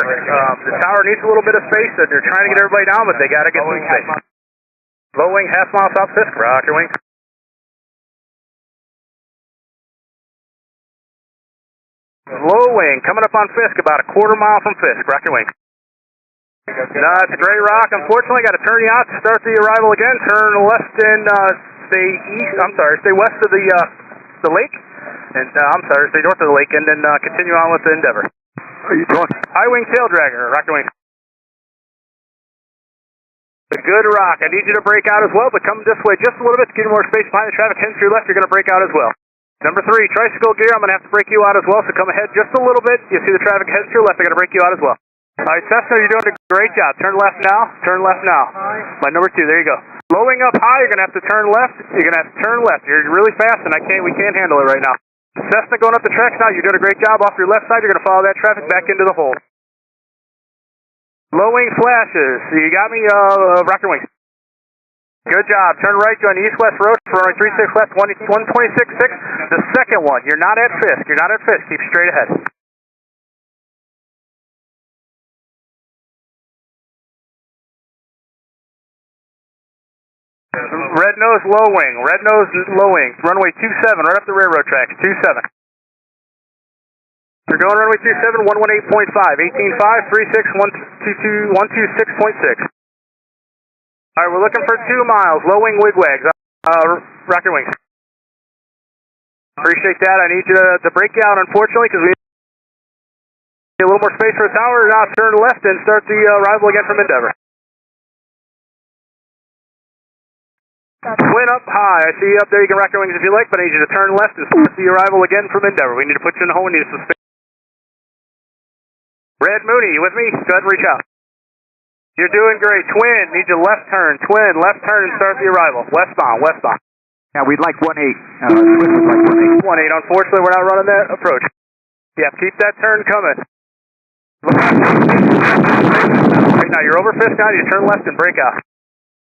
The tower needs a little bit of space. They're trying to get everybody down, but they got to get some space. Low wing, half mile south Fisk, roger wing. Low wing, coming up on Fisk, about a quarter mile from Fisk, roger wing. It's Gray Rock. Unfortunately, got to turn you out to start the arrival again. Turn left and stay west of the lake. And stay north of the lake, and then continue on with the Endeavor. How are you doing? High wing tail dragger, rocker wing. Good rock. I need you to break out as well, but come this way just a little bit to get more space behind the traffic. Heading to your left, you're going to break out as well. Number 3, tricycle gear. I'm going to have to break you out as well, so come ahead just a little bit. You see the traffic heading to your left. I'm going to break you out as well. All right, Cessna, you're doing a great job. Turn left now. Turn left now. My number 2, there you go. Blowing up high, you're going to have to turn left. You're going to have to turn left. You're really fast, and we can't handle it right now. Cessna going up the tracks now. You're doing a great job. Off your left side, you're going to follow that traffic back into the hole. Low wing flashes. You got me, rocker wing. Good job. Turn right, join the east-west road for runway 36 left, 126.6. The second one. You're not at Fisk. You're not at Fisk. Keep straight ahead. Red nose, low wing. Red nose, low wing. Runway 27, right up the railroad tracks. 27. You're going runway 27, 118.5, 18.5, 36, 126.6. All right, we're looking for 2 miles. Low wing wigwags. Rocket wings. Appreciate that. I need you to break out, unfortunately, because we need a little more space for a tower. Now turn left and start the arrival again from Endeavor. Twin up high. I see you up there. You can rock your wings if you like, but I need you to turn left and start the arrival again from Endeavor. We need to put you in the hole. We need some space. Red Mooney, you with me? Go ahead and reach out. You're doing great. Twin, need you left turn. Twin, left turn and start the arrival. Westbound, westbound. Yeah, we'd like 1-8. Twin would like 1-8. 1-8. Unfortunately, we're not running that approach. Yeah, keep that turn coming. Right now, you're over Fisk now. You turn left and break out.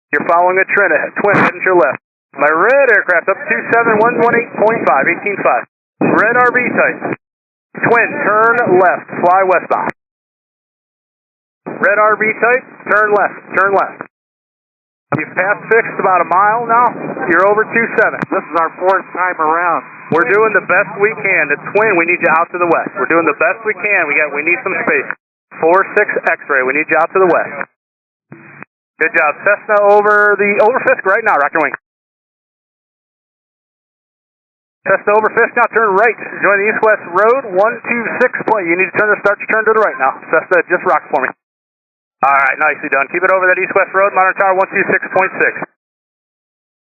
You're following a trend ahead. Twin, heading to your left. My red aircraft up 27, 118.5, 18.5. Red RV type. Twin, turn left. Fly westbound. Red RV type, turn left. Turn left. You've passed Fisk about a mile now. You're over 27. This is our 4th time around. We're doing the best we can. The Twin, we need you out to the west. We're doing the best we can. We need some space. 4-6 X-ray. We need you out to the west. Good job. Cessna over Fisk right now, rocker wing. Cessna over Fisk now, turn right. Join the east-west road, 126 plane. You need to start your turn to the right now. Cessna, just rock for me. Alright, nicely done. Keep it over that east-west road, modern tower 126.6.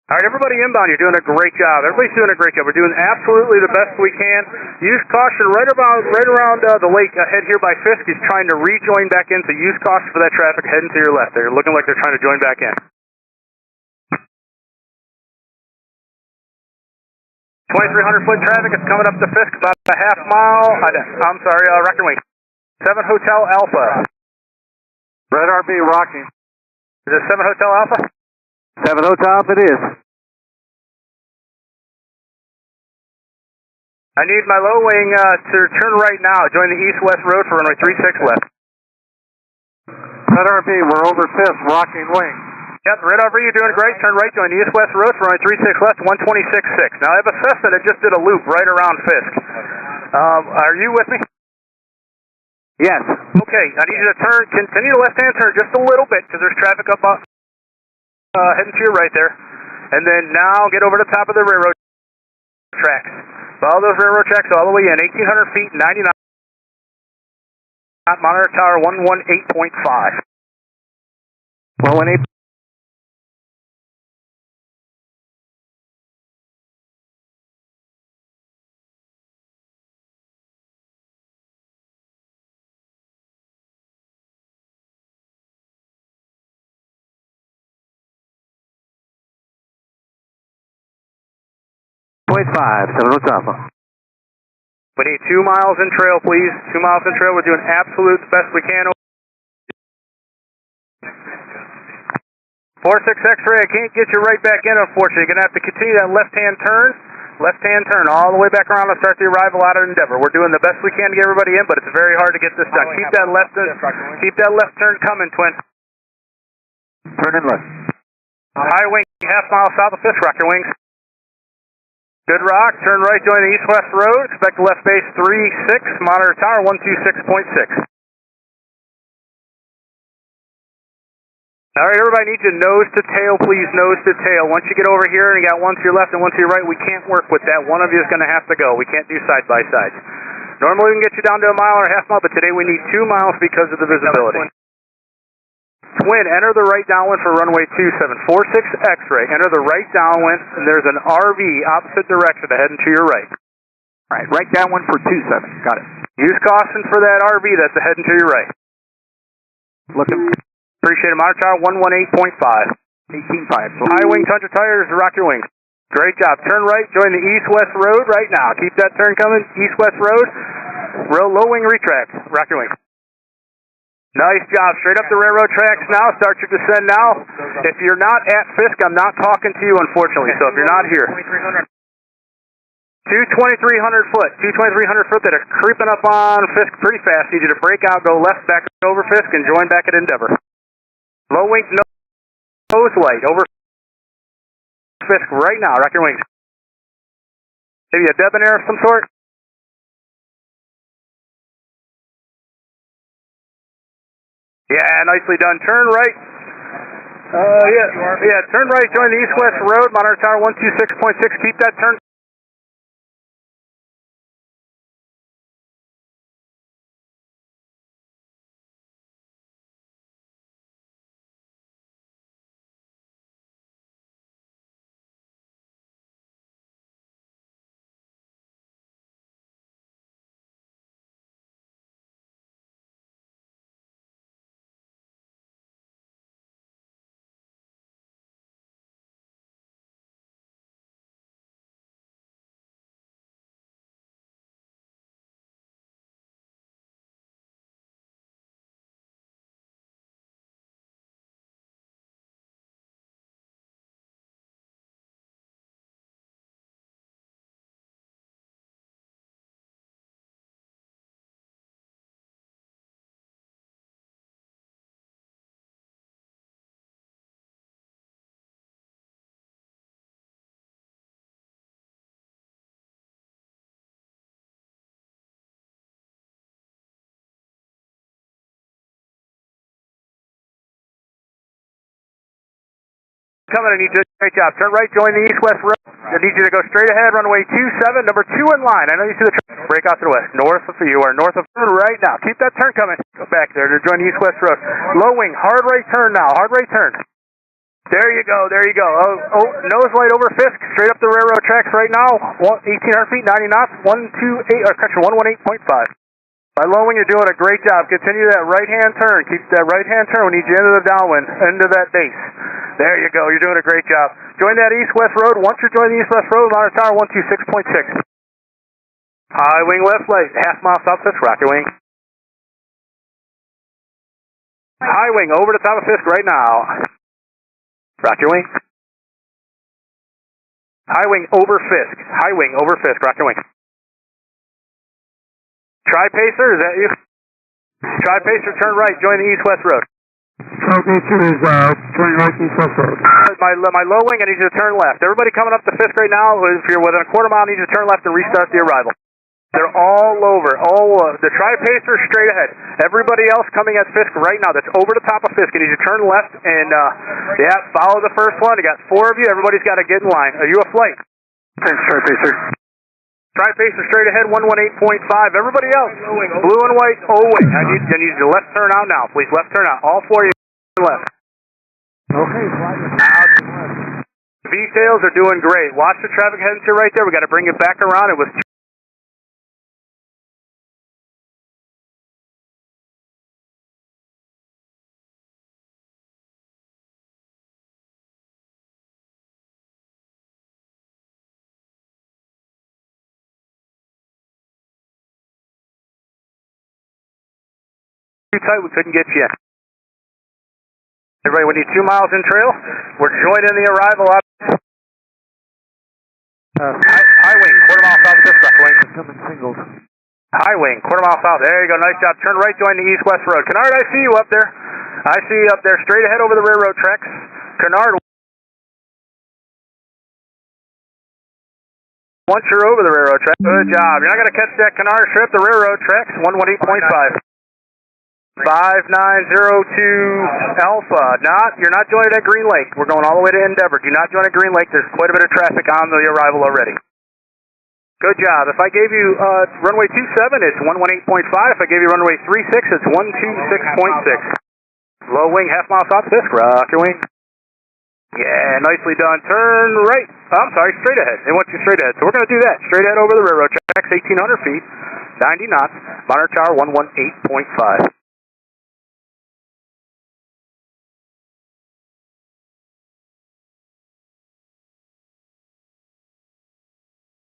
Alright, everybody inbound, you're doing a great job. Everybody's doing a great job. We're doing absolutely the best we can. Use caution right around the lake ahead here by Fisk. He's trying to rejoin back in, so use caution for that traffic heading to your left. They're looking like they're trying to join back in. 2,300-foot traffic is coming up to Fisk, about a half mile. I'm sorry, rocker wing. 7 Hotel Alpha. Red RB rocking. Is it 7 Hotel Alpha? 7 Hotel Alpha it is. I need my low wing to turn right now. Join the east-west road for runway 36 left. Red RB, we're over Fisk, rocking wing. Yep, Red RV, you're doing great. Turn right, join the east-west road for runway 36 left, 126.6. Now I have a Cessna that just did a loop right around Fisk. Are you with me? Yes. Okay, I need you to continue the left-hand turn just a little bit because there's traffic up heading to your right there. And then now get over the top of the railroad tracks. Follow those railroad tracks all the way in. 1,800 feet, 99. Monitor tower 118.5. 118. .5, 7 Alpha. We need 2 miles in trail, please. 2 miles in trail. We're doing absolute best we can. 4-6 X-ray, I can't get you right back in, unfortunately. You're going to have to continue that left-hand turn Left-hand turn all the way back around to start the arrival out of Endeavor. We're doing the best we can to get everybody in, but it's very hard to get this done. Keep that left turn coming, twin. Turn in left. High wing, half mile south of Fisk, rock your wings. Good rock, turn right, join the east-west road. Expect left base 36, monitor tower 126.6. All right, everybody needs you nose to tail, please, nose to tail. Once you get over here and you got one to your left and one to your right, we can't work with that. One of you is going to have to go. We can't do side-by-sides. Normally we can get you down to a mile or a half mile, but today we need 2 miles because of the visibility. Twin, enter the right downwind for runway 27, 46 X-ray. Enter the right downwind, and there's an RV opposite direction heading to your right. All right, right downwind for 27. Got it. Use caution for that RV that's heading to your right. Looking. Appreciate it. Monitor tower 118.5. 18.5. So high wing, tundra tires, rock your wings. Great job. Turn right, join the east-west road right now. Keep that turn coming, east-west road. Low wing retract, rock your wings. Nice job. Straight up the railroad tracks now. Start your descend now. If you're not at Fisk, I'm not talking to you, unfortunately. So if you're not here. 2,300 foot. 2,300 foot that are creeping up on Fisk pretty fast. Need you to break out, go left, back over Fisk, and join back at Endeavor. Low wing, nose light, over Fisk right now. Rock your wings. Maybe a debonair of some sort? Yeah, nicely done. Turn right. Turn right, join the east-west road, monitor tower 126.6. Keep that turn. Coming, I need you to great job. Turn right, join the east-west road. I need you to go straight ahead, runway 27, number 2 in line. I know you see the track. Break out to the west. North of you are north of right now. Keep that turn coming. Go back there to join the east-west road. Low wing, hard right turn now. Hard right turn. There you go, there you go. Oh, nose light over Fisk, straight up the railroad tracks right now. 1,800 feet, 90 knots, 118.5. By low wing, you're doing a great job. Continue that right-hand turn. Keep that right-hand turn. We need you into the downwind, into that base. There you go. You're doing a great job. Join that east-west road. Once you're joining the east-west road, monitor tower 126.6. High wing left light, half mile south Fisk, rock your wing. High wing over the top of Fisk right now. Rock your wing. High wing over Fisk. High wing over Fisk, rock your wing. Tri-pacer, is that you? Tri-pacer, turn right, join the east-west road. Tri-pacer is turn right, east-west road. My low wing, I need you to turn left. Everybody coming up to Fisk right now, if you're within a quarter mile, I need you to turn left and restart the arrival. They're all over. The Tri-pacer straight ahead. Everybody else coming at Fisk right now that's over the top of Fisk, I need you to turn left and, follow the first one. You got 4 of you. Everybody's got to get in line. Are you a flight? Thanks, Tri-pacer. Tri-pacer straight ahead, 118.5. Everybody else, blue and white, O-wing. I need you to left turn out now, please. Left turn out. All 4 of you left. Okay, V-tails are doing great. Watch the traffic heading to right there. We got to bring it back around. It was too tight. We couldn't get you in. Everybody, we need 2 miles in trail. We're joining the arrival out. High wing, quarter mile south, Fisk, rocket wings. Coming singled. High wing, quarter mile south. There you go, nice job. Turn right, join the east-west road. Kennard, I see you up there. I see you up there, straight ahead over the railroad tracks. Kennard, once you're over the railroad track, good job. You're not going to catch that Kennard strip, the railroad tracks, 118.5. 5902 Alpha. You're not joining at Green Lake. We're going all the way to Endeavor. Do not join at Green Lake. There's quite a bit of traffic on the arrival already. Good job. If I gave you runway 27, it's 118.5. If I gave you runway 36, it's 126.6. Low wing, half mile south, Fisk, rock your wing. Yeah, nicely done. Turn right. I'm sorry, straight ahead. They want you straight ahead. So we're going to do that. Straight ahead over the railroad tracks, 1,800 feet, 90 knots, monitor tower 118.5.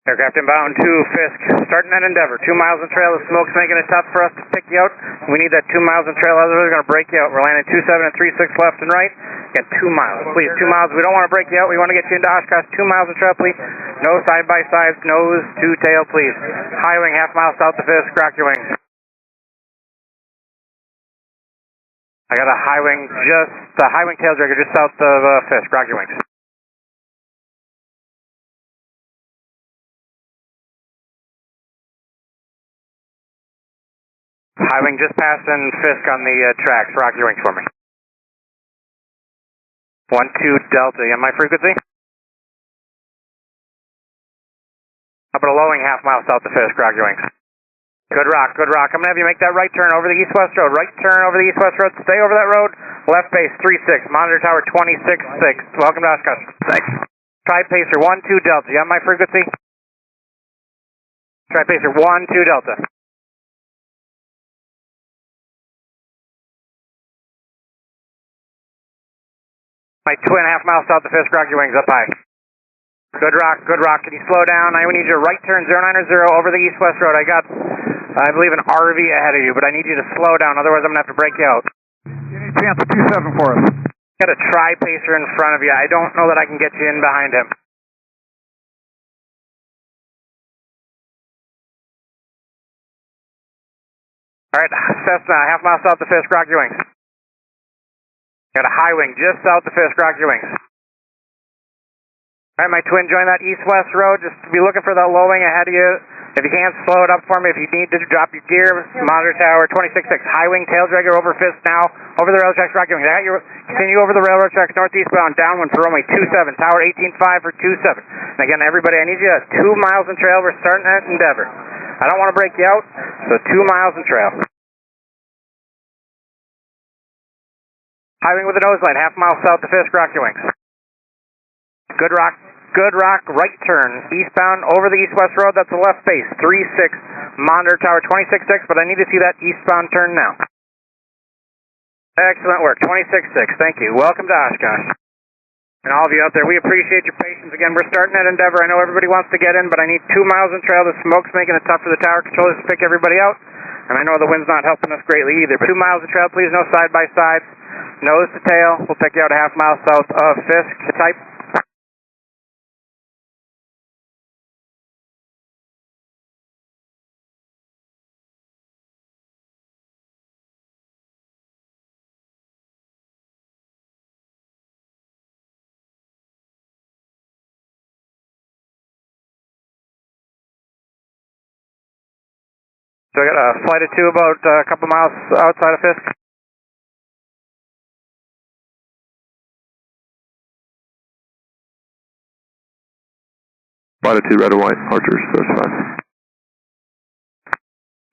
Aircraft inbound to Fisk, starting at Endeavor. 2 miles in trail. The smoke's making it tough for us to pick you out. We need that 2 miles in trail, otherwise we're going to break you out. We're landing 27 and 36 left and right. Get 2 miles, please. 2 miles. We don't want to break you out. We want to get you into Oshkosh. 2 miles in trail, please. No side-by-sides, nose to tail, please. High wing, half mile south to Fisk. Rock your wings. I got a high wing tail dragger just south of Fisk. Rock your wings. High wing just passing Fisk on the tracks. Rock your wings for me. 12 Delta. You have my frequency? Up at a low wing, half mile south of Fisk. Rock your wings. Good rock, good rock. I'm going to have you make that right turn over the east-west road. Right turn over the east-west road. Stay over that road. Left base 36. Monitor tower 26.6. Welcome to Oshkosh. Thanks. Tri-Pacer 12 Delta. You have my frequency? Tri-Pacer 12 Delta. My twin, half mile south of Fisk, rock your wings up high. Good rock, good rock. Can you slow down? I need you to right turn 090 over the east-west road. I got, I believe, an RV ahead of you, but I need you to slow down, otherwise I'm going to have to break you out. You need Panther 27 for us. Got a Tri-Pacer in front of you. I don't know that I can get you in behind him. All right, Cessna, half mile south of Fisk, rock your wings. Got a high wing just south of Fisk, rock your wings. All right, my twin, join that east-west road. Just be looking for that low wing ahead of you. If you can't, slow it up for me. If you need to drop your gear, monitor tower 26.6. High wing, tail dragger over Fisk now. Over the railroad tracks, rock your wings. I got your, continue over the railroad tracks, northeastbound, downwind for runway 27. Tower 18.5 for 27. And again, everybody, I need you at 2 miles in trail. We're starting at Endeavor. I don't want to break you out, so 2 miles in trail. High wing with a nose light, half mile south to Fisk, rock your wings. Good rock, right turn, eastbound over the east-west road, that's the left base, 36, monitor tower 26.6, but I need to see that eastbound turn now. Excellent work, 26.6, thank you. Welcome to Oshkosh. And all of you out there, we appreciate your patience. Again, we're starting at Endeavor. I know everybody wants to get in, but I need 2 miles in trail. The smoke's making it tough for the tower controllers to pick everybody out, and I know the wind's not helping us greatly either, but 2 miles in trail, please, no side-by-sides. Nose to tail, we'll pick you out a half mile south of Fisk. Type. So I got a flight of 2 about a couple miles outside of Fisk. Flight of 2 red and white, Archers, that's fine.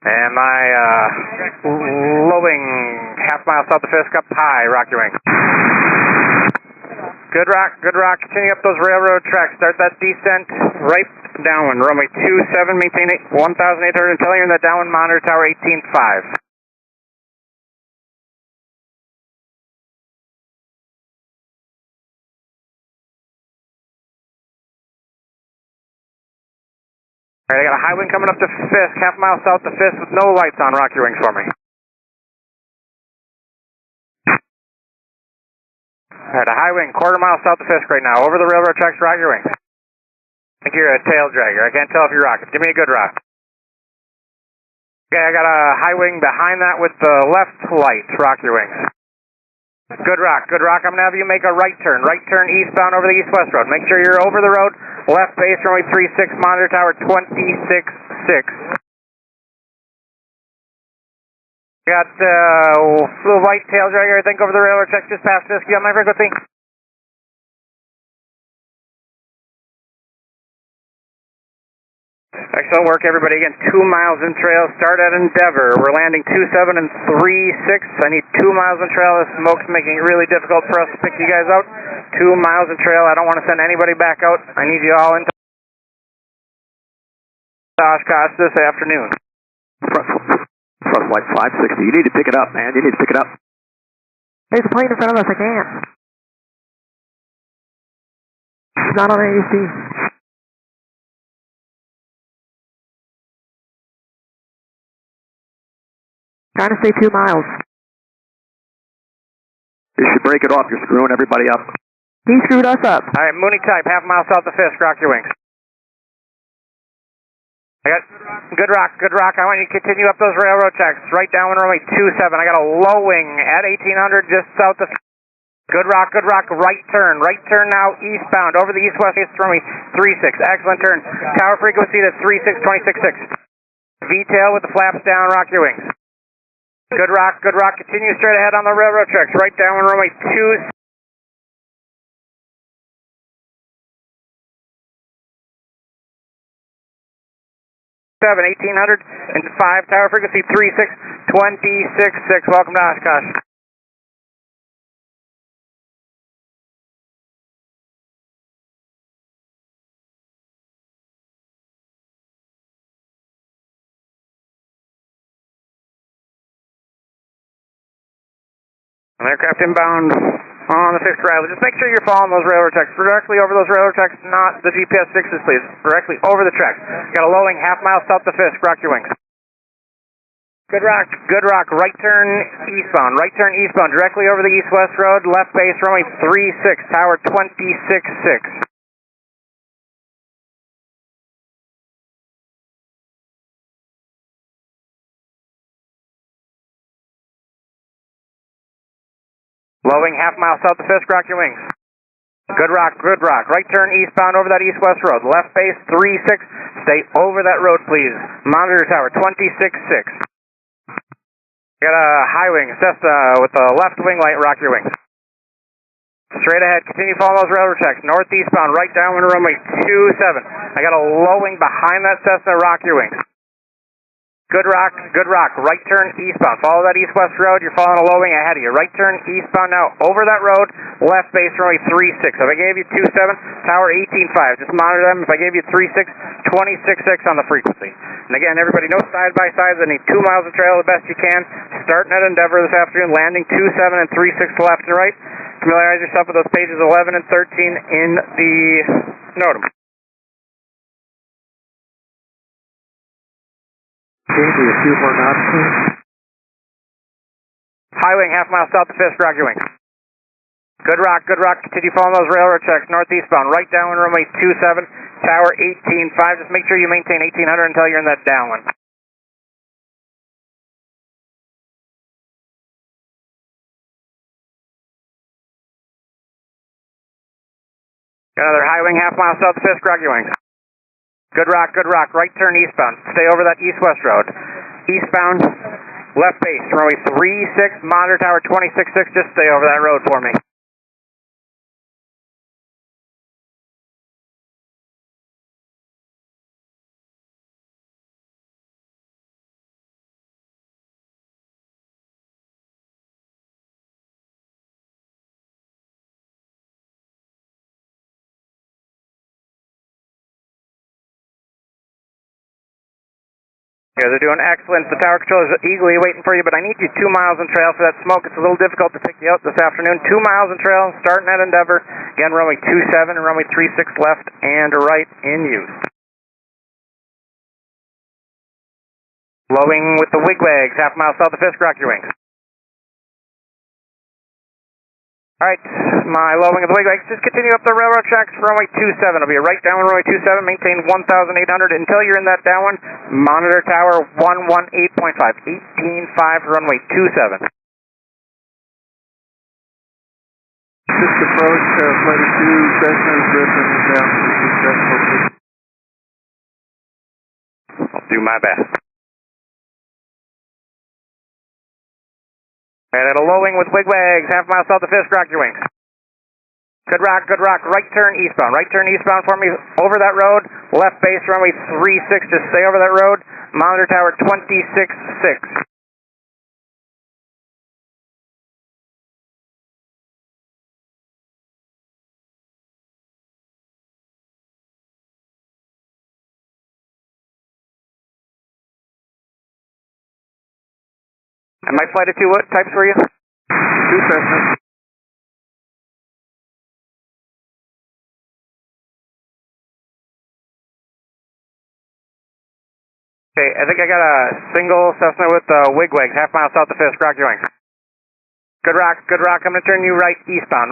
And my low wing, half mile south of Fisk, up high, rock your wing. Good rock, continue up those railroad tracks, start that descent right downwind, runway 27, maintain 1,800, and tell you in that downwind monitor tower 18.5. All right, I got a high wind coming up to Fisk, half mile south to Fisk with no lights on. Rock your wings for me. All right, a high wind, quarter mile south to Fisk right now. Over the railroad tracks, rock your wings. I think you're a tail dragger. I can't tell if you're rocking. Give me a good rock. Okay, I got a high wing behind that with the left light. Rock your wings. Good rock, good rock. I'm going to have you make a right turn eastbound over the east-west road. Make sure you're over the road. Left base, runway 36, monitor tower 26.6. Got little white tail dragger, I think, over the railroad tracks just past Fisk. You got my frequency? Excellent work, everybody. Again, 2 miles in trail. Start at Endeavor. We're landing 27 and 36. I need 2 miles in trail. The smoke's making it really difficult for us to pick you guys out. 2 miles in trail. I don't want to send anybody back out. I need you all into Oshkosh this afternoon. Front flight 560. You need to pick it up, man. You need to pick it up. There's a plane in front of us. I can't. It's not on ATC. Trying to stay 2 miles. You should break it off. You're screwing everybody up. He screwed us up. All right, Mooney type, half mile south of Fisk. Rock your wings. I got good rock, good rock. I want you to continue up those railroad tracks. Right down runway 27. I got a low wing at 1800 just south of. Good rock, right turn now eastbound over the east-west runway 36. Excellent turn. Tower frequency to 36, 26.6. V-tail with the flaps down, rock your wings. Good rock, continue straight ahead on the railroad tracks. Right down runway 2. 1800 and 5, tower frequency 36, 26.6. Welcome to Oshkosh. An aircraft inbound on the Fisk Riley. Just make sure you're following those railroad tracks. Directly over those railroad tracks, not the GPS fixes, please. Directly over the tracks. Got a low wing, half mile south of Fisk. Rock your wings. Good rock, right turn eastbound. Directly over the east-west road. Left base, runway 36, tower 26.6. Low wing, half mile south of Fisk. Rock your wings. Good rock, right turn eastbound over that east-west road. Left base 36. Stay over that road, please. Monitor tower 26.6. Got a high wing, Cessna with a left wing light. Rock your wings. Straight ahead, continue following those railroad tracks. Northeastbound, right down runway 27. I got a low wing behind that Cessna. Rock your wings. Good rock, right turn eastbound. Follow that east-west road. You're following a low wing ahead of you. Right turn eastbound now over that road. Left base runway 36. If I gave you 27, tower 18.5. Just monitor them. If I gave you 36, 26.6 on the frequency. And again, everybody, no side-by-sides. I need 2 miles of trail the best you can. Starting at Endeavor this afternoon, landing 27 and 36 to left and right. Familiarize yourself with those pages 11 and 13 in the NOTAM. Maybe a few more knots, please. High wing, half mile south of Fisk. Rock your wings. Good rock. Continue following those railroad tracks. Northeastbound, right downwind runway 27, tower 18.5. Just make sure you maintain 1800 until you're in that downwind. Got another high wing, half mile south of Fisk. Rock your wings. Good rock, right turn eastbound. Stay over that east-west road. Eastbound, left base, runway 36, monitor tower 26.6. Just stay over that road for me. You guys are doing excellent. The tower control is eagerly waiting for you, but I need you 2 miles in trail for that smoke. It's a little difficult to pick you out this afternoon. 2 miles in trail, starting at Endeavor. Again, runway 27 and runway 36 left and right in use. Blowing with the wigwags, half mile south of Fisk. Rock your wings. Alright, my low wing of the wigwags, just continue up the railroad tracks for runway 27. It'll be a right downwind runway 27, maintain 1,800 until you're in that downwind. Monitor tower 118.5, 18.5 runway 27. Fisk approach, Flight 2, Cessna's ripping down successful. I'll do my best. And at a low wing with wigwags, half mile south of Fisk, rock your wings. Good rock, right turn eastbound for me over that road, left base runway 36, just stay over that road, monitor tower 26.6. And my flight of 2, what types were you? 2 Cessnas. Okay, I think I got a single Cessna with wigwags, half mile south of Fisk, rock your wings. Good rock, I'm going to turn you right eastbound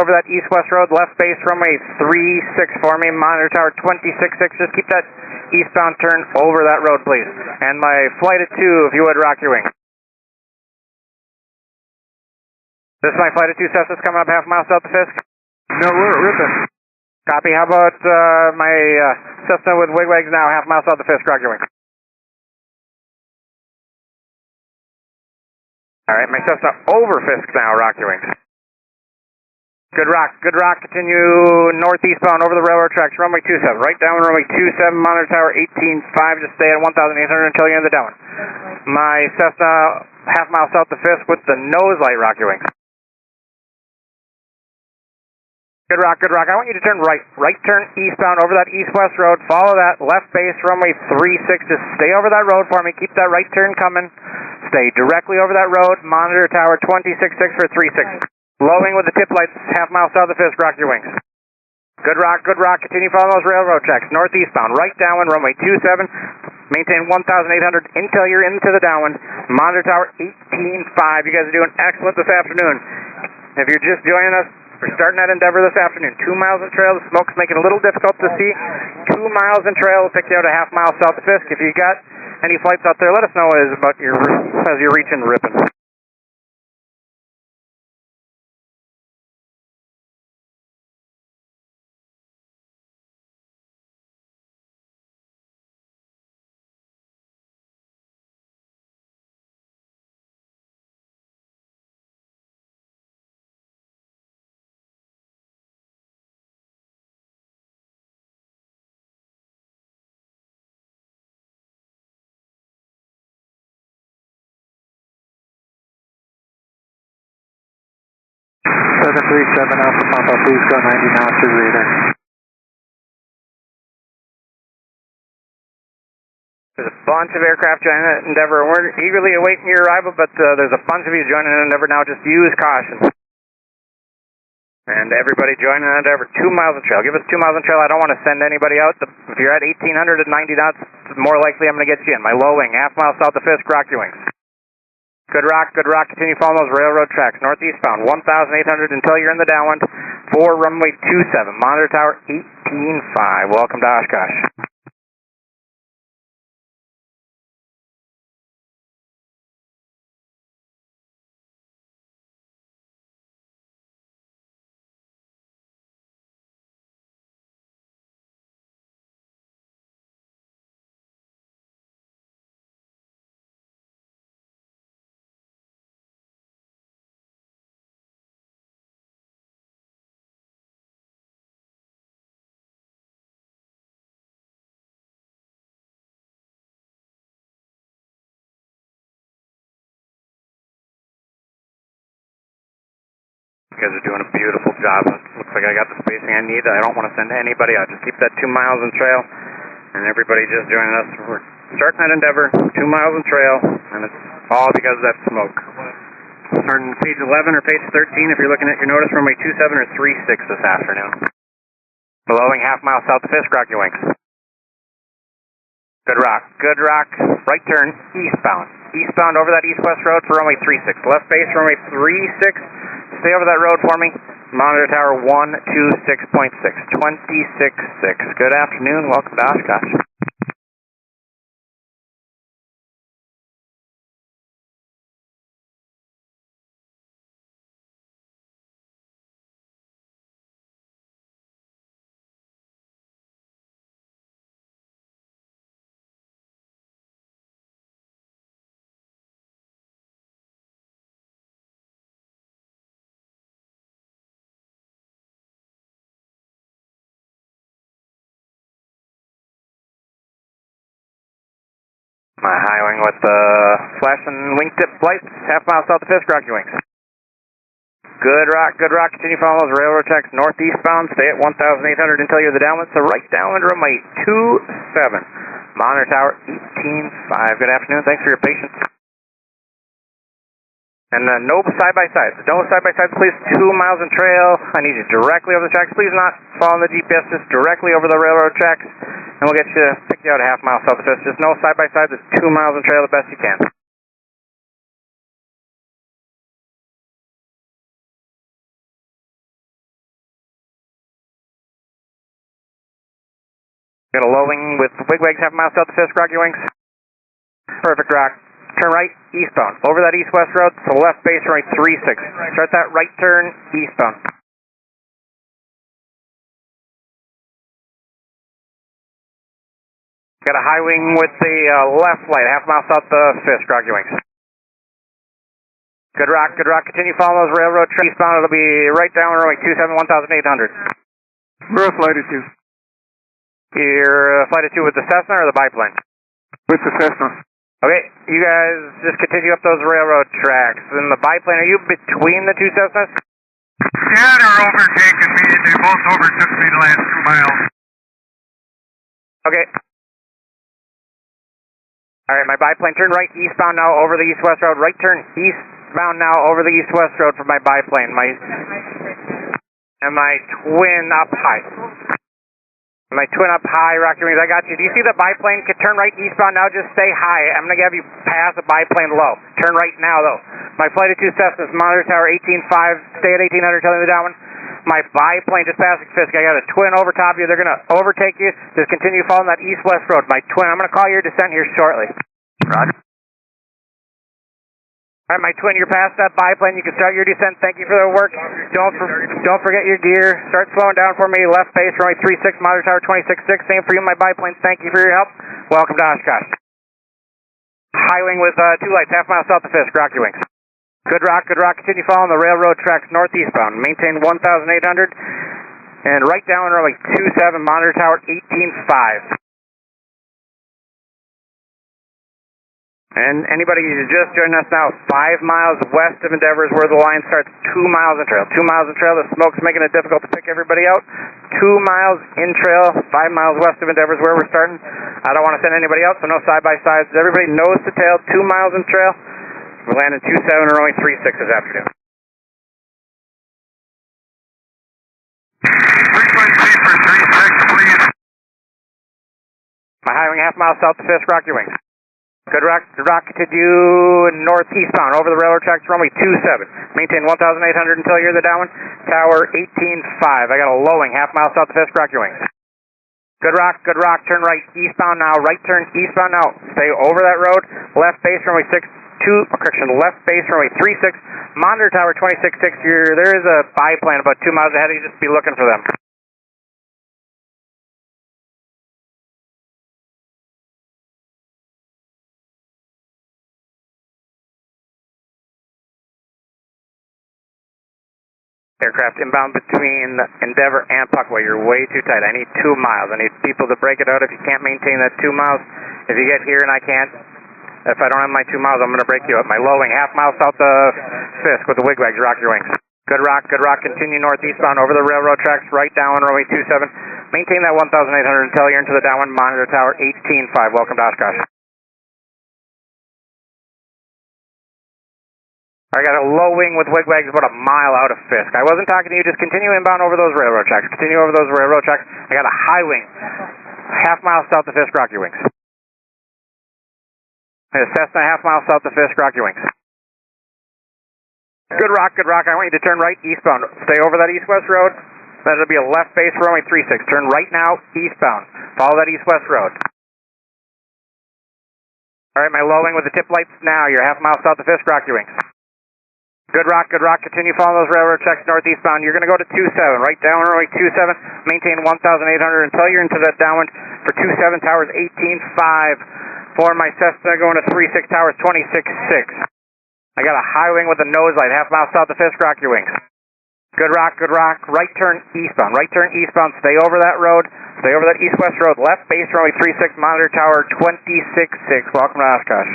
over that east-west road, left base runway 36 for me, monitor tower 26.6, just keep that eastbound turn over that road, please. And my flight of 2, if you would, rock your wings. This is my flight of 2 Cessna's coming up half mile south of Fisk. No, we're ripping. Copy. How about my Cessna with wigwags now, half mile south of Fisk, rock your wings. Alright, my Cessna over Fisk now, rock your wings. Good rock, continue northeastbound over the railroad tracks, runway 27, right down runway 27, monitor tower 18.5, just stay at 1,800 until you're in the downwind. My Cessna half mile south of Fisk with the nose light, rock your wings. Good rock, I want you to turn right turn eastbound over that east-west road, follow that, left base, runway 36, just stay over that road for me, keep that right turn coming, stay directly over that road, monitor tower 26.6 for 36. Low wing with the tip lights, half mile south of Fisk, rock your wings. Good rock, continue following those railroad tracks, northeastbound, right downwind, runway 27, maintain 1,800 until you're into the downwind, monitor tower 18.5, you guys are doing excellent this afternoon. If you're just joining us, we're starting that endeavor this afternoon. 2 miles in trail, the smoke's making it a little difficult to see. 2 miles in trail will pick you out a half mile south of Fisk. If you got any flights out there, let us know as you're reaching Ripon. Seven 37 Alpha Papa, please go 90 knots to radar. There's a bunch of aircraft joining that endeavor. We're eagerly awaiting your arrival, but there's a bunch of you joining that endeavor now. Just use caution. And everybody joining that endeavor, 2 miles in trail. Give us 2 miles in trail. I don't want to send anybody out. If you're at 1,800 at 90 knots, more likely I'm going to get you in. My low wing, half mile south of Fisk, rock your wings. Good rock, continue following those railroad tracks, northeastbound, 1,800 until you're in the downwind, for runway 27, monitor tower 18.5. Welcome to Oshkosh. You guys are doing a beautiful job. Looks like I got the spacing I need. I don't want to send anybody out. Just keep that 2 miles in trail. And everybody just joining us. We're starting that endeavor, 2 miles in trail, and it's all because of that smoke. Starting page 11 or page 13 if you're looking at your notice, runway 27 or 36 this afternoon. Blowing half mile south of Fisk, rock your wings. Good rock, right turn eastbound. Eastbound over that east-west road for runway 36. Left base, runway 36. stay over that road for me. Monitor tower 126.6, 26.6. Good afternoon, welcome to Oshkosh. My high wing with the flash and wingtip lights, half mile south of Fisk, rocky wings. Good rock, continue following those railroad tracks northeastbound, stay at 1,800 until you're the downwind, so right downwind runway 27. Monitor tower 18.5. Good afternoon, thanks for your patience. And no side-by-sides. No side-by-sides, please. 2 miles in trail. I need you directly over the tracks. Please not follow the GPS, just directly over the railroad tracks. And we'll pick you out a half mile south of this. Just no side-by-sides, just 2 miles in trail the best you can. Got a low wing with wigwags, half mile south of Fisk, rocky wings. Perfect rock. Turn right, eastbound. Over that east-west road, to the left base, right 36. Start that right turn, eastbound. Got a high wing with the left light, half mile south of Fisk, rocky wings. Good rock, continue following those railroad tracks eastbound. It'll be right down runway 27, 1,800. We're a flight of 2. You're flight of 2 with the Cessna or the biplane? With the Cessna. Okay, you guys just continue up those railroad tracks. And the biplane, are you between the two Cessnas? Yeah, they're overtaking me. They both overtook me the last 2 miles. Okay. Alright, my biplane, turn right eastbound now over the east-west road. Right turn eastbound now over the east-west road for my biplane. And my twin up high. My twin up high, rocky wings, I got you. Do you see the biplane? Can turn right eastbound now, just stay high. I'm going to have you pass the biplane low. Turn right now, though. My flight of 2 Cessnas, monitor tower 18.5, stay at 1,800, telling me the downwind. My biplane just passing Fisk. I got a twin over top of you. They're going to overtake you. Just continue following that east-west road. My twin, I'm going to call your descent here shortly. Roger. Alright, my twin, you're past that biplane. You can start your descent. Thank you for the work. Don't forget your gear. Start slowing down for me. Left base, runway 36, monitor tower 26.6. Same for you, my biplane. Thank you for your help. Welcome to Oshkosh. High wing with 2 lights, half mile south of Fisk, rocky wings. Good rock, continue following the railroad tracks northeastbound. Maintain 1,800. And right down runway 27, monitor tower 18.5. And anybody who's just joining us now, 5 miles west of Endeavor is where the line starts, 2 miles in trail. 2 miles in trail, the smoke's making it difficult to pick everybody out. 2 miles in trail, 5 miles west of Endeavor is where we're starting. I don't want to send anybody out, so no side-by-sides. Everybody knows the tail, 2 miles in trail. We're landing 27 or only 36 this afternoon. Frequency for 36, please. My high wing, half mile south of Fisk, rocky wings. Good rock, continue northeastbound over the railroad tracks, runway 27. Maintain 1,800 until you're the downwind. Tower 18.5. I got a low wing, half mile south of Fisk, rock your wings. Good rock, turn right eastbound now. Right turn eastbound now. Stay over that road. Left base, runway 62, left base, runway 36. Monitor tower 26.6. There is a biplane about 2 miles ahead of you. Just be looking for them. Aircraft inbound between Endeavor and Puckway. You're way too tight. I need 2 miles. I need people to break it out if you can't maintain that 2 miles. If you get here and I can't, if I don't have my 2 miles, I'm going to break you up. My low wing, half mile south of Fisk with the wigwags. Rock your wings. Good rock, continue northeastbound over the railroad tracks, right down runway 27. Maintain that 1,800 until you're into the downwind. Monitor tower 18.5. Welcome to Oshkosh. I got a low wing with wigwags about a mile out of Fisk. I wasn't talking to you, just continue inbound over those railroad tracks. Continue over those railroad tracks. I got a high wing, half mile south of Fisk, rock your wings. A Cessna, half mile south of Fisk, rock your wings. Good rock, good rock. I want you to turn right eastbound. Stay over that east-west road. That'll be a left base runway 36. Turn right now eastbound. Follow that east-west road. All right, my low wing with the tip lights now. You're half a mile south of Fisk. Rock your wings. Good rock, good rock. Continue following those railroad checks northeastbound. You're going to go to 27. Right down runway 27. Maintain 1,800 until you're into that downwind for 27 towers 18.5. For my Cessna going to 36 towers 26.6. I got a high wing with a nose light, half mile south of Fisk. Rock your wings. Good rock, good rock. Right turn eastbound. Right turn eastbound. Stay over that road. Stay over that east-west road. Left base runway 36, monitor tower 26.6. Welcome to Oshkosh.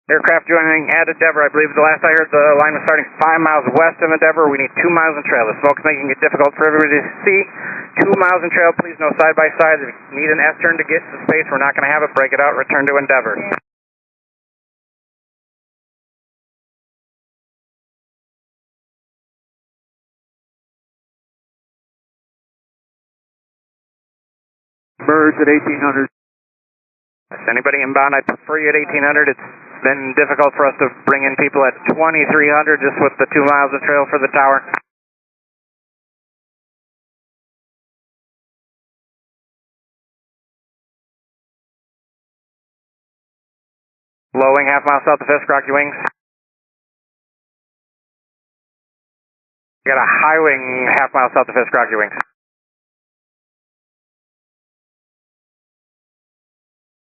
Aircraft joining at Endeavor. I believe the last I heard the line was starting 5 miles west of Endeavor. We need 2 miles in trail. The smoke's making it difficult for everybody to see. 2 miles in trail, please, no side-by-side. If you need an S-turn to get to space, we're not going to have it. Break it out, return to Endeavor. Birds at 1800. If anybody inbound, I'd prefer you at 1800. It's been difficult for us to bring in people at 2300 just with the 2 miles of trail for the tower. Low wing, half mile south of Fisk. Rock your wings. Got a high wing, half mile south of Fisk. Rock your wings.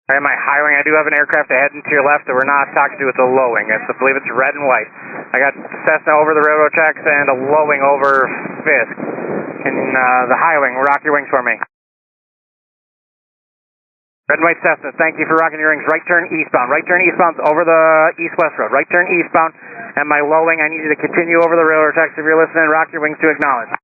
All right, my high wing, I do have an aircraft ahead and to your left that we're not talking to. It's a low wing. I believe it's red and white. I got Cessna over the railroad tracks and a low wing over Fisk. And the high wing, rock your wings for me. Red and white Cessna, thank you for rocking your wings. Right turn eastbound. Right turn eastbound over the east-west road. Right turn eastbound. And my low wing, I need you to continue over the railroad tracks if you're listening. Rock your wings to acknowledge.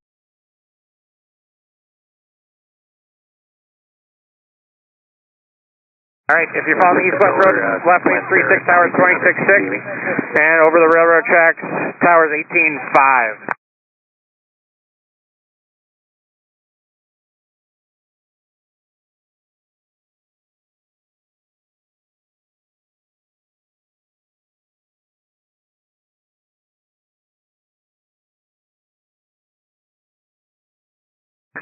All right, if you're following the east-west road, left base 36 towers 26.6, and over the railroad tracks, towers 18.5.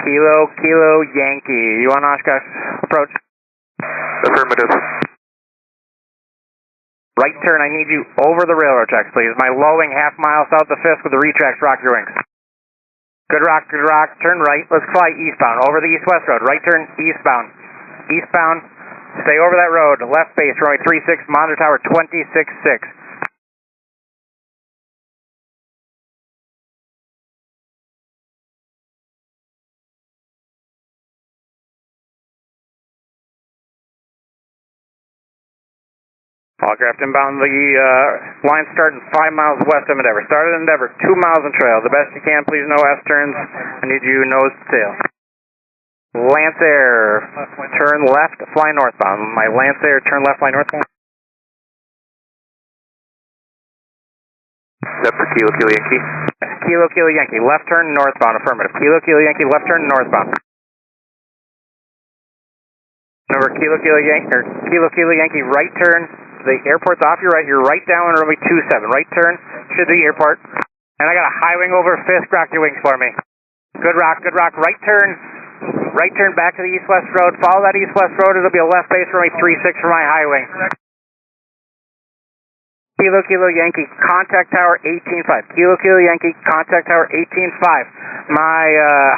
Kilo Yankee. You on Oshkosh? Approach. Affirmative. Right turn, I need you over the railroad tracks, please. My low wing, half mile south of Fisk with the retracts. Rock your wings. Good rock, good rock. Turn right. Let's fly eastbound over the east-west road. Right turn eastbound. Eastbound. Stay over that road. Left base, runway 36, monitor tower 26.6. Aircraft inbound, the line starting 5 miles west of Endeavor. Start at Endeavor, 2 miles in trail. The best you can, please, no S-turns. I need you nose to tail. Lancer, turn left, fly northbound. My Lancer, turn left, fly northbound. Set for Kilo Yankee. Kilo Yankee, left turn northbound, affirmative. Kilo Yankee, left turn northbound. Number Kilo Yankee, right turn. The airport's off your right. You're right down runway 27. Right turn to the airport. And I got a high wing over Fisk. Rock your wings for me. Good rock, good rock. Right turn back to the east-west road. Follow that east-west road. It'll be a left base runway 36 for my high wing. Kilo Yankee, contact tower 18.5. Kilo Yankee, contact tower 18.5. My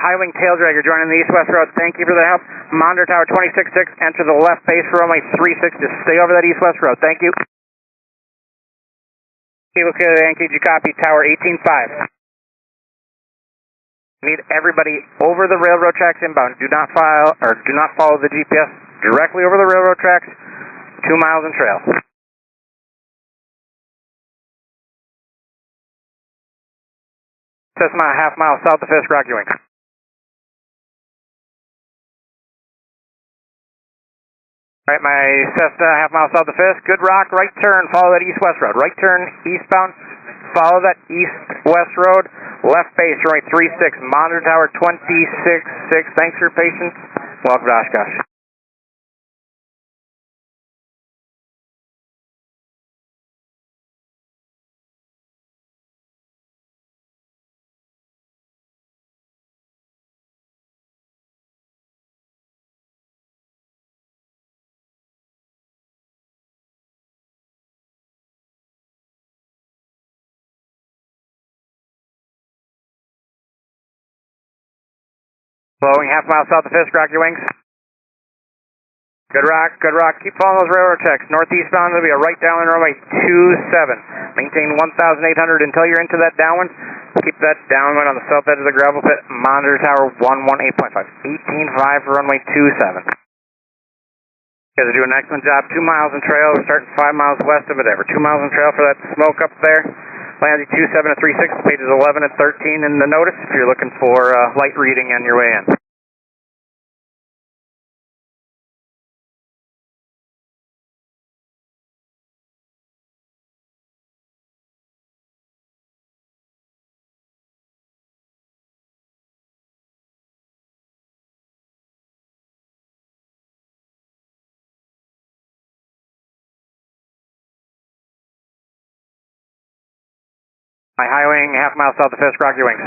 high wing tail dragger joining the east-west road. Thank you for the help. Monitor tower 26.6. Enter the left base for runway 36. Just stay over that east-west road. Thank you. Kilo Yankee, did you copy? Tower 18.5. Need everybody over the railroad tracks inbound. Do not follow the GPS directly over the railroad tracks. 2 miles in trail. Cessna, half mile south of Fisk. Rock your wing. All right, my Cessna, half mile south of Fisk. Good rock, right turn. Follow that east-west road. Right turn eastbound. Follow that east-west road. Left base, runway 36. Monitor tower 26.6. Thanks for your patience. Welcome to Oshkosh. Blowing half mile south of Fisk, rock your wings. Good rock, good rock. Keep following those railroad tracks. Northeastbound, there'll be a right downwind runway 27. Maintain 1,800 until you're into that downwind. Keep that downwind on the south edge of the gravel pit. Monitor tower 118.5. 18.5 for runway 27. You guys are doing an excellent job. 2 miles in trail. We're starting 5 miles west of it ever. 2 miles in trail for that smoke up there. Landing 27 to 36, pages 11 and 13 in the notice if you're looking for light reading on your way in. My high wing, half mile south of Fisk, rock your wings.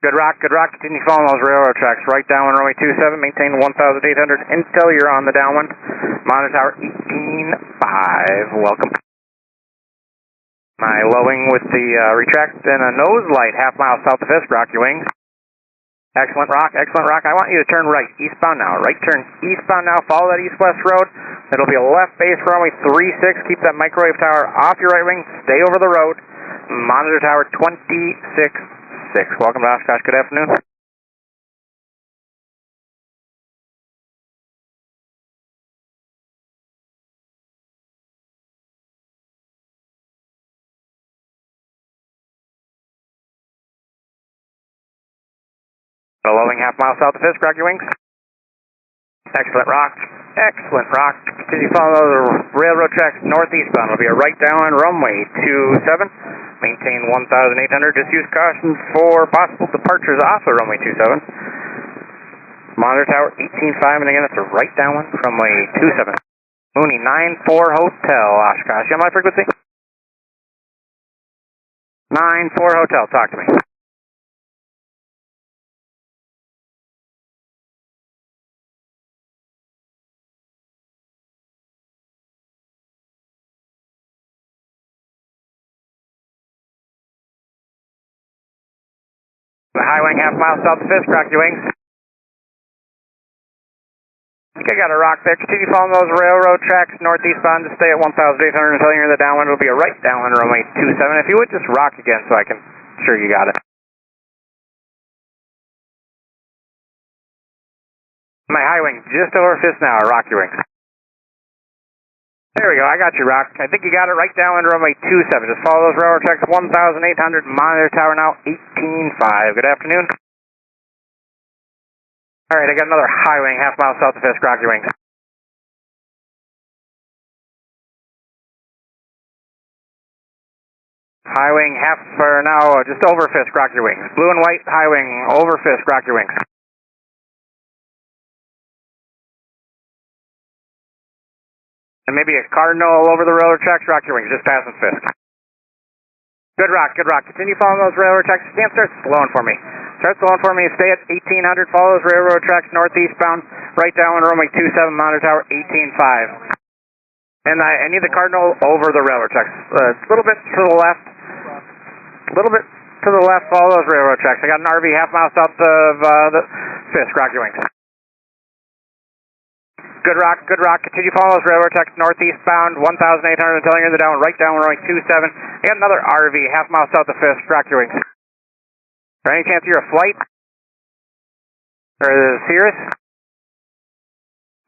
Good rock, continue following those railroad tracks. Right downwind runway 27, maintain 1,800 until you're on the downwind. Monitor tower 18.5, welcome. My low wing with the retract and a nose light, half mile south of Fisk, rock your wings. Excellent rock, I want you to turn right, eastbound now. Right turn eastbound now, follow that east-west road. It'll be a left base for runway 36, keep that microwave tower off your right wing, stay over the road. Monitor tower 26.6. Welcome to Oshkosh. Good afternoon. Lowing half mile south of Fisk, rock your wings. Excellent rock. Continue following those railroad tracks northeastbound. It'll be a right down runway 27. Maintain 1,800. Just use caution for possible departures off of runway 27. Monitor tower 18.5, and again, it's a right downwind from runway 27. Mooney 94 Hotel, Oshkosh. You have my frequency? 94 Hotel, talk to me. High wing, half mile south of Fisk, rock your wings. I think I got a rock there. Continue following those railroad tracks northeastbound to stay at 1,800 until you're in the downwind. It'll be a right downwind runway 27. If you would just rock again so I can sure you got it. My high wing just over Fisk now, rock your wings. There we go, I got you, rock. I think you got it right downwind runway 27. Just follow those railroad tracks 1,800. Monitor tower now 18.5. Good afternoon. All right, I got another high wing, half mile south of Fisk, rock your wings. High wing, half for now, just over Fisk, rock your wings. Blue and white, high wing, over Fisk, rock your wings. And maybe a cardinal over the railroad tracks, rock your wings, just passing Fisk. Good rock. Continue following those railroad tracks. You can't start slowing for me. Start slowing for me. Stay at 1,800. Follow those railroad tracks northeastbound. Right down runway 27, monitor tower 18.5. And I need the cardinal over the railroad tracks. A little bit to the left. Follow those railroad tracks. I got an RV half mile south of the Fisk. Rock your wings. Good rock. Continue following those railroad tracks northeastbound, 1,800 until you're in the downwind. Right down runway 27. I got another RV half mile south of Fisk. Rock your wings. Is there any chance you're a flight? Or is it Cirrus?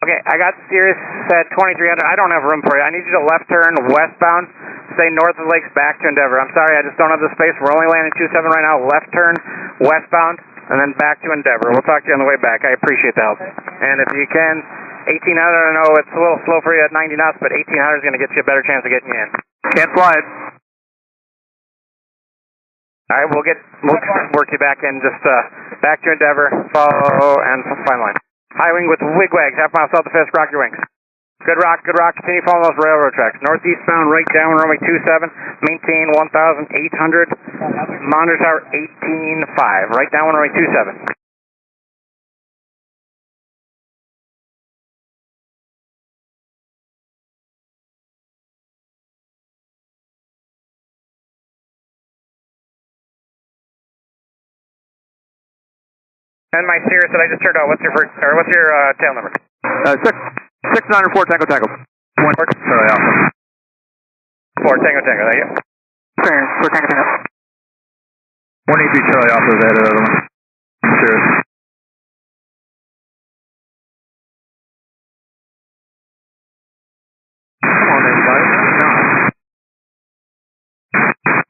Okay, I got Cirrus at 2300. I don't have room for you. I need you to left turn westbound, stay north of the lakes back to Endeavor. I'm sorry, I just don't have the space. We're only landing 27 right now. Left turn westbound, and then back to Endeavor. We'll talk to you on the way back. I appreciate the help. And if you can, 1,800, I know it's a little slow for you at 90 knots, but 1,800 is going to get you a better chance of getting you in. Can't fly it. All right, we'll work you back in. Just back to Endeavor, follow, and final line. High wing with wigwags, half mile south of Fisk, rock your wings. Good rock. Continue following those railroad tracks. Northeastbound, right down runway 27. Maintain 1,800. Monitor tower 18.5. Right down runway 27. And my Cirrus that I just turned on, what's your tail number? 694 Tango Tango. 1 Charlie Alpha. 4 Tango Tango, thank you. Clearance, 4 Tango Tango. 183 Charlie Alpha is ahead of the other one. Cheers. Come on, everybody.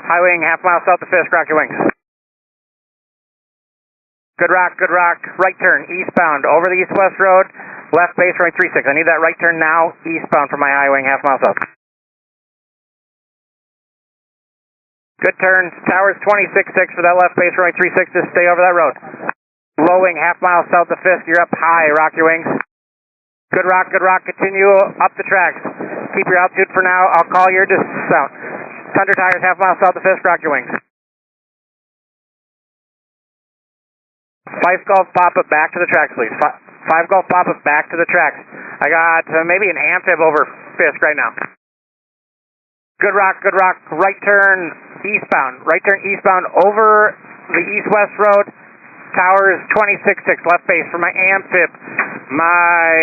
High wing, half mile south of Fisk, rock your wings. Good rock, right turn, eastbound, over the east-west road, left base, runway 36. I need that right turn now, eastbound for my high wing, half mile south. Good turn, towers 26.6 for that left base, runway 36, just stay over that road. Low wing, half mile south of Fisk, you're up high, rock your wings. Good rock, continue up the tracks. Keep your altitude for now, I'll call your descent. Thunder tires, half mile south of Fisk, rock your wings. 5 Golf pop-up back to the tracks, please. 5 Golf pop-up back to the tracks. I got maybe an amphib over Fisk right now. Good rock, right turn eastbound over the east-west road. Towers 26.6, left base for my amphib. My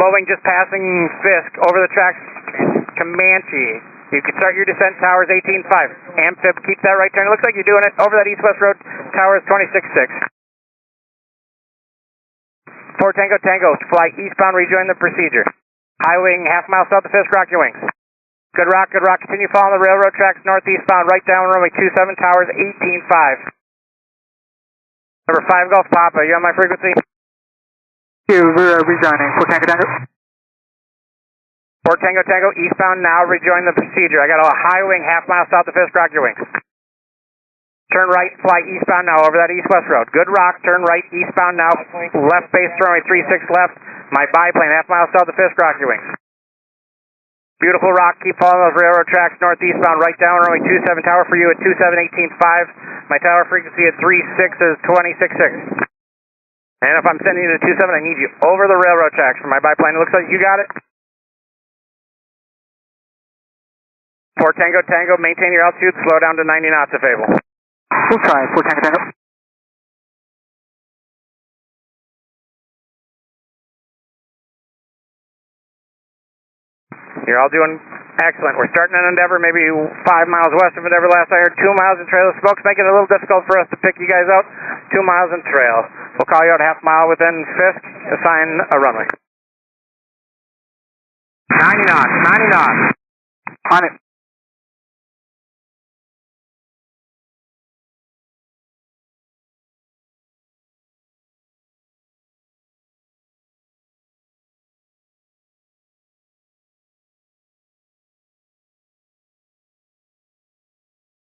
low wing just passing Fisk over the tracks, Comanche. You can start your descent, towers 18.5. Amphib, keep that right turn. It looks like you're doing it over that east-west road, towers 26.6. 4 Tango Tango, fly eastbound, rejoin the procedure. High wing, half mile south of Fisk, rock your wings. Good rock, continue following the railroad tracks northeastbound, right down runway 27, towers 18.5. Number 5 Golf Papa, you on my frequency? We're rejoining, 4 Tango Tango. 4 Tango Tango, eastbound now, rejoin the procedure. I got a high wing, half mile south of Fisk, rock your wings. Turn right, fly eastbound now over that east-west road. Good rock, turn right, eastbound now, left base, runway 36 left. My biplane, half mile south of Fisk, rock your wings. Beautiful rock, keep following those railroad tracks northeastbound, right down runway 27, tower for you at 27.18.5. My tower frequency at 36 is 26.6. And if I'm sending you to 27, I need you over the railroad tracks for my biplane. It looks like you got it. 4 Tango Tango, maintain your altitude, slow down to 90 knots if able. We'll try, 4 Tango Tango. You're all doing excellent. We're starting an endeavor maybe 5 miles west of Endeavor. Last I heard 2 miles in trail. The smoke's making it a little difficult for us to pick you guys out. 2 miles in trail. We'll call you out half mile within Fisk, assign a runway. 90 knots, 90 knots. On it.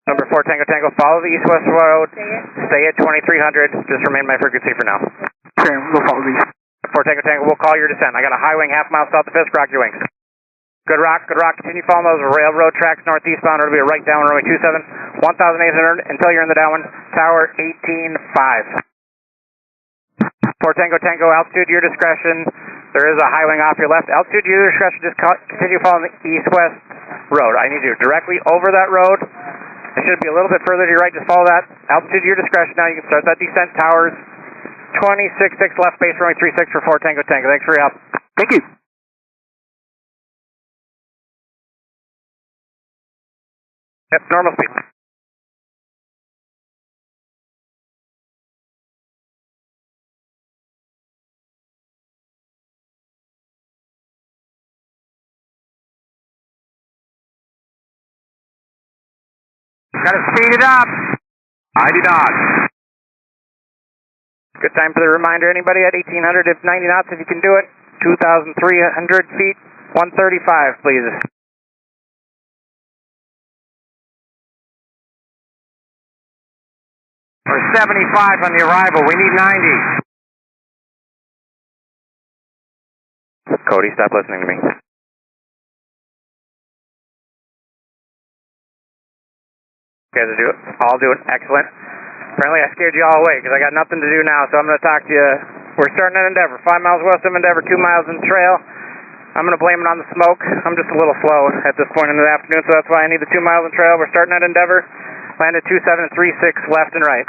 Number 4 Tango Tango, follow the east-west road. Stay at 2300. Just remain my frequency for now. Okay, we'll follow these. 4 Tango Tango, we'll call your descent. I got a high wing, half mile south of Fisk, rock your wings. Good rock, continue following those railroad tracks northeastbound. It'll be a right down runway 27, 1,800 until you're in the downwind, tower 18.5. 4 Tango Tango, altitude your discretion. There is a high wing off your left. Altitude your discretion, just continue following the east-west road. I need you directly over that road. It should be a little bit further to your right, just follow that. Altitude your discretion now, you can start that descent, towers 26.6 left base, runway 36 for 4 Tango Tango. Thanks for your help. Thank you. Yep, normal speed. Gotta speed it up. 90 knots. Good time for the reminder. Anybody at 1800, if 90 knots, if you can do it. 2,300 feet, 135, please. We're 75 on the arrival. We need 90. Cody, stop listening to me. You guys are all doing excellent. Apparently I scared you all away because I got nothing to do now, so I'm going to talk to you. We're starting an endeavor, 5 miles west of Endeavor, 2 miles in trail. I'm going to blame it on the smoke. I'm just a little slow at this point in the afternoon, so that's why I need the 2 miles in trail. We're starting at Endeavor, landed 2736 left and right.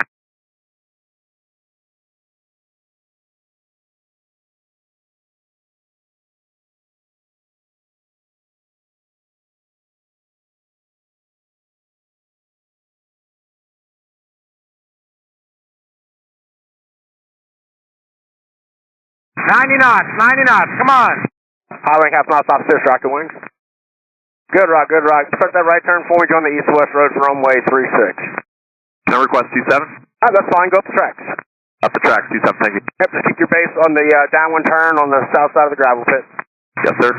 90 knots, 90 knots, come on. High wing, half mile south of Fisk, rock your wings. Good rock, good rock. Start that right turn for me, join the east-west road for runway 36. No request, 27. That's fine, go up the tracks. Up the tracks, 27, thank you. Yep, just keep your base on the downwind turn on the south side of the gravel pit. Yes, sir.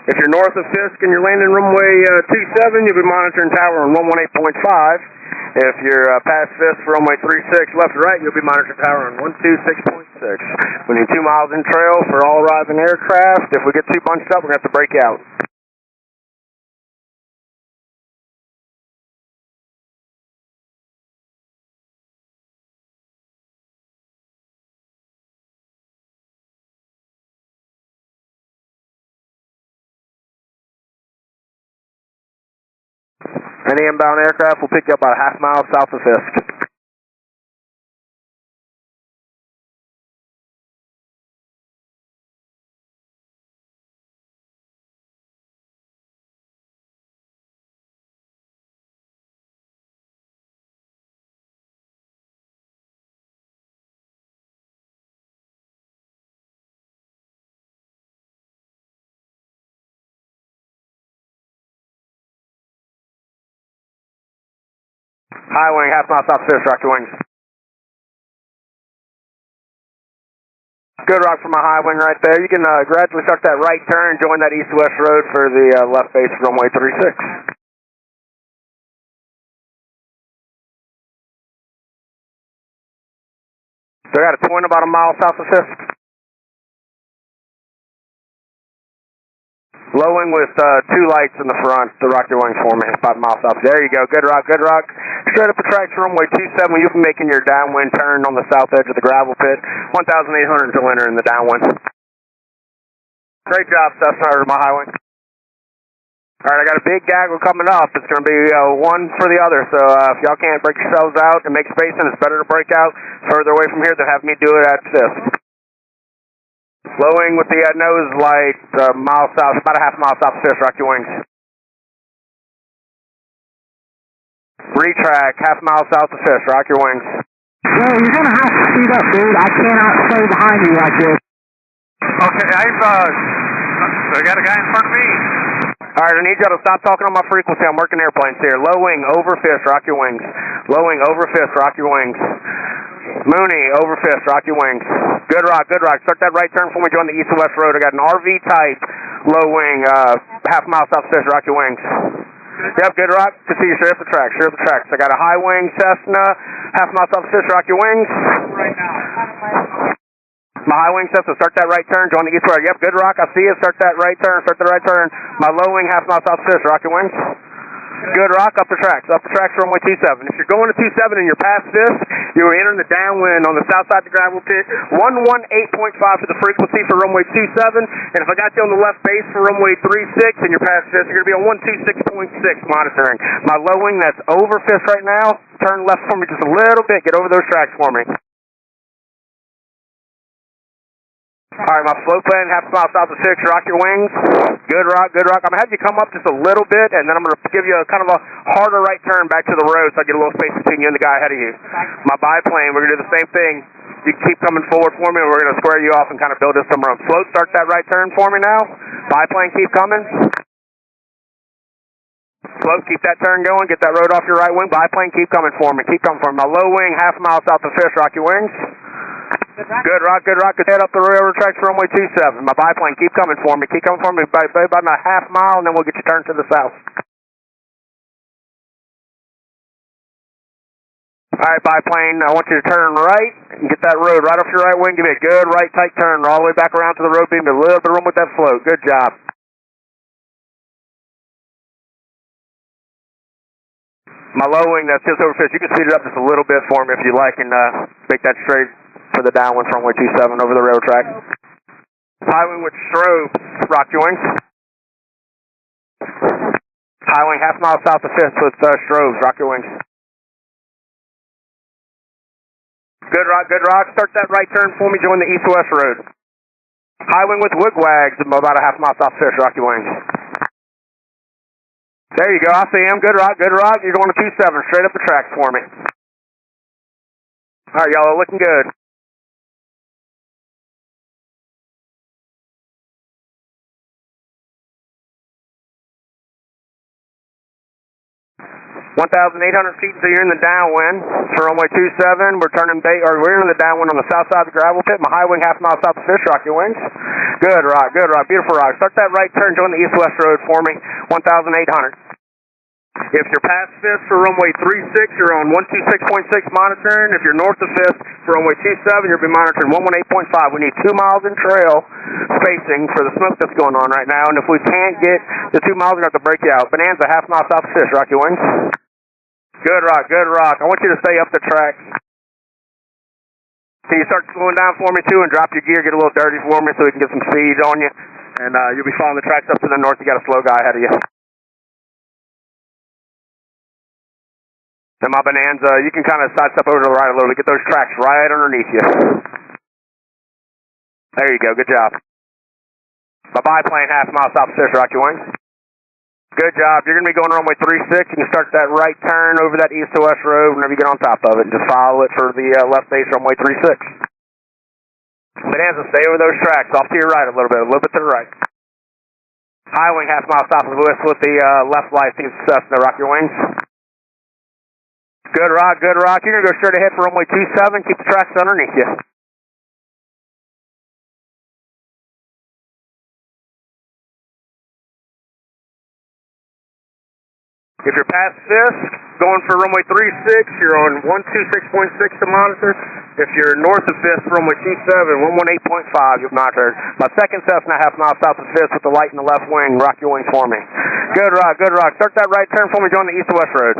If you're north of Fisk and you're landing runway 27, you'll be monitoring tower on 118.5. If you're past Fisk for runway 36, left or right, you'll be monitoring tower on 126.6. We need 2 miles in trail for all arriving aircraft. If we get too bunched up, we're going to have to break out. Any inbound aircraft will pick you up about a half mile south of Fisk. High wing, half mile south of Fisk, rock your wings. Good rock from my high wing right there. You can gradually start that right turn, join that east-west road for the left base runway 36. So I got a point about a mile south of Fisk. Low wing with 2 lights in the front to rock your wings for me, about a mile south. There you go, good rock, good rock. Straight up the tracks runway 27, you'll be making your downwind turn on the south edge of the gravel pit. 1,800 until entering the downwind. Great job, Cessna, my high wing. Alright, I got a big gaggle coming up. It's going to be one for the other, so if y'all can't break yourselves out and make spacing, it's better to break out further away from here than have me do it at Fisk. Low wing with the nose light, mile south, about a half mile south of Fisk, rock your wings. Retrack, half mile south of Fisk, rock your wings. Yo, you're gonna have to speed up, dude. I cannot stay behind you like this. Okay, I got a guy in front of me. Alright, I need y'all to stop talking on my frequency. I'm working airplanes here. Low wing, over Fisk, rock your wings. Low wing, over Fisk, rock your wings. Mooney, over Fisk, rock your wings. Good rock, good rock. Start that right turn for me, join the east and west road. I got an RV type, low wing, half mile south of Fisk, rock your wings. Yep, good rock. Can see you straight up the tracks, straight up the tracks. I got a high wing Cessna, half mile south of Fisk, rock your wings. Right now. My high wing Cessna, start that right turn, join the east road. Yep, good rock. I see you. Start that right turn, start the right turn. My low wing, half mile south of Fisk, rock your wings. Good rock, up the tracks runway 27. If you're going to 27 and you're past Fisk, you are entering the downwind on the south side of the gravel pit, 118.5 for the frequency for runway 27, and if I got you on the left base for runway 36 and you're past Fisk, you're going to be on 126.6 monitoring. My low wing that's over Fisk right now, turn left for me just a little bit, get over those tracks for me. Alright, my float plane, half mile south of 6, rock your wings. Good rock, good rock. I'm going to have you come up just a little bit, and then I'm going to give you a kind of a harder right turn back to the road so I get a little space between you and the guy ahead of you. My biplane, we're going to do the same thing. You can keep coming forward for me, and we're going to square you off and kind of build us some room. Float, start that right turn for me now. Biplane, keep coming. Float, keep that turn going. Get that road off your right wing. Biplane, keep coming for me. Keep coming for me. My low wing, half mile south of Fisk, rock your wings. Good rock, good rock. Head up the railroad tracks for runway 27. My biplane, keep coming for me. Keep coming for me by about a half mile, and then we'll get you turned to the south. Alright, biplane, I want you to turn right and get that road right off your right wing. Give me a good right tight turn all the way back around to the road beam. A little bit of room with that float. Good job. My low wing, that's just over Fisk. You can speed it up just a little bit for me if you like and make that straight for the downwind from runway 27 over the railroad track. High wing with strobe, rock your wings. High wing, half mile south of Fisk with strobes, rock your wings. Good rock, good rock. Start that right turn for me, join the east-west road. High wing with wigwags, about a half mile south of Fisk, rock your wings. There you go, I see him. Good rock, good rock. You're going to 27, straight up the tracks for me. All right, y'all are looking good. (1,800 feet), so you're in the downwind for runway 27. We're we're in the downwind on the south side of the gravel pit. My high wing, half mile south of Fish. Rock your wings. Good rock, beautiful rock. Start that right turn, join the east-west road for me. 1,800. If you're past Fisk for runway 36, you're on 126.6 monitoring. If you're north of Fisk for runway 27, you'll be monitoring 118.5. We need 2 miles in trail spacing for the smoke that's going on right now. And if we can't get the 2 miles, we're going to have to break you out. Bonanza, half mile south of Fisk. Rock your wings. Good rock, good rock. I want you to stay up the track. So you start slowing down for me too and drop your gear, get a little dirty for me so we can get some speed on you. And you'll be following the tracks up to the north. You got a slow guy ahead of you. And my Bonanza, you can kind of sidestep over to the right a little bit, get those tracks right underneath you. There you go, good job. My biplane, half mile south of Fish. Rock your wings. Good job. You're going to be going runway 36. You can start that right turn over that east to west road whenever you get on top of it. Just follow it for the left base runway 36. Bonanza, stay over those tracks. Off to your right a little bit to the right. High wing, half mile south of Lewis with the left light. Team success. Now rock your wings. Good rock, good rock. You're going to go straight ahead for runway 27. Keep the tracks underneath you. If you're past Fisk, going for runway 36, you're on 126.6 to monitor. If you're north of Fisk, runway 27, 118.5, you've monitored. My second Cessna, half mile south of Fisk with the light in the left wing. Rock your wings for me. Good rock, good rock. Start that right turn for me, join the east to west road.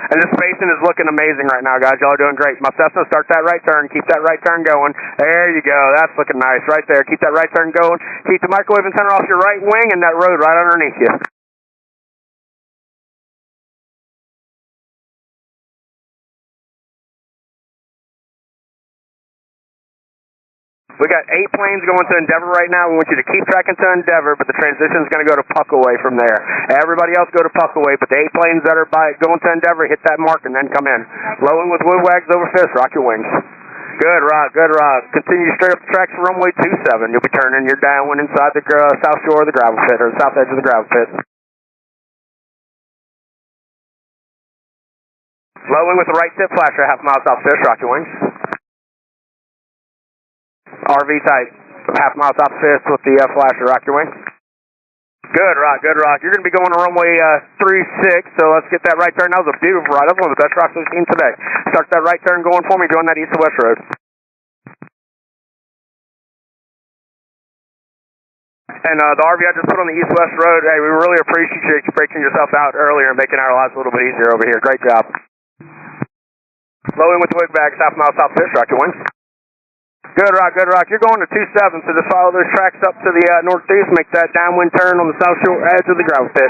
And this spacing is looking amazing right now, guys. Y'all are doing great. My Cessna, start that right turn. Keep that right turn going. There you go. That's looking nice right there. Keep that right turn going. Keep the microwave antenna off your right wing and that road right underneath you. We got 8 planes going to Endeavor right now. We want you to keep tracking to Endeavor, but the transition is going to go to Puckaway from there. Everybody else go to Puckaway, but the 8 planes that are going to Endeavor, hit that mark and then come in. Lowing with woodwags over Fisk. Rock your wings. Good rock, good rock. Continue straight up the tracks for runway 27. You'll be turning your downwind inside the south shore of the gravel pit, or the south edge of the gravel pit. Lowing with the right tip flasher, half mile south Fisk. Rock your wings. RV type, half mile top of Fisk with the flasher. Rock your wings. Good rock, good rock. You're going to be going to runway 36, so let's get that right turn. That was a beautiful ride. That's one of the best rocks we've seen today. Start that right turn going for me. Join that east to west road. And the RV I just put on the east-west road, hey, we really appreciate you breaking yourself out earlier and making our lives a little bit easier over here. Great job. Low in with the wig bags, half mile south Fish. Rock your wings. Good rock, good rock. You're going to 27, so just follow those tracks up to the northeast, make that downwind turn on the south shore edge of the gravel pit.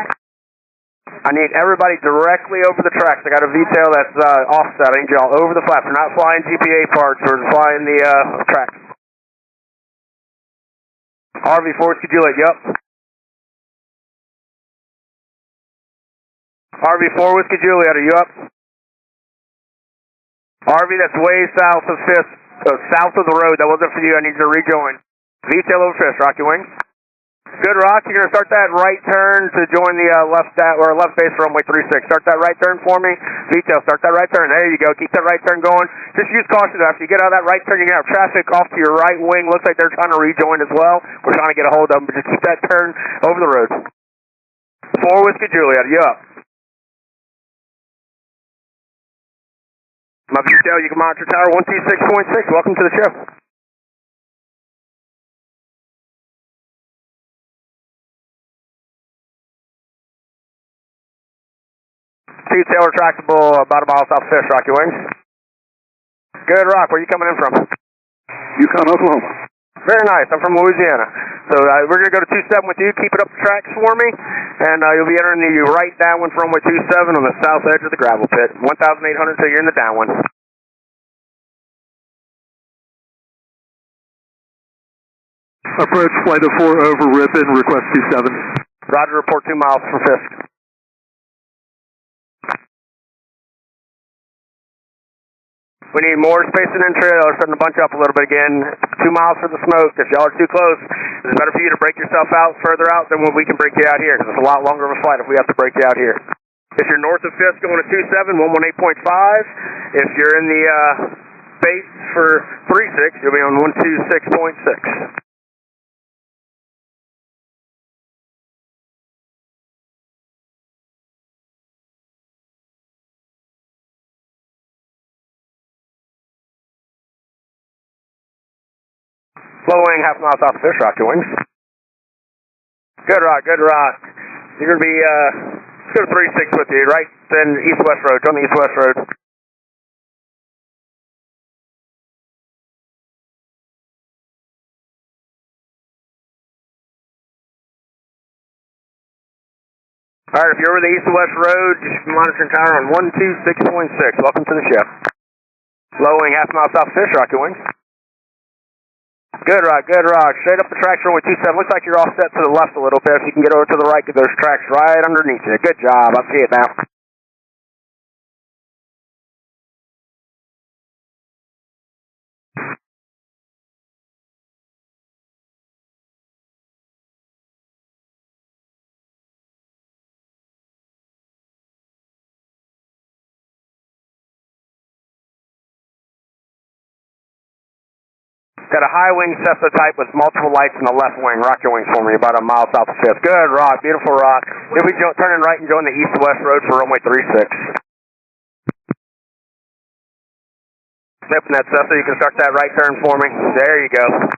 I need everybody directly over the tracks. I got a detail that's offset. I need y'all over the flaps. We're not flying GPA parts, we're flying the tracks. RV4 Whiskey Juliet, yep. RV4 Whiskey Juliet, are you up? RV, that's way south of Fisk. So south of the road, that wasn't for you. I need you to rejoin. VTAil over Fisk. Rock your wings. Good rock. You're going to start that right turn to join the left base for runway 36. Start that right turn for me. VTAil, start that right turn. There you go. Keep that right turn going. Just use caution after you get out of that right turn. You're going to have traffic off to your right wing. Looks like they're trying to rejoin as well. We're trying to get a hold of them, but just keep that turn over the road. 4 Whiskey Juliet, are you up? My VTAil, you can monitor tower 126.6. Welcome to the show. VTAil retractable, about a mile south of Fish. Rock your wings. Good rock. Where are you coming in from? Yukon, Oklahoma. Very nice. I'm from Louisiana. So we're going to go to 27 with you. Keep it up the tracks for me. And you'll be entering the right downwind for runway 27 on the south edge of the gravel pit. 1,800 until you're in the downwind. Approach flight of 4 over Ripon, request 27. Roger, report 2 miles from Fisk. We need more space and entry. We're starting to bunch up a little bit again. 2 miles for the smoke. If y'all are too close, it's better for you to break yourself out further out than when we can break you out here, because it's a lot longer of a flight if we have to break you out here. If you're north of Fisk going to 27, 118.5. If you're in the base for 36, you'll be on 126.6. Flowing 1/2 mile south of Fish, rock your wings. Good rock, good rock. You're going to be, let's go to 36 with you, right? Then east-west road, on the east-west road. Alright, if you're over the east-west road, just monitoring tower on 126.6. Welcome to the show. Flowing 1/2 mile south of Fish, rock your wings. Good rock, good rock. Straight up the tracks, runway 27. Looks like you're offset to the left a little bit. If you can get over to the right, get those tracks right underneath you. Good job. I see it now. Got a high wing Cessna type with multiple lights in the left wing. Rock your wings for me, about a mile south of Fifth. Good rock, beautiful rock. If we turn in right and join the east-west road for runway 36. Snipping that Cessna, you can start that right turn for me. There you go.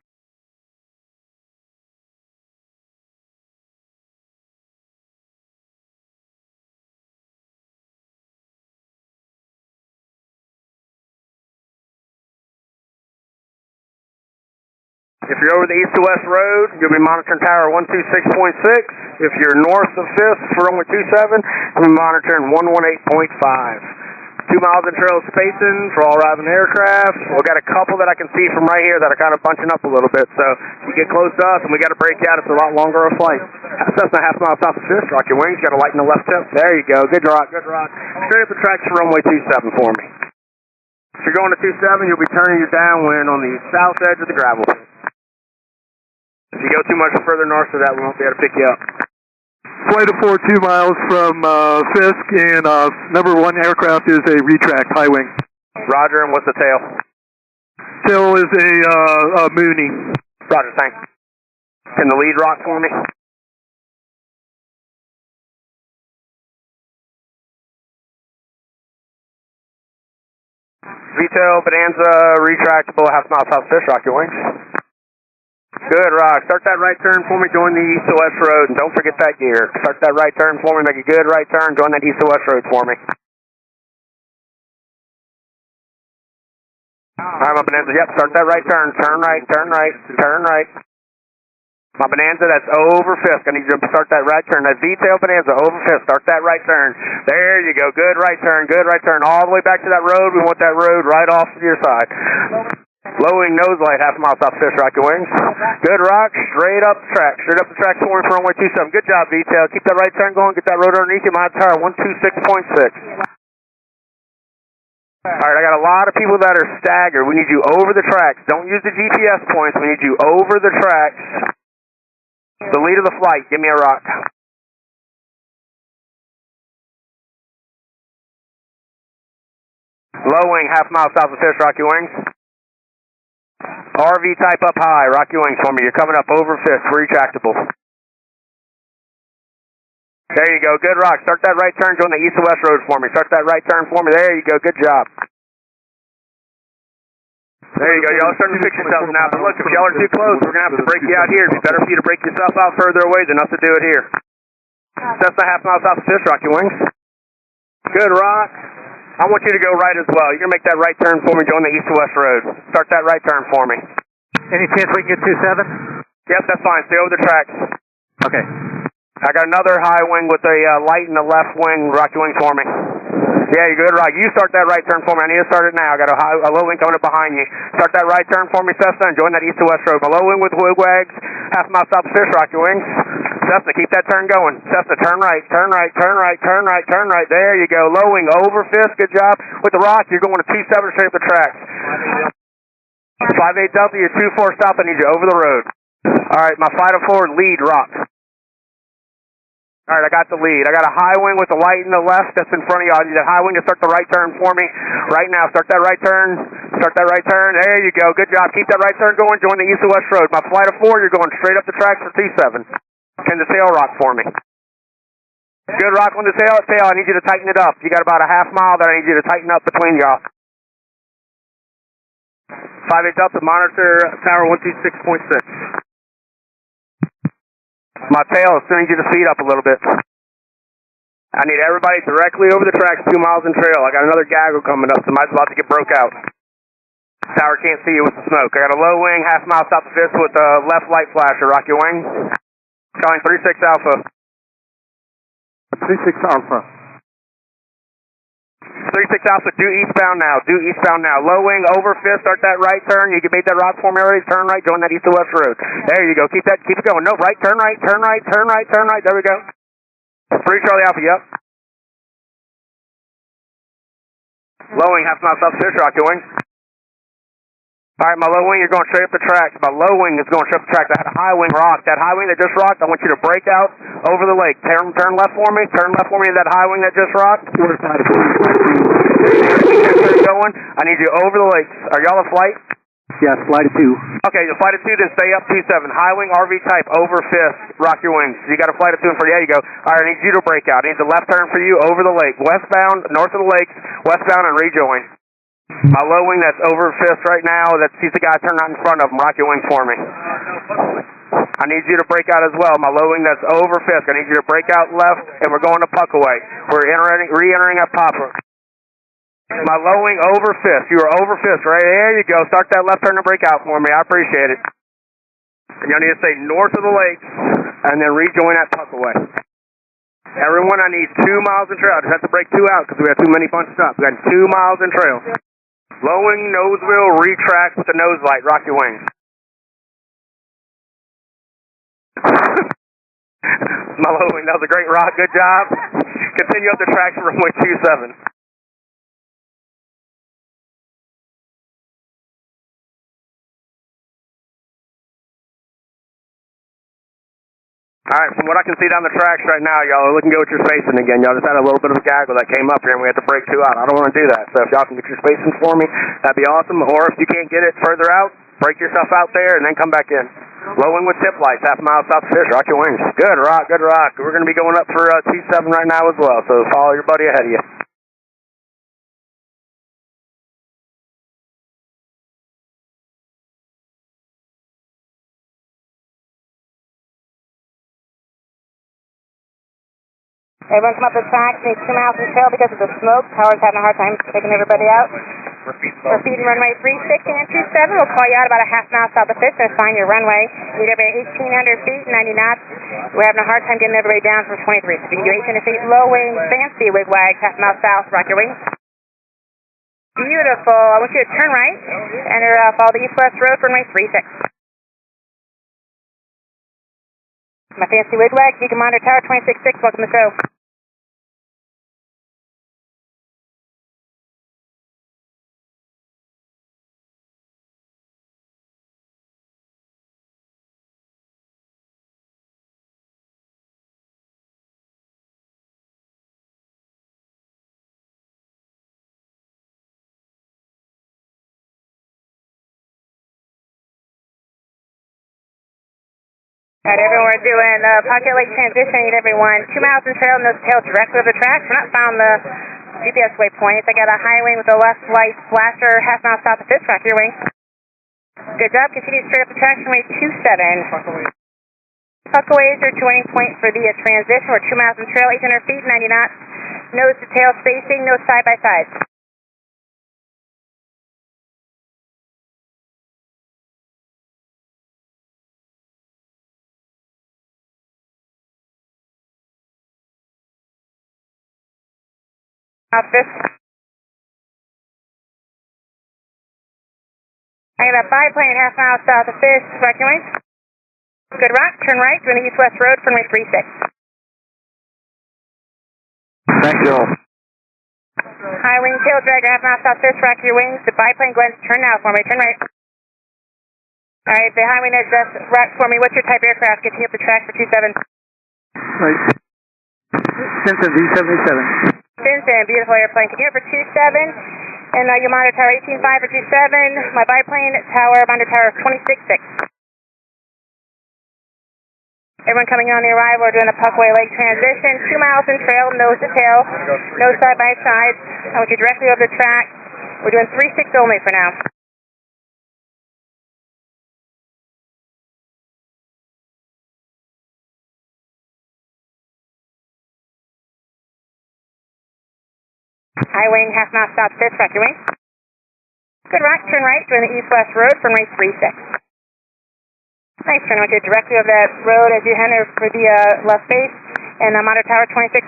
If you're over the east to west road, you'll be monitoring tower 126.6. If you're north of 5th for runway 27, you'll be monitoring 118.5. 2 miles in trail spacing for all arriving aircraft. We've got a couple that I can see from right here that are kind of bunching up a little bit. So if you get close to us and we got to break out, it's a lot longer of a flight. Cessna 1/2 mile south of 5th. Rock your wings. Got a light in the left tip. There you go. Good rock, good rock. Straight up the tracks for runway 27 for me. If you're going to 27, you'll be turning your downwind on the south edge of the gravel pit. If you go too much further north of that, we won't be able to pick you up. Flight of 4, 2 miles from Fisk, and number 1 aircraft is a retract high wing. Roger, and what's the tail? Tail is a Mooney. Roger, thanks. Can the lead rock for me? V-tail, Bonanza, retractable, 1/2 mile south Fish, rock your wings. Good rock. Start that right turn for me, join the east to west road, and don't forget that gear. Start that right turn for me, make a good right turn, join that east to west road for me. Alright, my Bonanza, yep, start that right turn, turn right, turn right, turn right. My Bonanza, that's over Fisk. I need you to start that right turn. That V-tail Bonanza, over Fisk. Start that right turn. There you go. Good right turn, all the way back to that road. We want that road right off to your side. Lowing nose light, 1/2 mile south Fish, rock your wings. Good rock, straight up the track for runway 27. Good job, V-tail. Keep that right turn going, get that road underneath you. My tower, 126.6. Alright, I got a lot of people that are staggered. We need you over the tracks. Don't use the GPS points. We need you over the tracks. The lead of the flight, give me a rock. Low wing, 1/2 mile south of Fish, rock your wings. RV type up high, rock your wings for me. You're coming up over Fisk, retractable. There you go, good rock. Start that right turn, join the east to west road for me. Start that right turn for me. There you go, good job. There you go, y'all starting to fix yourselves now. But look, if y'all are too close, we're going to have to break you out here. It'd be better for you to break yourself out further away than us to do it here. Cessna 1/2 mile south of Fish, rock your wings. Good rock. I want you to go right as well. You're going to make that right turn for me, join the east to west road. Start that right turn for me. Any chance we can get 27? Yep, that's fine. Stay over the tracks. Okay. I got another high wing with a light in the left wing. Rock your wings for me. Yeah, you're good, right. You start that right turn for me. I need to start it now. I got a low wing coming up behind you. Start that right turn for me, Cessna, and join that east to west road. My low wing with wigwags, half a mile south of Fish, rock your wings. Cessna, keep that turn going. Cessna, turn right, turn right, turn right, turn right, turn right. There you go. Low wing over Fisk, good job. With the rock, you're going to 27 straight up the tracks. 58 Delta, you're 24 stop. I need you over the road. All right, my 504 lead rock. All right, I got the lead. I got a high wing with the light in the left that's in front of you. I need that high wing to start the right turn for me right now. Start that right turn. Start that right turn. There you go. Good job. Keep that right turn going. Join the east to west road. My flight of 4, you're going straight up the tracks for 27. Can the tail rock for me? Good rock on the tail. I need you to tighten it up. You got about a half mile that I need you to tighten up between y'all. 58 Delta, monitor tower 126.6. My tail, still need you to speed up a little bit. I need everybody directly over the tracks, 2 miles in trail. I got another gaggle coming up, so mine's about to get broke out. Tower can't see you with the smoke. I got a low wing, half mile south of Fisk with a left light flasher. Rock your wing. Calling 36 Alpha. 36 Alpha. 36 Alpha, due eastbound now. Due eastbound now. Low wing over Fisk, start that right turn. You can make that rock for me already. Turn right, join that east to west road. There you go. Keep it going. No, right, turn right, turn right, turn right, turn right. There we go. 3 Charlie Alpha, yep. Low wing, half mile south Fish, rock your wing. All right, my low wing, you're going straight up the tracks. My low wing is going straight up the tracks. I had a high wing rock. That high wing that just rocked, I want you to break out over the lake. Turn left for me. Turn left for me to that high wing that just rocked. Going. I need you over the lakes. Are y'all a flight? Yes, flight of 2. Okay, the flight of 2, then stay up 27. High wing RV type over Fisk. Rock your wings. You got a flight of 2 in front. There you go. All right, I need you to break out. I need the left turn for you over the lake. Westbound, north of the lakes, westbound, and rejoin. My low wing that's over Fisk right now, he's the guy turned out in front of him. Rock your wing for me. I need you to break out as well. My low wing that's over Fisk. I need you to break out left, and we're going to Puckaway. We're re-entering at Popper. My low wing over Fisk. You are over Fisk. Right there you go. Start that left turn to break out for me. I appreciate it. And y'all need to stay north of the lakes, and then rejoin at Puckaway. Everyone, I need 2 miles in trail. I just have to break 2 out because we have too many bunch stops. We got 2 miles in trail. Low wing, nose wheel, retract with the nose light. Rock your wings. My low wing, that was a great rock. Good job. Continue up the tracks for runway 27. All right, from what I can see down the tracks right now, y'all are looking good with your spacing again. Y'all just had a little bit of a gaggle that came up here, and we had to break 2 out. I don't want to do that. So if y'all can get your spacing for me, that'd be awesome. Or if you can't get it further out, break yourself out there and then come back in. Low wing with tip lights, half a mile south of Fish. Rock your wings. Good rock, good rock. We're going to be going up for T7 right now as well, so follow your buddy ahead of you. Everyone come up the tracks, need 2 miles in trail because of the smoke. Tower's having a hard time taking everybody out. We're feeding runway 36 and 27. We'll call you out about a half mile south of Fisk and assign your runway. Need everybody 1,800 feet, 90 knots. We're having a hard time getting everybody down for 23. So if you can do 1,800 feet, low wing, fancy wigwag, half mile south, rock your wings. Beautiful. I want you to turn right and follow the east-west road for runway 36. My fancy wigwag, you can monitor tower 26-6. Welcome to the show. All right, everyone, we're doing Pocket Lake transition. I need everyone 2 miles in trail, nose tail directly over the tracks. We're not found the GPS waypoints. I got a high wing with a left light flasher, half mile south of Fisk. Rock your wing. Good job. Continue straight up the tracks from 27. Puckaway is your joining point for the transition. We're 2 miles in trail, 800 feet, 90 knots. Nose to tail spacing, no side by side. South Fisk. I got a biplane half-mile south of Fisk, correct your wings. Good rock, turn right, doing the east-west road, runway 36. Thanks, Joel. High wing tail dragger, half-mile south Fisk, rock your wings. The biplane, go ahead and turn now for me, turn right. Alright, the high wing is just rock for me. What's your type aircraft? Getting up the track for 27. Right. Stinson V77. Stinson, beautiful airplane. Taking it for 27. And you monitor tower 18.5 for 27. My biplane tower, monitor tower 26.6. Everyone coming on the arrival, we're doing the Puckaway Lake transition. 2 miles in trail, nose to tail, no side by side. I want you directly over the track. We're doing 3.6 only for now. High wing, half mile stop, Fisk, rock your wing. Good rock, turn right, doing the east-west road from runway 36. Nice, turn onto directly over that road as you enter for the left base, and monitor tower 26.6.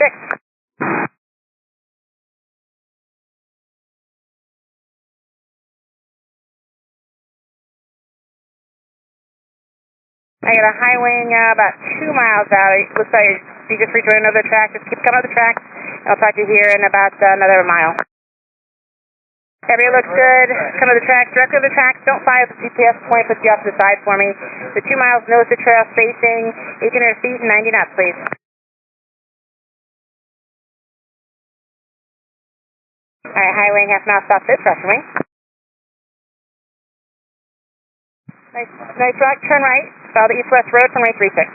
I got a high wing about 2 miles out. It looks like you just rejoined another track. Just keep coming up the track. I'll talk to you here in about another mile. Everything looks good. Come to the track, directly over the track. Don't fire the GPS point. Put you off to the side for me. The 2 miles nose to trail spacing, 1,800 feet and 90 knots, please. All right, high wing, half mile stop, Fisk, rock your wing. Nice rock, turn right. Follow the east-west road from runway 36.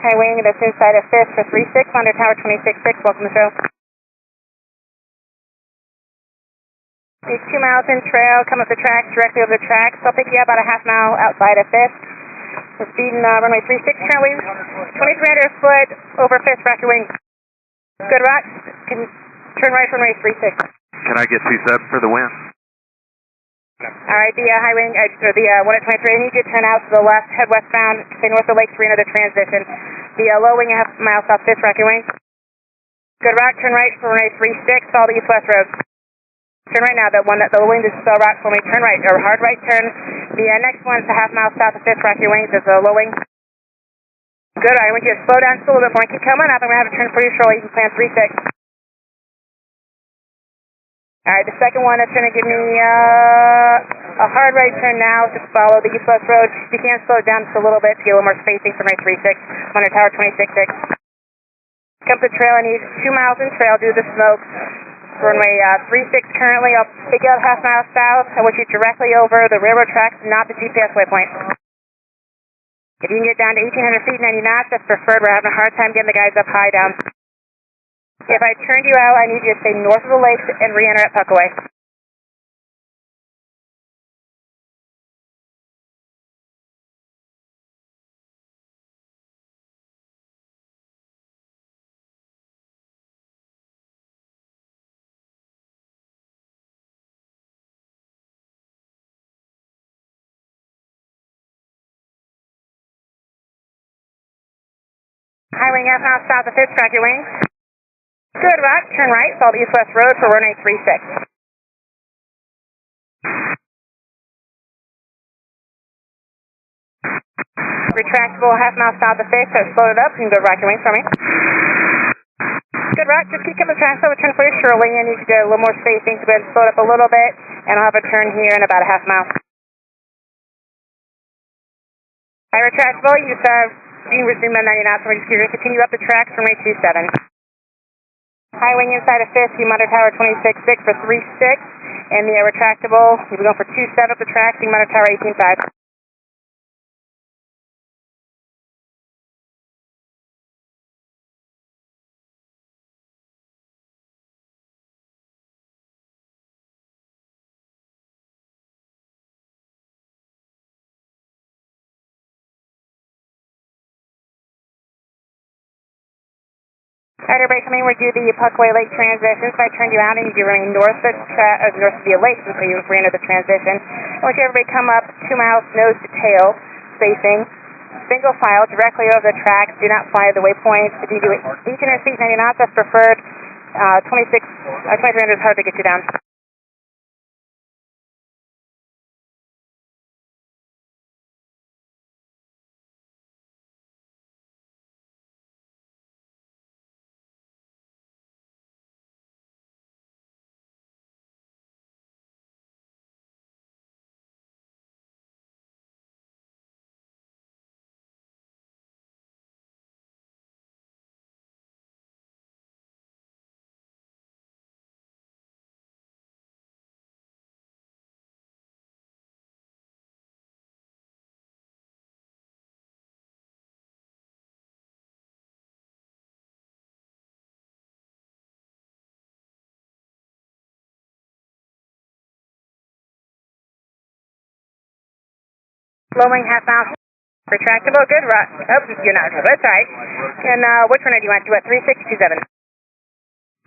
High wing, that's inside of Fisk for 36, under tower 26.6. Welcome to the show. These 2 miles in trail, come up the track, directly over the track. So I'll pick you up about a half mile outside of Fisk. We're speeding runway 36 currently. 2,300 foot over Fisk, rock your wing. Good rock. Can turn right for runway 36. Can I get 27 for the win? Alright, the high wing, or the 1 at 23, I need you to turn out to the left, head westbound, stay north of Lake 3, another transition. The low wing, half mile south Fisk, rock your wing. Good rock, turn right for runway 36, follow the east-west road. Turn right now, the low wing, this is rock for me, turn right, or hard right turn. The next one's a half mile south of Fisk, rock your wings, there's a low wing. Good, I want you to slow down just a little bit for me, keep coming up, I'm going to have a turn for you shortly, you can plan 36. Alright, the second one is going to give me a hard right turn now. Just follow the east-west road. You can slow it down just a little bit to get a little more spacing from runway 36. I'm under tower 26.6. Come to the trail. I need 2 miles in trail due to the smoke. Runway 36 currently. I'll pick you up half mile south. I want you directly over the railroad tracks, not the GPS waypoint. If you can get down to 1,800 feet, 90 knots, that's preferred. We're having a hard time getting the guys up high down. If I turned you out, I need you to stay north of the lakes and re-enter at Puckaway. High wing, half mile south of Fisk, rock your wings. Good rock, turn right, follow the east-west road for runway 36. Retractable, half mile south of Fisk, so slow it up, you can go rock your wings for me. Good rock, just keep coming fast, I'll turn for you shortly, I need you to get a little more spacing, so go ahead and slow it up a little bit, and I'll have a turn here in about a half mile. High retractable, you can resume at 90 knots, so we're just going to continue up the tracks from runway 27. High wing inside of Fisk, you monitor tower 26.6 for 36, and the retractable, you'll be going for 27 up the track, you monitor tower 18.5. Alright, everybody coming, we do the Puckaway Lake transition. So I turned you out and you remain north of the lake until you re-enter the transition. I want you everybody come up 2 miles nose to tail spacing. Single file directly over the tracks. Do not fly the waypoints. If you do each interseat 90 knots, that's preferred. 2300 is hard to get you down. Flowing half mile. Retractable. Good. Oh, you're not. That's right. And which one do you want? Do you want 36, 27?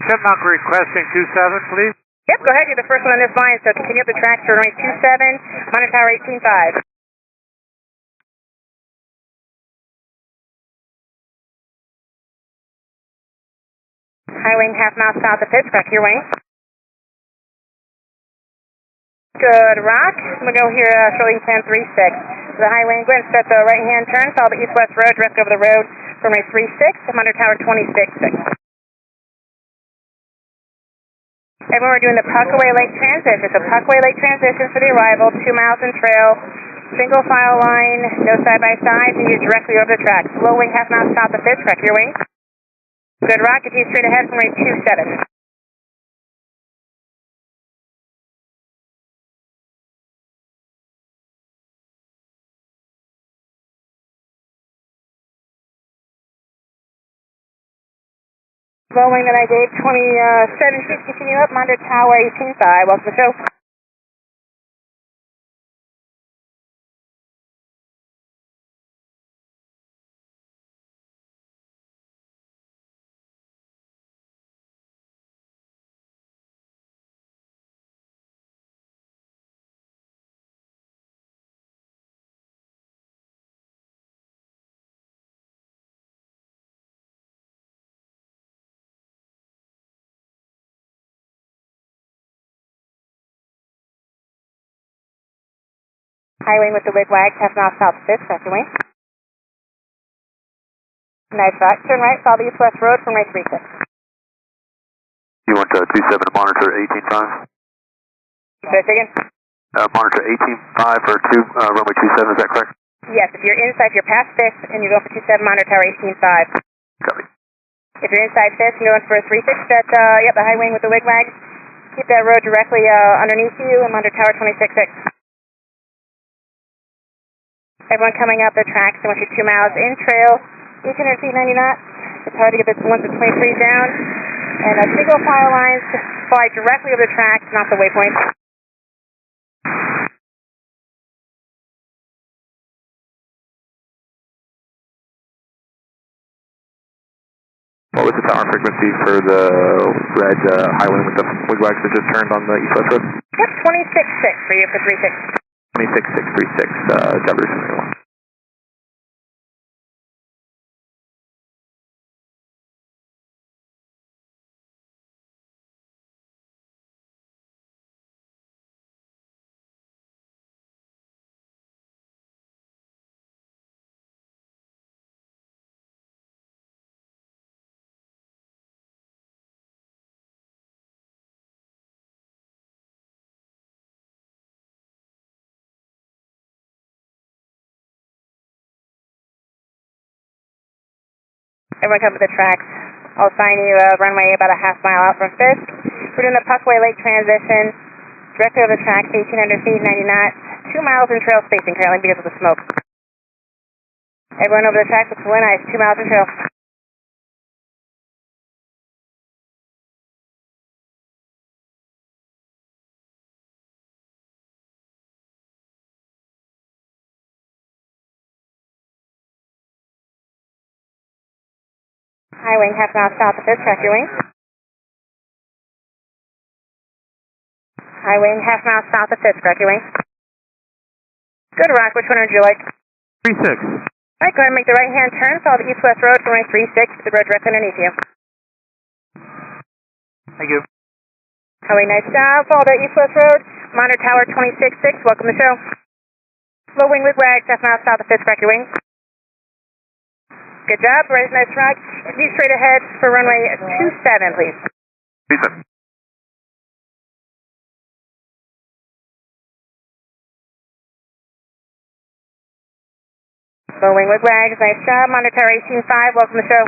Chipmunk requesting 27, please. Yep, go ahead. You're the first one on this line, so continue up the tracks for runway 27, monitor tower 18.5. High wing half mile south of pitch, crack your wing. Good, rock. I'm going to go here, shortly plan 36. The high wing, go ahead and start the right-hand turn, follow the east-west road, direct over the road, runway 36, monitor tower 26.6. Everyone, we're doing the Puckaway Lake transition. So Puckaway Lake transition for the arrival, 2 miles in trail, single file line, no side-by-side, and you're directly over the track. Slow wing half mile south of pitch, crack your wing. Good, rock. Continue straight ahead from runway 27. Slow wing that I gave, 27 feet, continue up, monitor tower 18.5. Welcome to the show. High wing with the wig wag, half mile south of 5th, crack your wing. Nice rock. Turn right, follow the east-west road from runway 36. You want 27 to monitor 18.5? Say it again? Monitor 18.5 for runway 27, is that correct? Yes, if you're inside, if you're past 5th and you're going for 27, monitor tower 18.5. Copy. If you're inside 5th and you're going for 36, that, yep, the high wing with the wig wag, keep that road directly underneath you and monitor tower 26.6. Everyone coming up the tracks, I want you 2 miles in trail, each interseat 90 knots. It's hard to get the ones at 23 down. And single file lines fly directly over the tracks, not the waypoint. What was the tower frequency for the red high wing with the wigwags that just turned on the east-west road? Yep, 26.6 for you for 36. 26.636, W71. Everyone come to the tracks. I'll assign you a runway about a half mile out from Fisk. We're doing the Puckaway Lake transition. Directly over the tracks, 1,800 feet, 90 knots. 2 miles in trail spacing currently because of the smoke. Everyone over the tracks, looks really nice. 2 miles in trail. High wing, half mile south of Fisk, track your wing. High wing, half mile south of Fisk, track your wing. Good rock, which one would you like? 36. Alright, go ahead and make the right hand turn, follow the east-west road for runway 36, the road directly underneath you. Thank you. Highway, nice job, follow the east-west road, monitor tower 266, welcome to the show. Low wing with wags, half mile south of Fisk, track your wing. Good job, right, nice rock. Continue straight ahead for runway 27, please. 27. Low wing with wags, nice job, monitor tower 185, welcome to the show.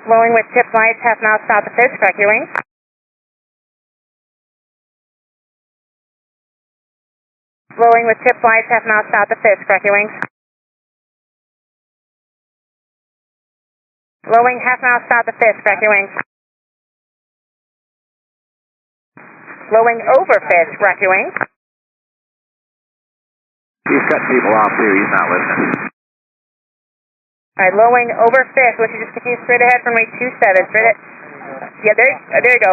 Blowing with tip lights, half mile south of Fisk, track your wing. Blowing with tip lights, half mile south of Fisk, track your wings. Blowing half mile south of Fisk, track your wings. Blowing over Fisk, track your wings. He's cut people off too, he's not listening. Alright, lowing over Fisk, which you just continue straight ahead from runway 27, straight ahead. Yeah, there you go.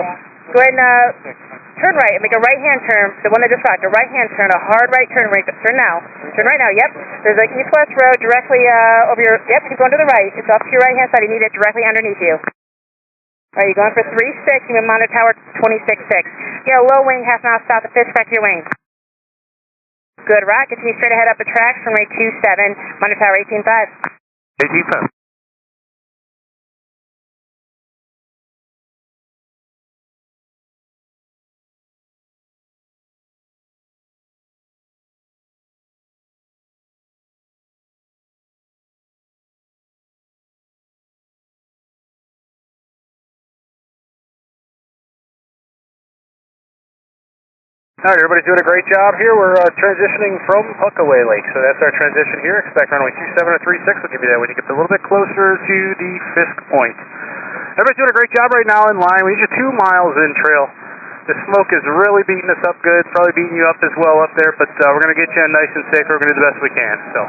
Go ahead and turn right and make a right-hand turn, the one that just rocked, a right-hand turn, a hard right turn, turn right now, yep. There's an east-west road directly over your, yep, keep going to the right, it's off to your right-hand side, you need it directly underneath you. Alright, you're going for 3-6, you monitor tower 26-6. Yeah, low wing, half mile south of Fisk, back to your wing. Good rock, continue straight ahead up the tracks from runway 27, monitor tower 18-5. 18-5. Alright, everybody's doing a great job here. We're transitioning from Puckaway Lake, so that's our transition here. Expect runway 27 or 36. We'll give you that when you get a little bit closer to the Fisk point. Everybody's doing a great job right now in line. We need you 2 miles in trail. The smoke is really beating us up good, probably beating you up as well up there, but we're going to get you in nice and safe. We're going to do the best we can. So,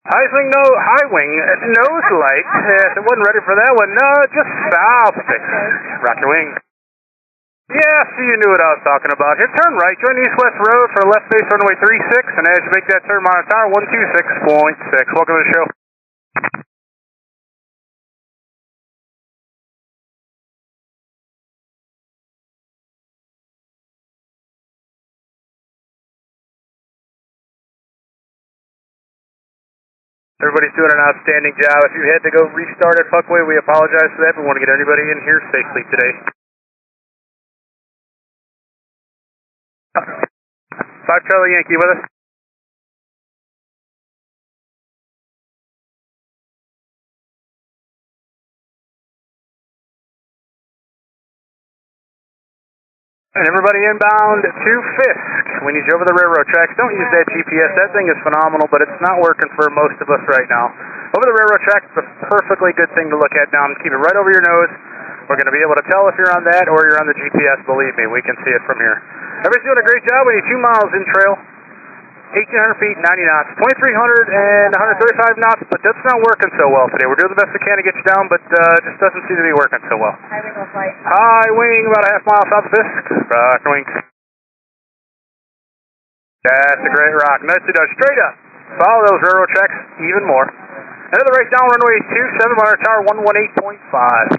high wing, nose light. Yes, I wasn't ready for that one. No, just south. Rock your wing. Yeah, so you knew what I was talking about. Here, turn right, join the east-west road for left base runway 36, and as you make that turn, monitor tower 126.6. Welcome to the show. Everybody's doing an outstanding job. If you had to go restart at Puckaway, we apologize for that. We want to get everybody in here safely today. 5 Charlie Yankee with us. And everybody inbound to Fisk. We need you over the railroad tracks. Don't use that GPS. That thing is phenomenal, but it's not working for most of us right now. Over the railroad tracks is a perfectly good thing to look at now. Keep it right over your nose. We're going to be able to tell if you're on that or you're on the GPS. Believe me, we can see it from here. Everybody's doing a great job. We need 2 miles in trail. 1,800 feet, 90 knots. 2,300 and 135 knots, but that's not working so well today. We're doing the best we can to get you down, but it just doesn't seem to be working so well. High wing will flight. High wing, about a half mile south of Fisk. Rock wing. That's a great rock. Nicely done. Straight up. Follow those railroad tracks even more. Another right down runway 27, monitor tower 118.5.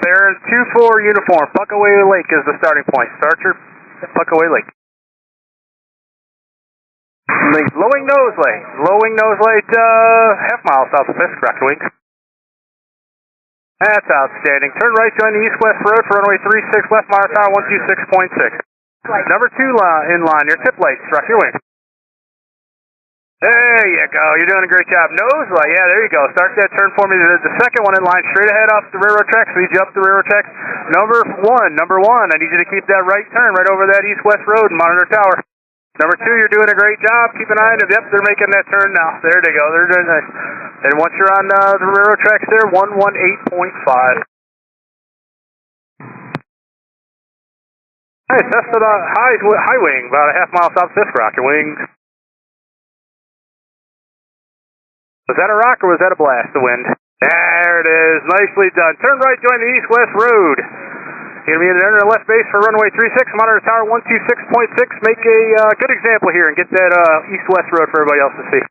There's 2-4 uniform. Puckaway Lake is the starting point. Start your Puckaway Lake. Lowing nose light. Lowing nose light, half mile south of Fisk. Rock your wings. That's outstanding. Turn right, join the east-west road for runway 36 left, monitor tower 126.6. Number 2 in line, your tip lights, rock your wings. There you go, you're doing a great job. Nose light, yeah, there you go. Start that turn for me. The second one in line, straight ahead off the railroad tracks, leads you up the railroad tracks. Number one, I need you to keep that right turn right over that east-west road and monitor tower. Number 2, you're doing a great job. Keep an eye on them. Yep, they're making that turn now. There they go. They're doing nice. And once you're on the railroad tracks there, 118.5. Nice, that's the high wing, about a half mile south of Fisk, rock your wings. Was that a rock or was that a blast, the wind? There it is, nicely done. Turn right, join the east-west road. You're going to be in the left base for runway 36, monitor tower 126.6. Make a good example here and get that east-west road for everybody else to see.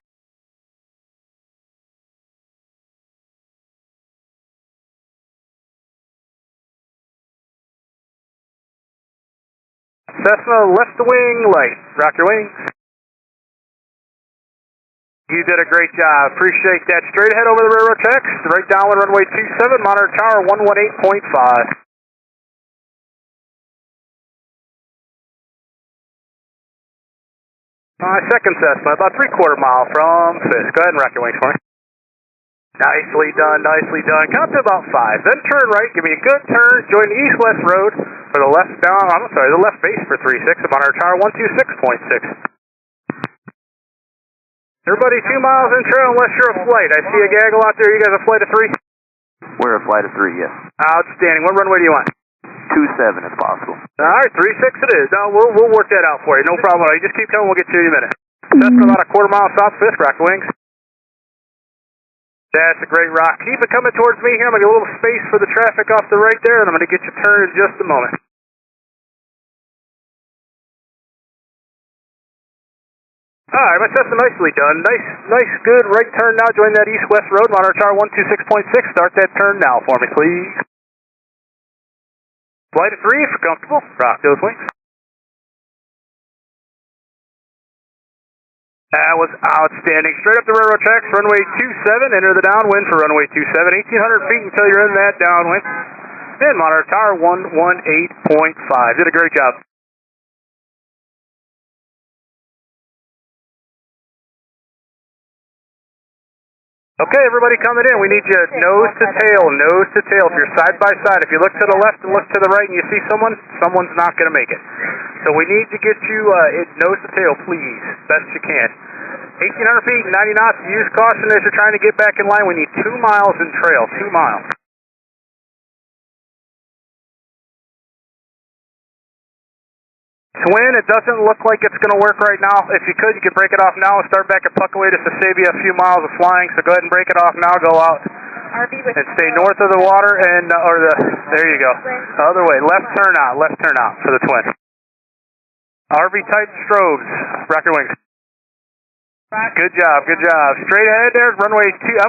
Cessna left wing light, rock your wings. You did a great job. Appreciate that. Straight ahead over the railroad tracks. Right downwind runway 27, monitor tower 118.5. Second Cessna, about 3/4 mile from Fisk. Go ahead and rock your wings for me. Nicely done, nicely done. Count to about 5. Then turn right, give me a good turn, join the east-west road for the left the left base for 36, monitor tower 126.6. Everybody 2 miles in trail unless you're a flight. I see a gaggle out there. You guys a flight of 3? We're a flight of 3, yes. Outstanding. What runway do you want? 27 if possible. Alright, 36 it is. No, we'll work that out for you. No problem. You just keep coming, we'll get to you in a minute. That's about a 1/4 mile south of Fisk, rock the wings. That's a great rock. Keep it coming towards me here. I'm going to get a little space for the traffic off the right there, and I'm going to get you turned in just a moment. Alright, that's nicely done. Nice, good right turn now. Join that east-west road, monitor tower 126.6. Start that turn now for me, please. Flight of 3 if you're comfortable. Rock those wings. That was outstanding. Straight up the railroad tracks, runway 27. Enter the downwind for runway 27. 1,800 feet until you're in that downwind. And monitor tower 118.5. Did a great job. Okay, everybody coming in. We need you nose to tail, nose to tail. If you're side by side, if you look to the left and look to the right and you see someone's not going to make it. So we need to get you nose to tail, please, best you can. 1,800 feet, 90 knots. Use caution as you're trying to get back in line. We need 2 miles in trail, 2 miles. Twin, it doesn't look like it's going to work right now. If you could break it off now and start back at Puckaway just to save you a few miles of flying. So go ahead and break it off now. Go out and stay north of the water and there you go. The other way, left turn out for the twin. RV type strobes, rock your wings. Good job. Straight ahead there, runway 2,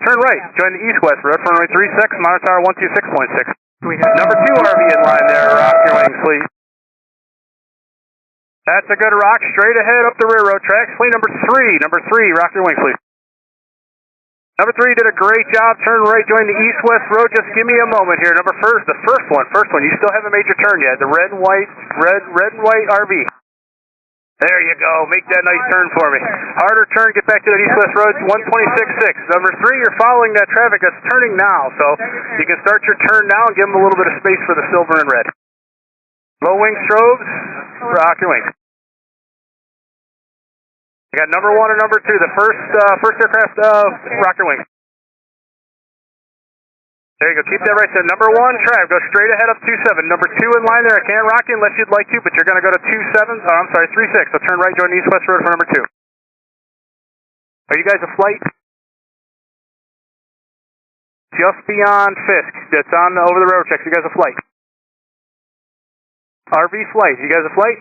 turn right. Join the east-west road for runway 36, monitor tower 126.6. Number 2 RV in line there, rock your wings, please. That's a good rock, straight ahead up the railroad tracks. Plane number 3, rock your wings, please. Number 3 did a great job, turn right, join the east-west road, just give me a moment here. The first one, you still haven't made your turn yet, the red and white RV. There you go, make that nice turn for me. Harder turn, get back to that east-west road, 126.6. Number 3, you're following that traffic that's turning now, so you can start your turn now and give them a little bit of space for the silver and red. Low wing strobes, rock your wings. You got number 1 and number 2, the first aircraft, rock your wings. There you go, keep that right there. Number 1, Trav, go straight ahead up 27. Number 2 in line there, I can't rock you unless you'd like to, but you're going to go to 36, so turn right, join the east-west road for number 2. Are you guys a flight? Just beyond Fisk, that's on over the railroad tracks, you guys a flight? RV flight, you guys a flight?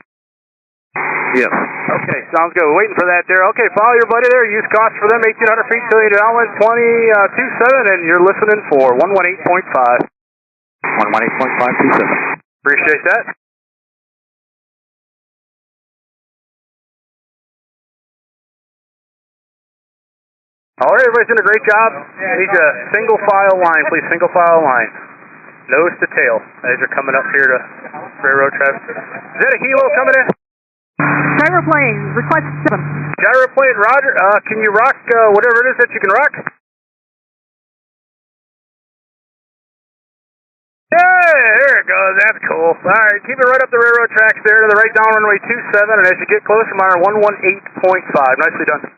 Yes. Okay, sounds good. We're waiting for that there. Okay, follow your buddy there. Use caution for them. 1,800 feet till you're downwind 27, and you're listening for 118.5. 118.527. Appreciate that. All right, everybody's doing a great job. I need you single file line, please, single file line. Nose to tail as you're coming up here to railroad traffic. Is that a helo coming in? Gyroplane, request 7. Gyroplane, roger. Can you rock whatever it is that you can rock? Yeah, there it goes. That's cool. All right, keep it right up the railroad tracks there to the right down runway 27, and as you get closer, monitor 118.5. Nicely done.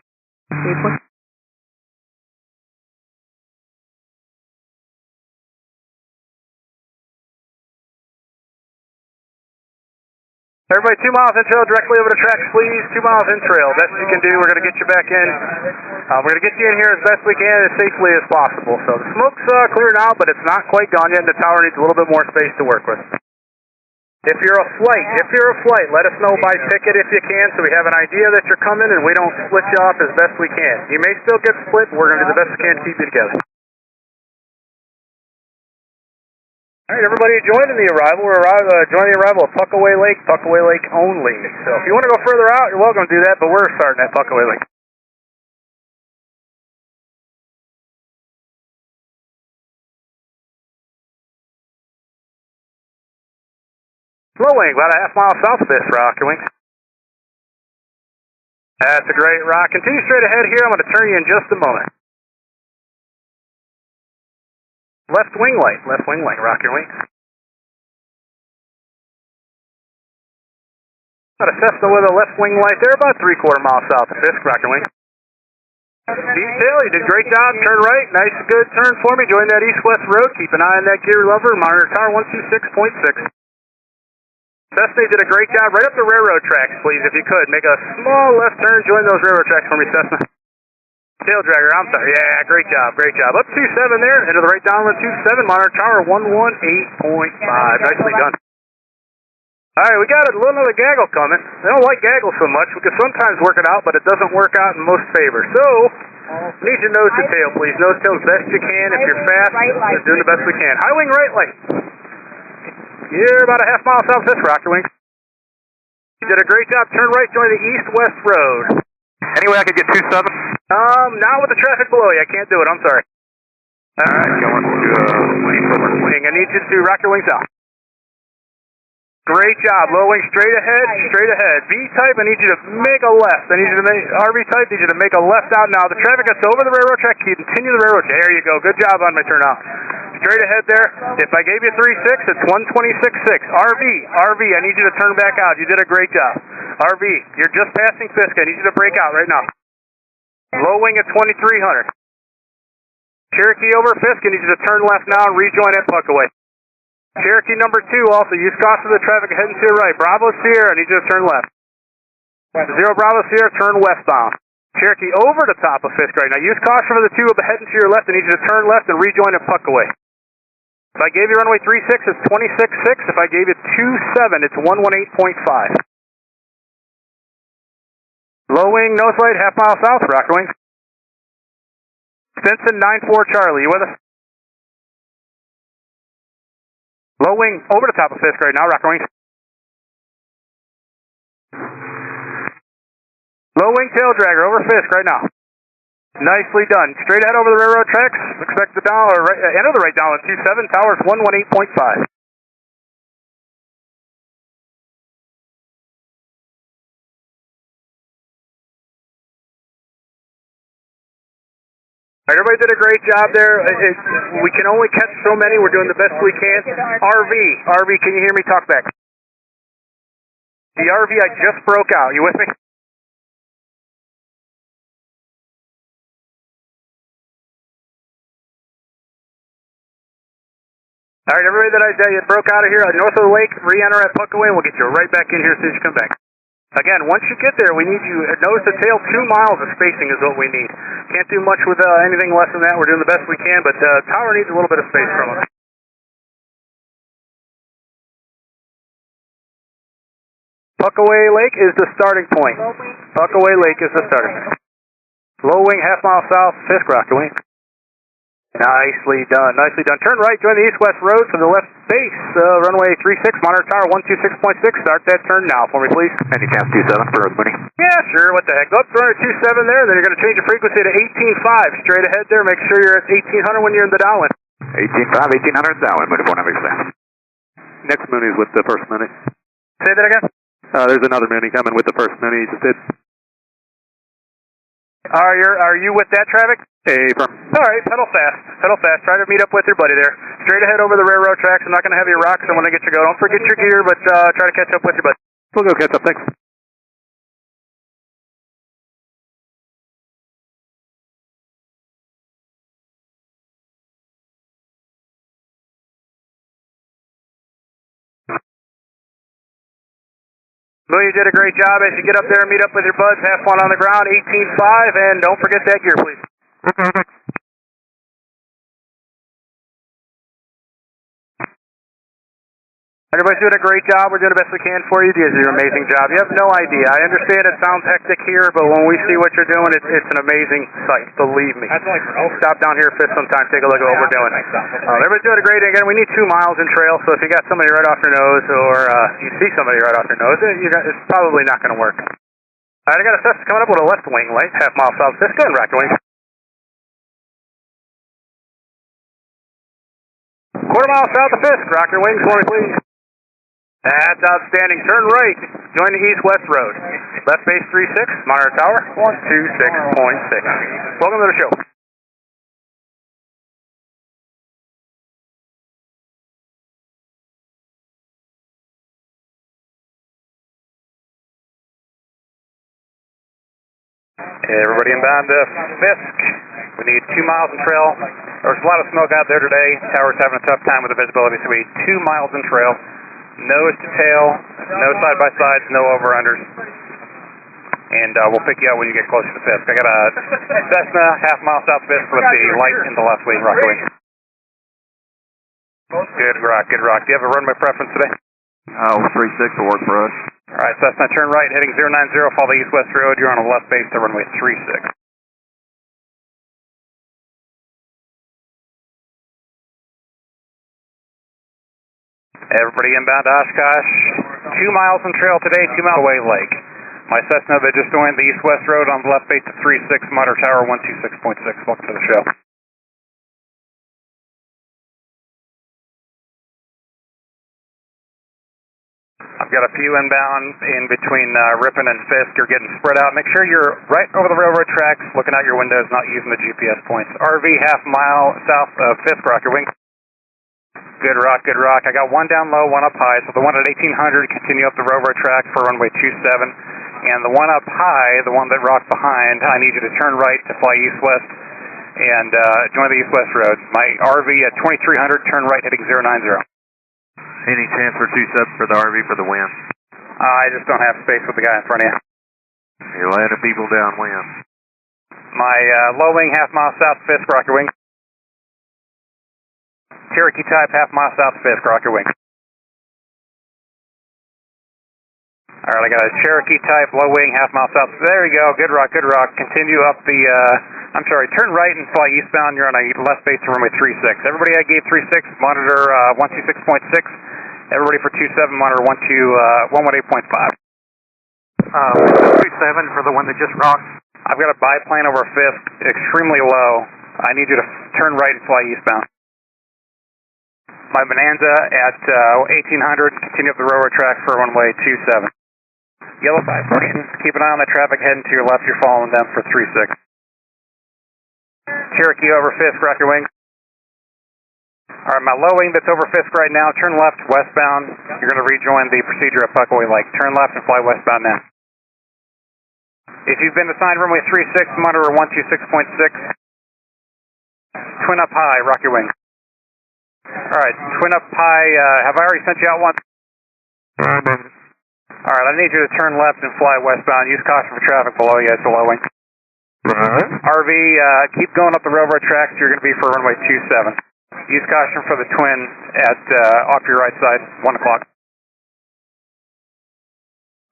Everybody, 2 miles in trail directly over the tracks, please. 2 miles in trail. Best you can do. We're going to get you back in. We're going to get you in here as best we can, as safely as possible. So the smoke's clear now, but it's not quite gone yet, and the tower needs a little bit more space to work with. If you're a flight, let us know by ticket if you can, so we have an idea that you're coming, and we don't split you off as best we can. You may still get split, but we're going to do the best we can to keep you together. All right, everybody joining the arrival. We're joining the arrival at Puckaway Lake only. So if you want to go further out, you're welcome to do that, but we're starting at Puckaway Lake. Slow wing, about a half mile south of this, rocker wing. That's a great rock. Continue straight ahead here. I'm going to turn you in just a moment. Left wing light, rock your wing. Got a Cessna with a left wing light there, about 3/4 mile south of Fisk, rock your wing. Detail, you did a great job, turn right, nice good turn for me, join that east-west road, keep an eye on that gear lever, monitor tower 126.6. Cessna did a great job, right up the railroad tracks, please, if you could. Make a small left turn, join those railroad tracks for me, Cessna. Tail dragger, I'm sorry. Yeah, great job. Up 27 there, into the right downwind 27, monitor tower 118.5. Nicely done. All right, we got a little another gaggle coming. They don't like gaggle so much. We can sometimes work it out, but it doesn't work out in most favor. So, need your nose to tail, please. Nose to tail as best you can. If you're fast, we're doing the best we can. High wing, right light. You're about a half mile south of this, rocker wing. You did a great job. Turn right, join the east-west road. Anyway, I could get 27. Not with the traffic below you. I can't do it. I'm sorry. All right, going to wing. I need you to rock your wings out. Great job. Low wing straight ahead. V-type, I need you to make a left. RV type, I need you to make a left out now. The traffic gets over the railroad track. Continue the railroad track. There you go. Good job on my turnout. Straight ahead there. If I gave you 3.6, it's 126.6. RV, I need you to turn back out. You did a great job. RV, you're just passing Fisk. I need you to break out right now. Low wing at 2300. Cherokee over Fisk, I need you to turn left now and rejoin at Puckaway. Cherokee number 2 also, use caution of the traffic heading to your right. Bravo Sierra, I need you to turn left. 0 Bravo Sierra, turn westbound. Cherokee over the top of Fisk right now. Use caution for the 2 heading to your left. I need you to turn left and rejoin at Puckaway. If I gave you runway 36, it's 26.6. If I gave you 27, it's 118.5. Low wing, nose light, half mile south, rocker wing. Stinson 94 Charlie, you with us? Low wing, over the top of Fisk right now, rocker wing. Low wing tail dragger, over Fisk right now. Nicely done. Straight ahead over the railroad tracks. Expect the down, or enter the right down at 27, towers 118.5. All right, everybody did a great job there. We can only catch so many. We're doing the best we can. RV, can you hear me? Talk back. The RV, I just broke out. You with me? All right, everybody that broke out of here, north of the lake, re-enter at Puckaway, and we'll get you right back in here as soon as you come back. Again, once you get there, we need you nose to tail, 2 miles of spacing is what we need. Can't do much with anything less than that. We're doing the best we can, but tower needs a little bit of space from us. Puckaway Lake is the starting point. Puckaway Lake is the starting point. Low wing, half mile south, Fisk, rocker wing. Nicely done, nicely done. Turn right, join the east-west road for the left base, runway 36, monitor tower 126.6. Start that turn now for me, please. And you can't 27 for Mooney. Yeah, sure, what the heck. Go up to runway 27 there, then you're going to change your frequency to 18.5. Straight ahead there, make sure you're at 1800 when you're in the downwind. 18.5, 1800 downwind, Mooney 4 Navigator. Next Mooney's with the first Mooney. Say that again? There's another Mooney coming with the first Mooney. He just did. Are you with that traffic? Affirm. All right, pedal fast. Pedal fast. Try to meet up with your buddy there. Straight ahead over the railroad tracks. I'm not going to have you rock, so when I get you go, don't forget your gear, but try to catch up with your buddy. We'll go catch up. Thanks. Well, you did a great job. As you get up there and meet up with your buds, have fun on the ground. 18.5, and don't forget that gear, please. Everybody's doing a great job. We're doing the best we can for you. You guys do an amazing job. You have no idea. I understand it sounds hectic here, but when we see what you're doing, it's an amazing sight. Believe me. Stop down here, Fisk, sometime. Take a look at what we're doing. Everybody's doing a great. Again, we need 2 miles in trail, so if you got somebody right off your nose, or you see somebody right off your nose, it's probably not going to work. All right, I got a Cessna coming up with a left wing light, half mile south Fisk. Go ahead and rock your wing. Quarter mile south of Fisk. Rock your wings for me, please. That's outstanding. Turn right. Join the east-west road. Left base 36, monitor tower 126.6. Welcome to the show. Everybody inbound to Fisk. We need 2 miles in trail. There's a lot of smoke out there today. Tower's having a tough time with the visibility, so we need 2 miles in trail. Nose to tail, no side-by-sides, no over-unders. And we'll pick you up when you get closer to Fisk. I got a Cessna, half mile south Fisk with the light in the left wing, rock away. Good rock, good rock. Do you have a runway preference today? 36 will work for us. All right, Cessna, turn right, heading 090, follow the east-west road. You're on a left base to runway 36. Everybody inbound to Oshkosh. 2 miles in trail today, 2 mile away lake. My Cessna that just joined the east-west road on the left base to 36, monitor tower 126.6. Welcome to the show. I've got a few inbound in between Ripon and Fisk. You're getting spread out. Make sure you're right over the railroad tracks, looking out your windows, not using the GPS points. RV half mile south of Fisk, rock your wing. Good rock, good rock. I got one down low, one up high. So the one at 1800, continue up the railroad track for runway 27. And the one up high, the one that rocked behind, I need you to turn right to fly east-west and join the east-west road. My RV at 2300, turn right heading 090. Any chance for 27 for the RV for the wind? I just don't have space with the guy in front of you. You're letting people downwind. My low wing, half mile south Fisk, rock your wing. Cherokee type, half mile south Fisk, rock your wing. All right, I got a Cherokee type, low wing, half mile south. There you go, good rock, good rock. Continue up the, turn right and fly eastbound. You're on a left base to runway 36. Everybody I gave 36, monitor 126.6. Everybody for 27, monitor 118.5. 27 for the one that just rocked. I've got a biplane over Fisk, extremely low. I need you to turn right and fly eastbound. My Bonanza at 1800, continue up the railroad tracks for runway 27. Yellow 5, keep an eye on the traffic heading to your left, you're following them for 36. Cherokee over Fisk, rock your wings. All right, my low wing that's over Fisk right now, turn left westbound. You're going to rejoin the procedure at Puckaway Lake. Turn left and fly westbound now. If you've been assigned runway 36, monitor 126.6. Twin up high, rock your wings. All right, twin up high, have I already sent you out once? All right, I need you to turn left and fly westbound. Use caution for traffic below you at the low wing. RV, keep going up the railroad tracks. You're going to be for runway 27. Use caution for the twin at off your right side, 1 o'clock.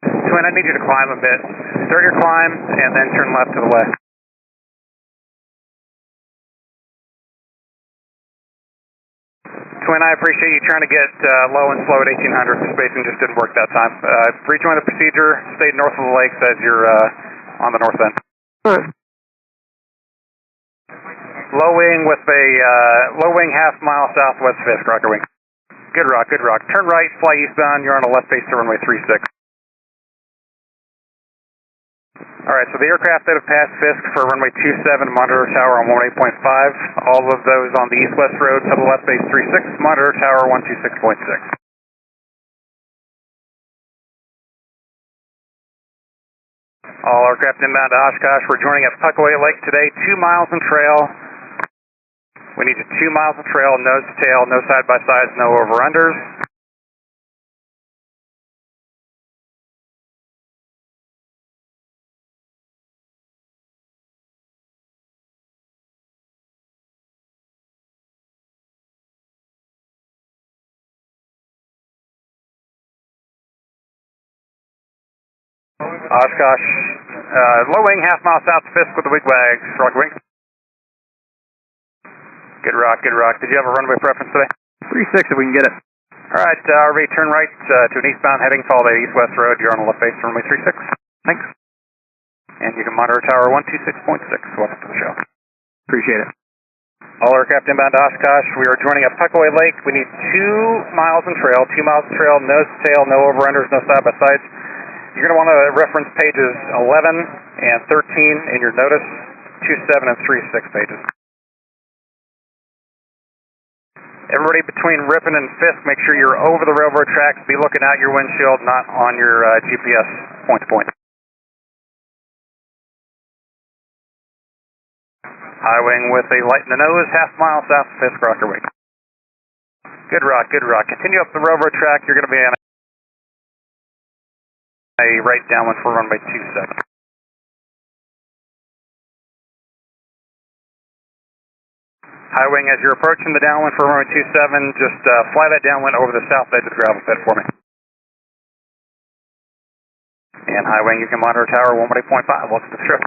Twin, I need you to climb a bit. Start your climb and then turn left to the west. Wind, I appreciate you trying to get low and slow at 1800. The spacing just didn't work that time. Rejoin the procedure, stay north of the lakes as you're on the north end. All right. Low wing with a low wing half mile southwest Fisk, rocker wing. Good rock, good rock. Turn right, fly eastbound. You're on a left base to runway 36. All right, so the aircraft that have passed Fisk for runway 27, monitor tower on 18.5. All of those on the east-west road to the left base 36, monitor tower 126.6. All aircraft inbound to Oshkosh. We're joining at Puckaway Lake today, 2 miles in trail. We need you 2 miles of trail, nose to tail, no side-by-sides, no over-unders. Oshkosh, low wing, half mile south of Fisk with the wigwags, rock wing. Good rock, good rock. Did you have a runway preference today? 36 if we can get it. All right, RV, turn right to an eastbound heading, follow the east-west road. You're on the left base, runway 36. Thanks. And you can monitor tower 126.6. Welcome to the show. Appreciate it. All aircraft inbound to Oshkosh. We are joining at Puckaway Lake. We need 2 miles in trail, 2 miles in trail, nose to tail, no over-unders, no side-by-sides. You're going to want to reference pages 11 and 13 in your notice, 27 and 36 pages. Everybody between Ripon and Fisk, make sure you're over the railroad tracks. Be looking out your windshield, not on your GPS point-to-point. High wing with a light in the nose, half mile south of Fisk, rocker wing. Good rock, good rock. Continue up the railroad track. You're going to be on a right downwind for runway 27. High wing, as you're approaching the downwind for runway 27, just fly that downwind over the south edge of the gravel pit for me. And high wing, you can monitor tower 118.5. Welcome to the show.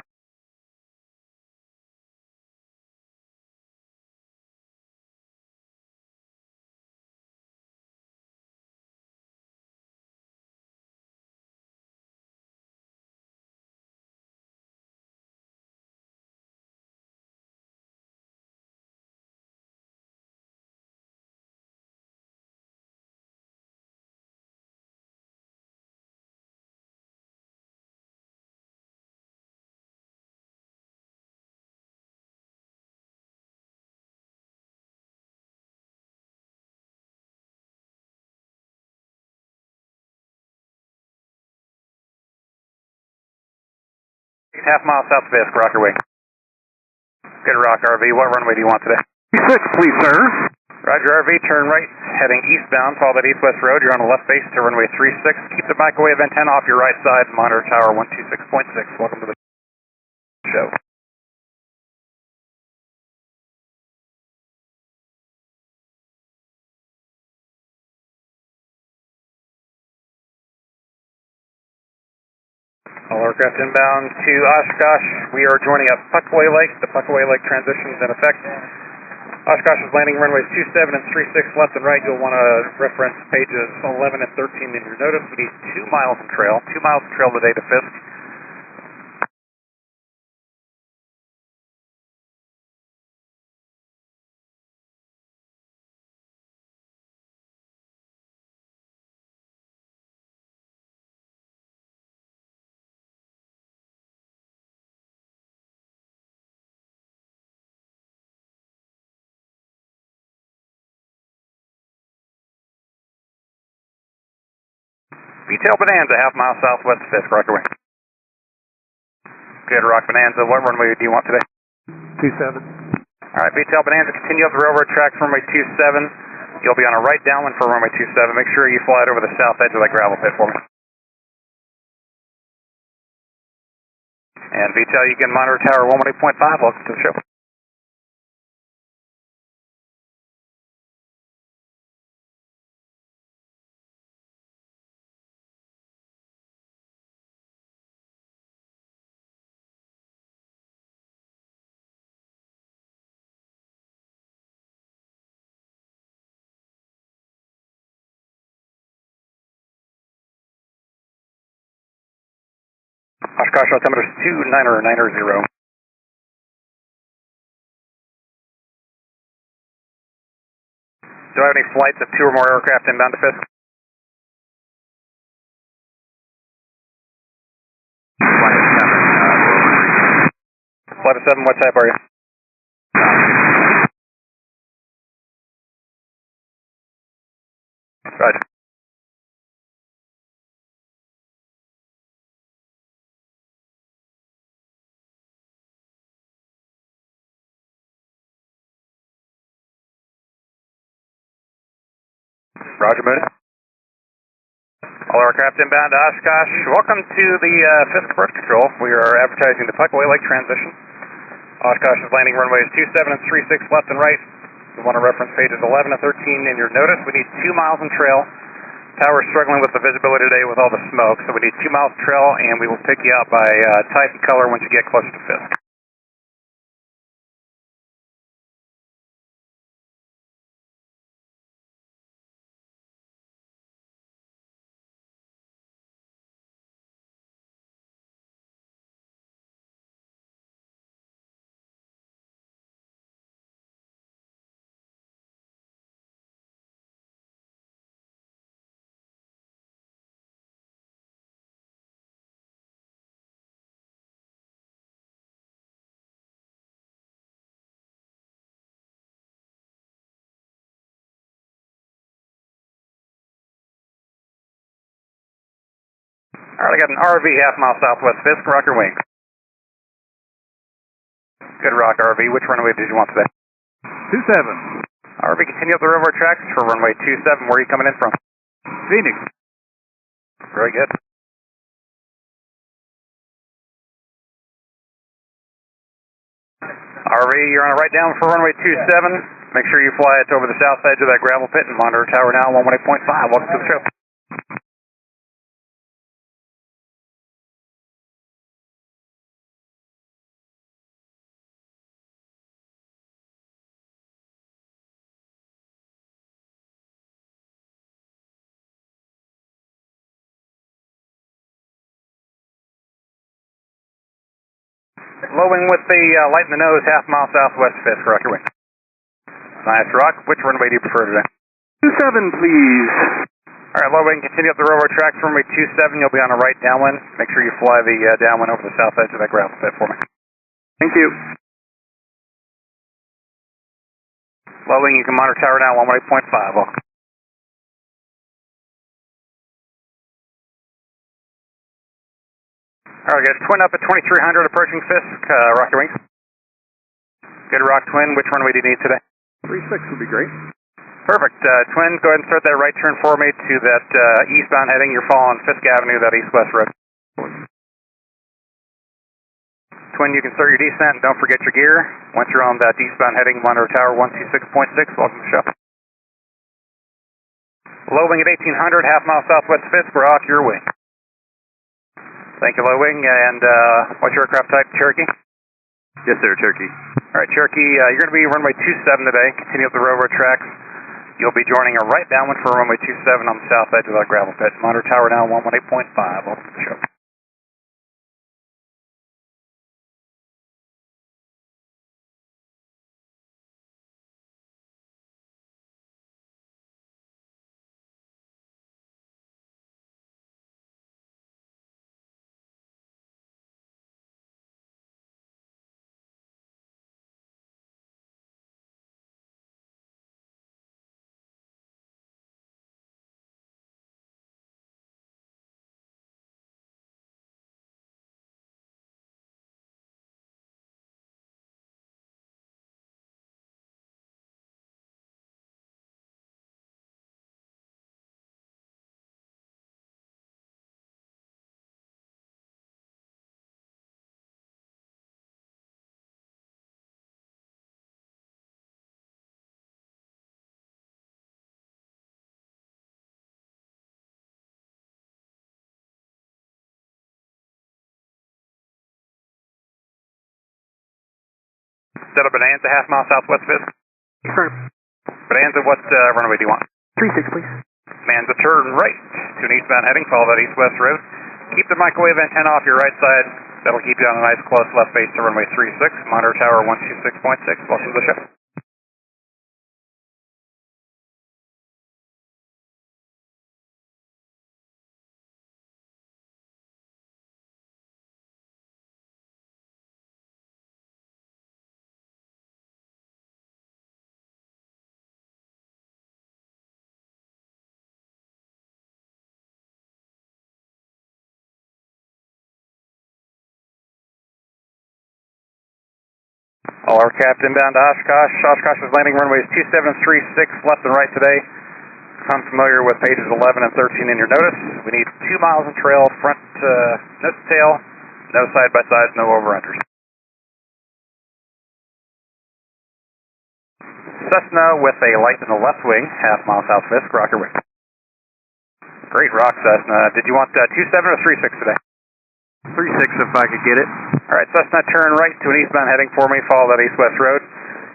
Half mile south of Fisk, rocker wing. Good rock, RV. What runway do you want today? 36, please, sir. Roger, RV. Turn right, heading eastbound. Follow that east-west road. You're on the left base to runway 36. Keep the microwave antenna off your right side. Monitor tower 126.6. Welcome to the show. All aircraft inbound to Oshkosh. We are joining at Puckaway Lake. The Puckaway Lake transition is in effect. Oshkosh is landing runways 27 and 36 left and right. You'll want to reference pages 11 and 13 in your notice. We need 2 miles in trail. 2 miles in trail today to Fisk. Detail Bonanza, half mile southwest of Fisk, rocker wing. Good rock, Bonanza. What runway do you want today? 27. All right, VTL Bonanza, continue up the railroad tracks, runway 27. You'll be on a right downwind for runway 27. Make sure you fly it over the south edge of that gravel pit for me. And VTL, you can monitor tower 118.5. Welcome to the show. Oshkosh altimeter is 29090. Do I have any flights of 2 or more aircraft inbound to Fisk? Flight of 7, what type are you? Roger. Roger, Moody. All aircraft inbound to Oshkosh. Welcome to the Fisk approach control. We are advertising the Puckaway Lake transition. Oshkosh's landing runways 27 and 36 left and right. You want to reference pages 11 and 13 in your notice. We need 2 miles in trail. Tower's struggling with the visibility today with all the smoke, so we need 2 miles of trail, and we will pick you out by type and color once you get closer to Fisk. All right, I got an RV half-mile southwest Fisk, rock your wings. Good rock, RV. Which runway did you want today? 27. RV, continue up the railroad tracks for runway 27. Where are you coming in from? Phoenix. Very good. RV, you're on a right down for runway 27. Make sure you fly it over the south edge of that gravel pit and monitor tower now 118.5. Welcome to the show. Low wing with the light in the nose, half-mile southwest Fisk, rock your wing. Nice rock. Which runway do you prefer today? 27, please. All right, low wing, continue up the railroad tracks for runway 27. You'll be on a right downwind. Make sure you fly the downwind over the south edge of that gravel pit for me. Thank you. Low wing, you can monitor tower now 118.5. Welcome. All right, guys, twin up at 2300 approaching Fisk. Rock your wings. Good rock, twin. Which runway do you need today? 36 would be great. Perfect. Twin, go ahead and start that right turn for me to that eastbound heading. You're following Fisk Avenue, that east-west road. Twin, you can start your descent. Don't forget your gear. Once you're on that eastbound heading, monitor tower 126.6. Welcome to the show. Low wing at 1800, half-mile southwest Fisk. Rock your wing. Thank you, low wing. And what's your aircraft type? Cherokee? Yes, sir, Turkey. All right, Cherokee, you're going to be runway 27 today. Continue up the railroad tracks. You'll be joining a right downwind for runway 27 on the south edge of that gravel pit. Monitor tower now 118.5. Welcome to the show. Set up Bonanza, half-mile southwest Fisk. Confirm. Bonanza, what runway do you want? 36, please. Bonanza, turn right to an eastbound heading. Follow that east-west road. Keep the microwave antenna off your right side. That'll keep you on a nice close left base to runway 36. Monitor tower 126.6. Welcome to the show. All aircraft inbound to Oshkosh. Oshkosh is landing runways 2736 left and right today. I'm familiar with pages 11 and 13 in your notice. We need 2 miles of trail, front nose to tail, no side-by-sides, no over-unders. Cessna with a light in the left wing, half mile south Fisk, rocker wing. Great rock, Cessna. Did you want 27 or 36 today? 36 if I could get it. All right, Cessna, turn right to an eastbound heading for me. Follow that east-west road.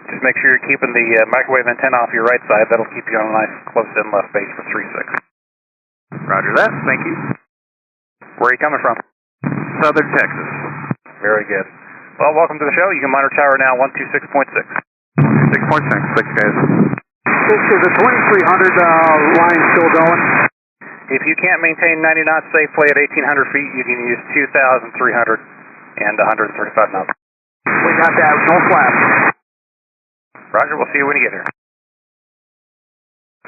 Just make sure you're keeping the microwave antenna off your right side. That'll keep you on a nice close-in left base for 36. Roger that. Thank you. Where are you coming from? Southern Texas. Very good. Well, welcome to the show. You can monitor tower now 126.6. 6.6. Thanks, guys. Is the 2300 line still going? If you can't maintain 90 knots safely at 1,800 feet, you can use 2,300 and 135 knots. We got that. No flash. Roger, we'll see you when you get here.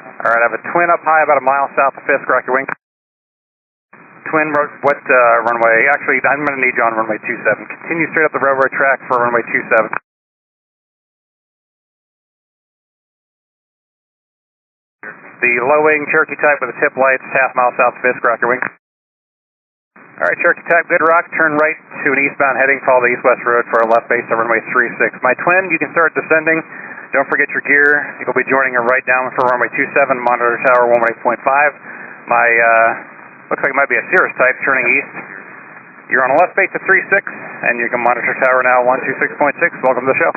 All right, I have a twin up high about a mile south of Fisk, rocker wing. Twin, what runway? Actually, I'm going to need you on runway 27. Continue straight up the railroad track for runway 27. The low wing Cherokee type with the tip lights, half mile south Fisk, rocker wing. All right, Cherokee type, good rock, turn right to an eastbound heading, follow the east-west road for a left base on runway 36. My twin, you can start descending. Don't forget your gear. You'll be joining a right down for runway 27, monitor tower 118.5. My, looks like it might be a Cirrus type turning east. You're on a left base at 36, and you can monitor tower now 126.6. Welcome to the show.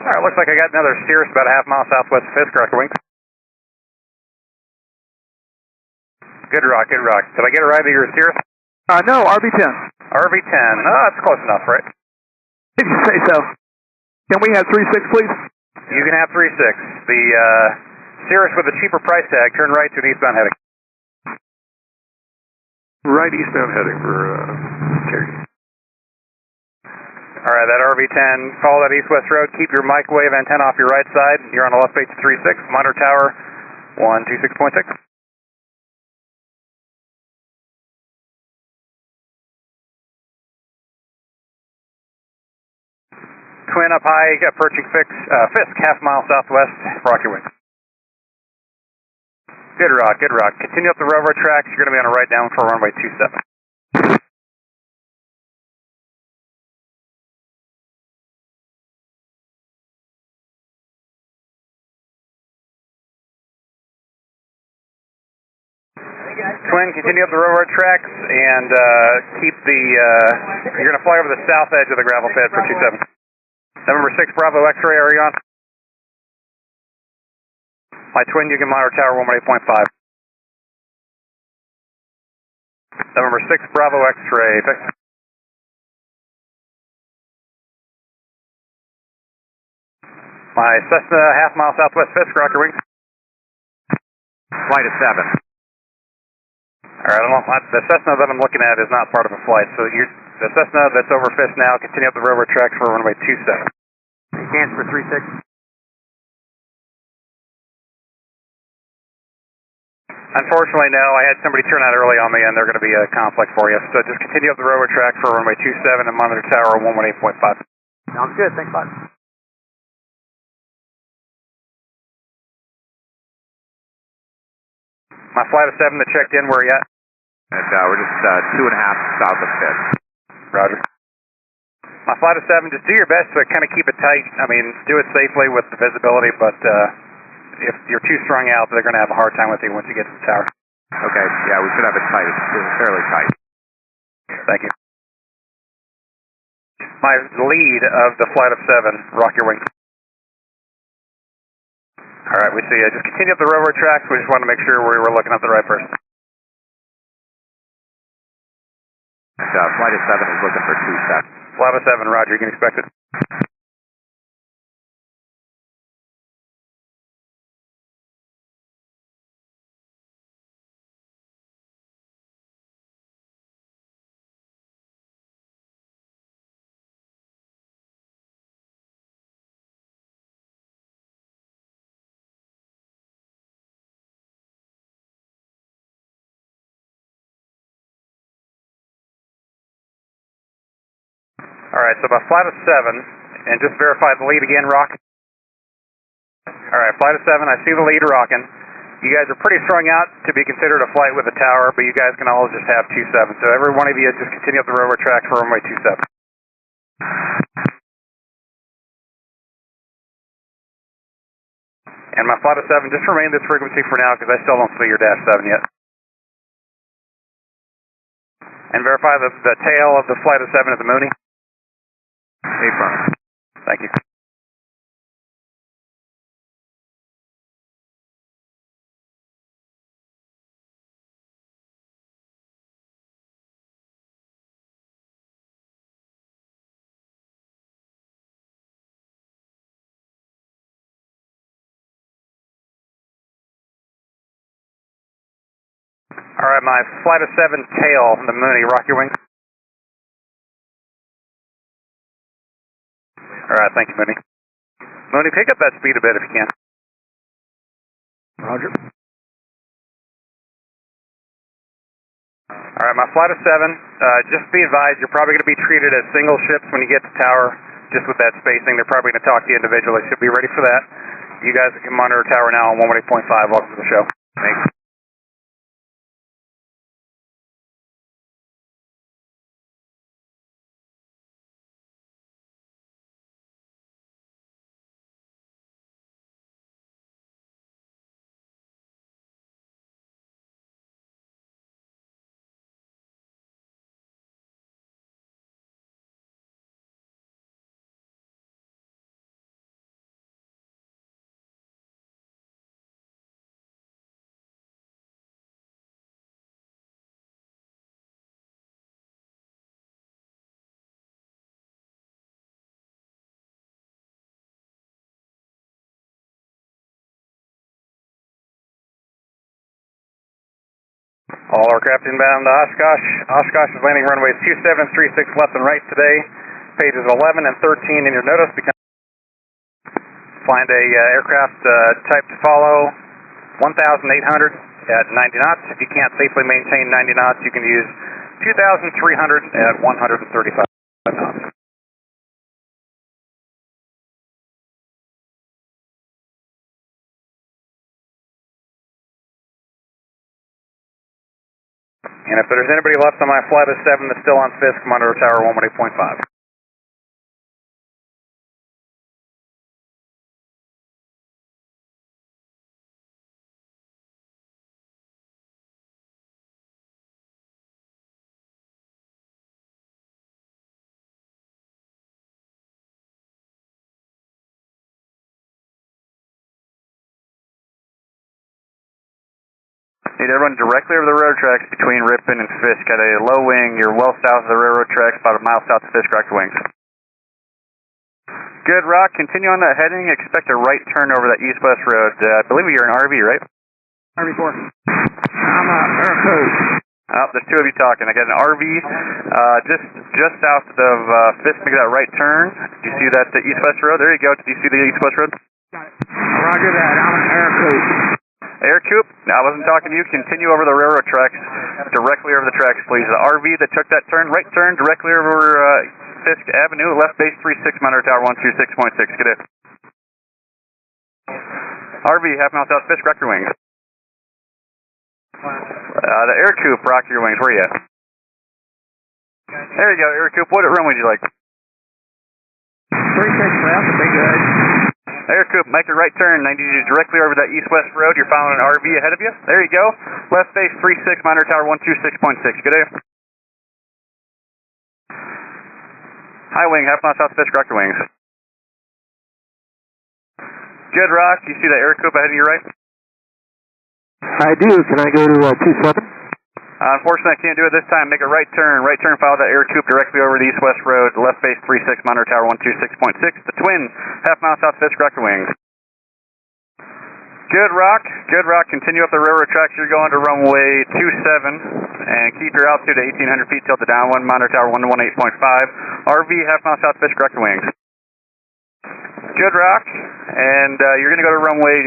All right, looks like I got another Cirrus about a half mile southwest of Fisk, rocker wing. Good rock, good rock. Did I get it right that you're a Cirrus? No, RB10. RV10. Oh, that's close enough, right? If you say so. Can we have 36, please? You can have 36. The Cirrus with the cheaper price tag, turn right to an eastbound heading. Right eastbound heading for Cherokee. All right, that RV10, follow that east-west road. Keep your microwave antenna off your right side. You're on a left base at 36, monitor tower 126.6. Twin up high, approaching Fisk, half mile southwest, rocky wing. Good rock, good rock. Continue up the railroad tracks. You're going to be on a right down for runway 27. Twin, continue up the railroad tracks and keep the, you're going to fly over the south edge of the gravel pit for 27. November 6 Bravo X-ray, are you on? My twin, you can monitor tower 118.5. November 6 Bravo X-ray, fix. My Cessna half mile southwest Fisk, rocker wing. Flight of 7. All right, the Cessna that I'm looking at is not part of a flight, so The Cessna that's over Fisk now, continue up the railroad tracks for runway 27. Cancel for 36. Unfortunately, no. I had somebody turn out early on me, and they're going to be a conflict for you. So just continue up the railroad track for runway 27 and monitor tower 118.5. Sounds good. Thanks, bud. My flight of 7 that checked in, where are you at? And we're just 2.5 south of Fisk. Roger. My flight of 7, just do your best to kind of keep it tight. I mean, do it safely with the visibility, but if you're too strung out, they're going to have a hard time with you once you get to the tower. Okay, yeah, we should have it tight. It's fairly tight. Thank you. My lead of the flight of 7, rock your wings. All right, we see you. Just continue up the railroad tracks. We just want to make sure we were looking at the right person. And flight of 7 is looking for 27. Flight of 7, roger. You can expect it. All right, so by flight of 7, and just verify the lead again, rock. All right, flight of 7, I see the lead rocking. You guys are pretty strung out to be considered a flight with a tower, but you guys can all just have 27. So every one of you just continue up the railroad track for runway 27. And my flight of 7, just remain this frequency for now because I still don't see your dash 7 yet. And verify the tail of the flight of 7 at the Mooney. Affirm. Thank you. All right, my flight of 7 tail, the Mooney, rock your wings. All right, thank you, Mooney. Mooney, pick up that speed a bit if you can. Roger. All right, my flight of 7, just be advised, you're probably going to be treated as single ships when you get to tower, just with that spacing. They're probably going to talk to you individually, so be ready for that. You guys can monitor tower now on 118.5. Welcome to the show. Thanks. All aircraft inbound to Oshkosh. Oshkosh is landing runways 2736 left and right today. Pages 11 and 13 in your notice. Find a aircraft type to follow 1,800 at 90 knots. If you can't safely maintain 90 knots, you can use 2,300 at 135 knots. And if there's anybody left on my flight of 7 that's still on Fisk, monitor tower 118.5. Need everyone directly over the railroad tracks between Ripon and Fisk at a low wing. You're well south of the railroad tracks, about a mile south of Fisk, rock your wings. Good, Rock. Continue on that heading. Expect a right turn over that east-west road. I believe you're in RV, right? RV4. I'm Air Code. Oh, there's two of you talking. I got an RV just south of Fisk. Make that right turn. Do you see that east-west road? There you go. Do you see the east-west road? Got it. Roger that. I'm an air coupe. Air coupe? No, I wasn't talking to you. Continue over the railroad tracks, directly over the tracks, please. The RV that took that turn, right turn, directly over Fisk Avenue, left base 36, monitor tower 126.6. Good day. RV, half mile south Fisk, rock your wings. The air coupe, rock your wings. Where are you at? There you go, air coupe. What run would you like? 36 left, be good. Air coupe, make a right turn. 90 degrees directly over that east-west road. You're following an RV ahead of you. There you go. Left base 36, monitor tower 126.6. Good day. High wing, half mile south Fisk, rock your wings. Good, Rock. You see that air coupe ahead of you, right? I do. Can I go to 27? Unfortunately, I can't do it this time. Make a right turn. Right turn, follow that air coupe directly over the east-west road. Left base 36, monitor tower 126.6. The twin, half mile south Fisk, rock your wings. Good, Rock. Good, Rock. Continue up the railroad tracks. You're going to runway 27. And keep your altitude at 1,800 feet till the downwind. Monitor tower 118.5. RV, half mile south Fisk, rock your wings. Good, Rock. And you're going to go to runway...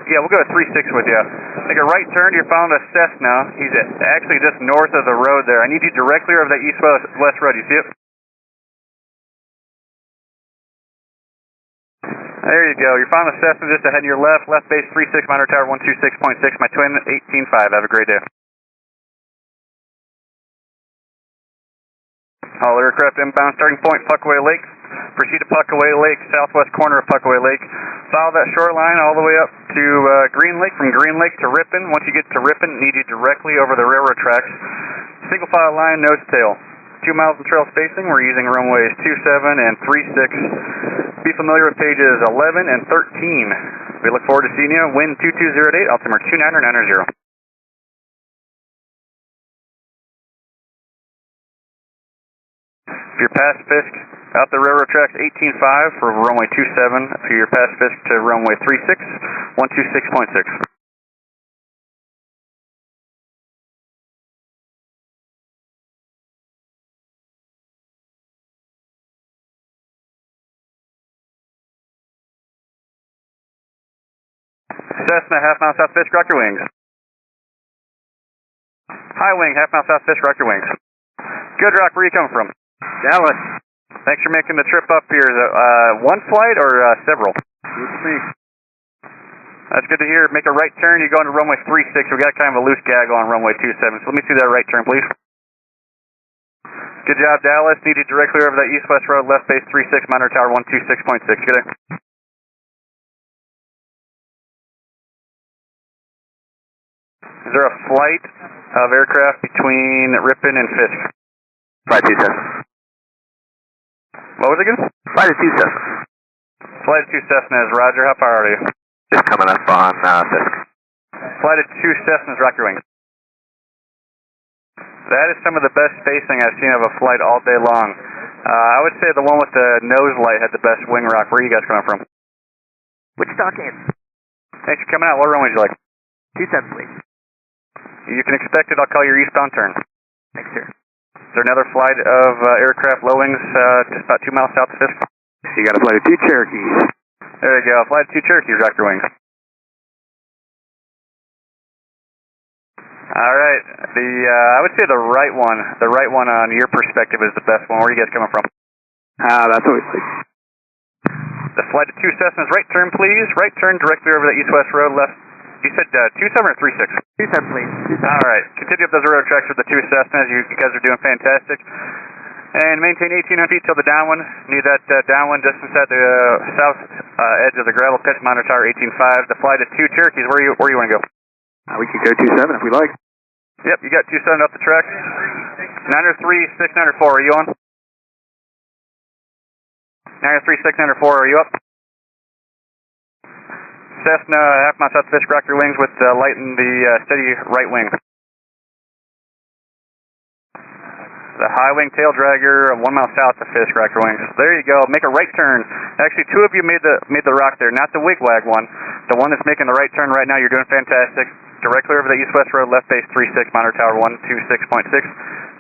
yeah, we'll go to 36 with you. Make a right turn. You're following a Cessna. He's actually just north of the road there. I need you directly over that east-west road. You see it? There you go. You're following the Cessna just ahead of your left. Left base 36, monitor tower 126.6. My twin 18.5. Have a great day. All aircraft inbound. Starting point, Puckaway Lake. Proceed to Puckaway Lake, southwest corner of Puckaway Lake. Follow that shoreline all the way up to Green Lake, from Green Lake to Ripon. Once you get to Ripon, need you directly over the railroad tracks. Single file line, nose to tail. 2 miles of trail spacing. We're using runways 27 and 36. Be familiar with pages 11 and 13. We look forward to seeing you. Wind 2208, altimeter 29990. If you're past Fisk, out the railroad tracks 18.5 for runway 27. If you're past Fisk to runway 36, 126.6. Cessna, half mile south Fisk, rock your wings. High wing, half mile south Fisk, rock your wings. Good, Rock, where are you coming from? Dallas. Thanks for making the trip up here. One flight or several? With me. That's good to hear. Make a right turn. You're going to runway 36. We got kind of a loose gag on runway 27. So let me see that right turn, please. Good job, Dallas. Needed directly over that east-west road, left base 36, monitor tower 126.6. Good day. Is there a flight of aircraft between Ripon and Fisk? Flight 27. What was it again? Flight 27. Flight 2 Cessna is Roger. How far are you? Just coming up on Fisk. Flight 2 Cessna's rock your wings. That is some of the best spacing I've seen of a flight all day long. I would say the one with the nose light had the best wing rock. Where are you guys coming from? Wichita, Kansas. Thanks for coming out. What runway would you like? 27, please. You can expect it. I'll call your eastbound turn. Thanks, sir. Is there another flight of aircraft low wings just about 2 miles south of Fisk? You got a flight of 2 Cherokees. There you go. Flight 2 Cherokees, rock your wings. All right. I would say the right one on your perspective is the best one. Where are you guys coming from? That's what we think. The flight of 2 Cessnas, right turn, please. Right turn directly over the east-west road, left. You said 27 or 36? 27, please. 27. All right. Continue up those road tracks with the 2 Cessnas. You guys are doing fantastic. And maintain 1,800 feet till the downwind. Need that downwind just inside the south edge of the gravel pit, monitor tower 18.5. The flight of 2 Cherokees. Where you want to go? We could go 27 if we like. Yep, you got 27 up the track. 903, 694. Are you on? 903, 694. Are you up? Cessna, half mile south Fisk, rock your wings with light in the steady right wing. The high wing tail dragger, 1 mile south of Fisk, rock your wings. There you go. Make a right turn. Actually, 2 of you made the rock there, not the wigwag one. The one that's making the right turn right now. You're doing fantastic. directly over the east-west road, left base 36, monitor tower 126.6.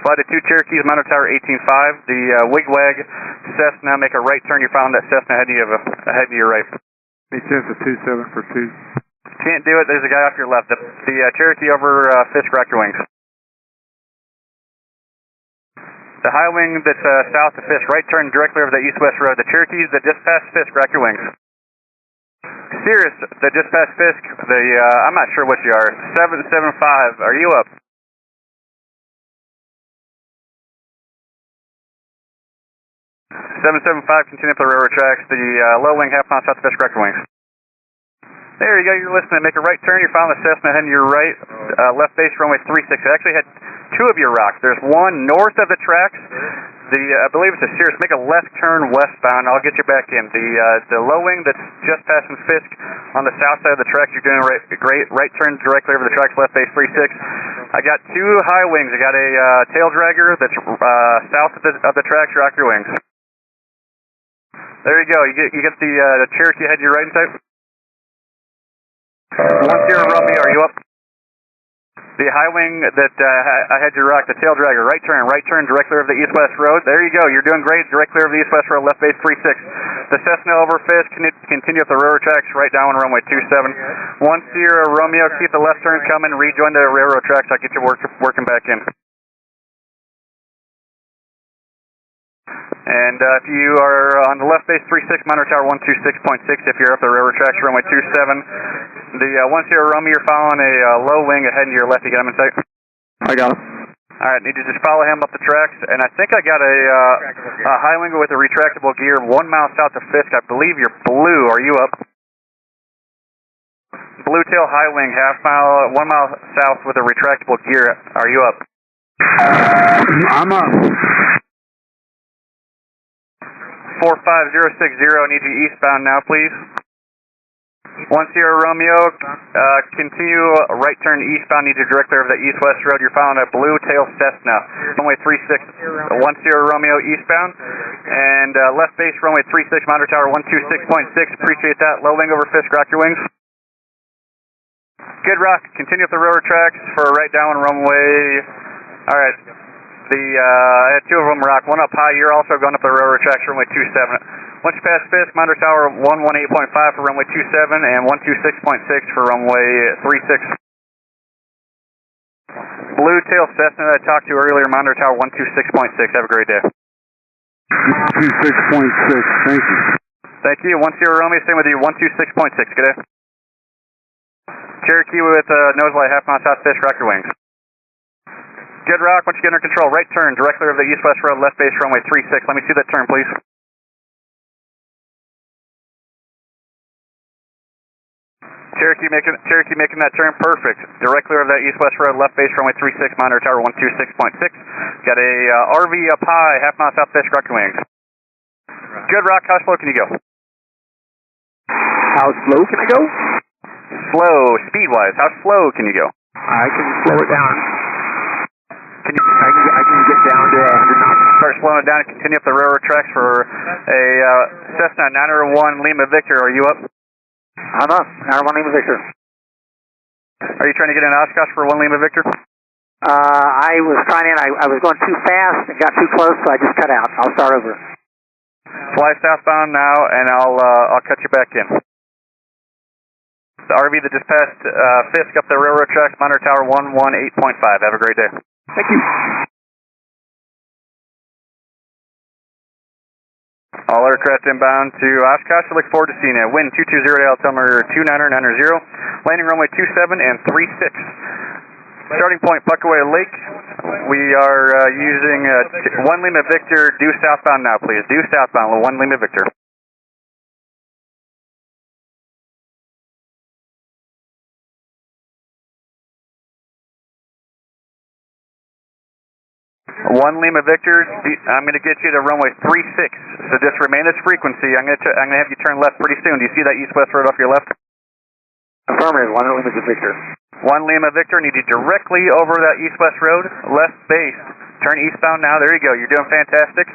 Fly to 2 Cherokees, monitor tower 18.5. The wigwag Cessna, make a right turn. You're following that Cessna ahead of your right. He says a 27 for 2. Can't do it. There's a guy off your left. The Cherokee over Fisk, rack your wings. The high wing that's south of Fisk, right turn directly over the east-west road. The Cherokees that just passed Fisk, rack your wings. Cirrus that just passed Fisk, I'm not sure what you are, 775, are you up? Continue up the railroad tracks. The low wing half mile south of Fisk, rack your wings. There you go, you're listening. Make a right turn, you're following the Cessna heading to your right, left base runway 36. I actually had 2 of your rocks. There's one north of the tracks. I believe it's a Cirrus. Make a left turn westbound. I'll get you back in. The low wing that's just passing Fisk on the south side of the tracks, you're doing great. Right turn directly over the tracks, left base 36. I got 2 high wings. I got a tail dragger that's south of the tracks. Rock your wings. There you go. You get the Cherokee ahead to your right and sight. 10 Romeo, are you up? The high wing that I had you rock, the tail dragger, right turn directly over the east-west road. There you go, you're doing great, directly over the east-west road, left base 36. The Cessna over Fisk, continue up the railroad tracks, right down runway 27. 10 Romeo, keep the left turn coming, rejoin the railroad tracks, I'll get you working back in. And if you are on the left base 36, monitor tower 126.6, if you're up the railroad tracks, runway 27. The 10 Romeo, you're following a low wing ahead to your left. You got him in sight? I got him. Alright, need to just follow him up the tracks. And I think I got a high wing with a retractable gear 1 mile south of Fisk. I believe you're blue. Are you up? Blue tail high wing, 1 mile south with a retractable gear. Are you up? I'm up. 45060, need you eastbound now, please. 10 Romeo, continue right turn eastbound, need you directly over the east-west road. You're following a blue tail Cessna, runway 36, 10 Romeo eastbound, and left base runway 36, monitor tower 126.6, appreciate that. Low wing over Fisk, rock your wings. Good rock, continue up the railroad tracks for right down runway, alright. I had 2 of them rock, one up high, you're also going up the railroad tracks, runway 27. Once you pass Fisk, monitor tower 118.5 for runway 27 and 126.6 for runway 36. Blue tail Cessna that I talked to earlier, monitor tower 126.6. Have a great day. 126.6, thank you. Thank you. 10 Romeo, staying with you, 126.6. Good day. Cherokee with nose light, half mile south Fisk, rock your wings. Good rock, once you get under control, right turn directly over the east-west road, left base runway 36. Let me see that turn, please. Cherokee making that turn perfect. Directly over that east-west road, left base runway 36, monitor tower 126.6. Got a RV up high, half mile south Fisk, rock your wings. Good rock, how slow can you go? How slow can I go? Slow, speed-wise, how slow can you go? I can slow it down. Can you? I can get down to 100 knots. Start slowing it down and continue up the railroad tracks for a Cessna 901 Lima Victor. Are you up? I'm up. 901 Lima Victor. Are you trying to get in Oshkosh for 1 Lima Victor? I was trying in. I was going too fast and got too close, so I just cut out. I'll start over. Fly southbound now, and I'll cut you back in. The RV that just passed Fisk up the railroad tracks, monitor tower 118.5. Have a great day. Thank you. All aircraft inbound to Oshkosh. I look forward to seeing you. Wind 220 to altimeter 2990. Landing runway 27 and 36. Starting point Buckaway Lake. We are using 1 Lima Victor. Due southbound now, please. Due southbound with 1 Lima Victor. One Lima Victor, I'm going to get you to runway 36, so just remain this frequency. I'm going to have you turn left pretty soon. Do you see that east-west road off your left? Affirmative, 1 Lima Victor. 1 Lima Victor, need you directly over that east-west road, left base. Turn eastbound now, there you go. You're doing fantastic.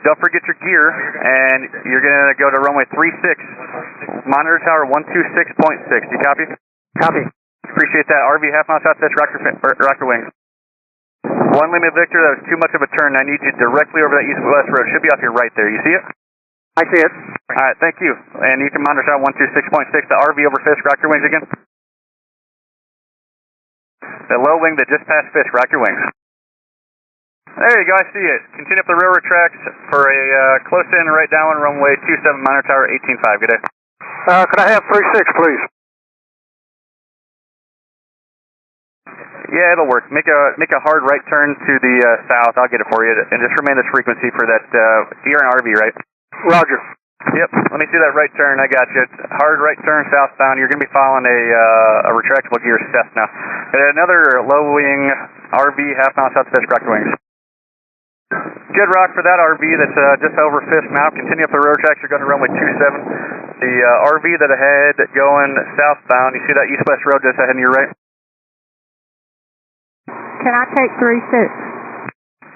Don't forget your gear, and you're going to go to runway 36, monitor tower 126.6. Do you copy? Copy. Appreciate that. RV half mile southwest, rocker wings. 1 Lima Victor, that was too much of a turn. I need you directly over that east-west road. Should be off your right there. You see it? I see it. All right, thank you. And you can monitor shot 126.6. The RV over Fisk, rock your wings again. The low wing that just passed Fisk, rock your wings. There you go, I see it. Continue up the railroad tracks for a close in right downwind runway 27, monitor tower 18.5. Good day. Could I have 36, please? Yeah, it'll work. Make a hard right turn to the south. I'll get it for you. And just remain this frequency for that. You're an RV, right? Roger. Yep. Let me see that right turn. I got you. Hard right turn southbound. You're going to be following a retractable gear Cessna. Another low wing RV half mile south of Fisk, rock the wings. Good rock for that RV that's just over Fisk now. Continue up the road tracks. You're going to runway 27. The RV that ahead going southbound. You see that east-west road just ahead on your right? Can I take 36?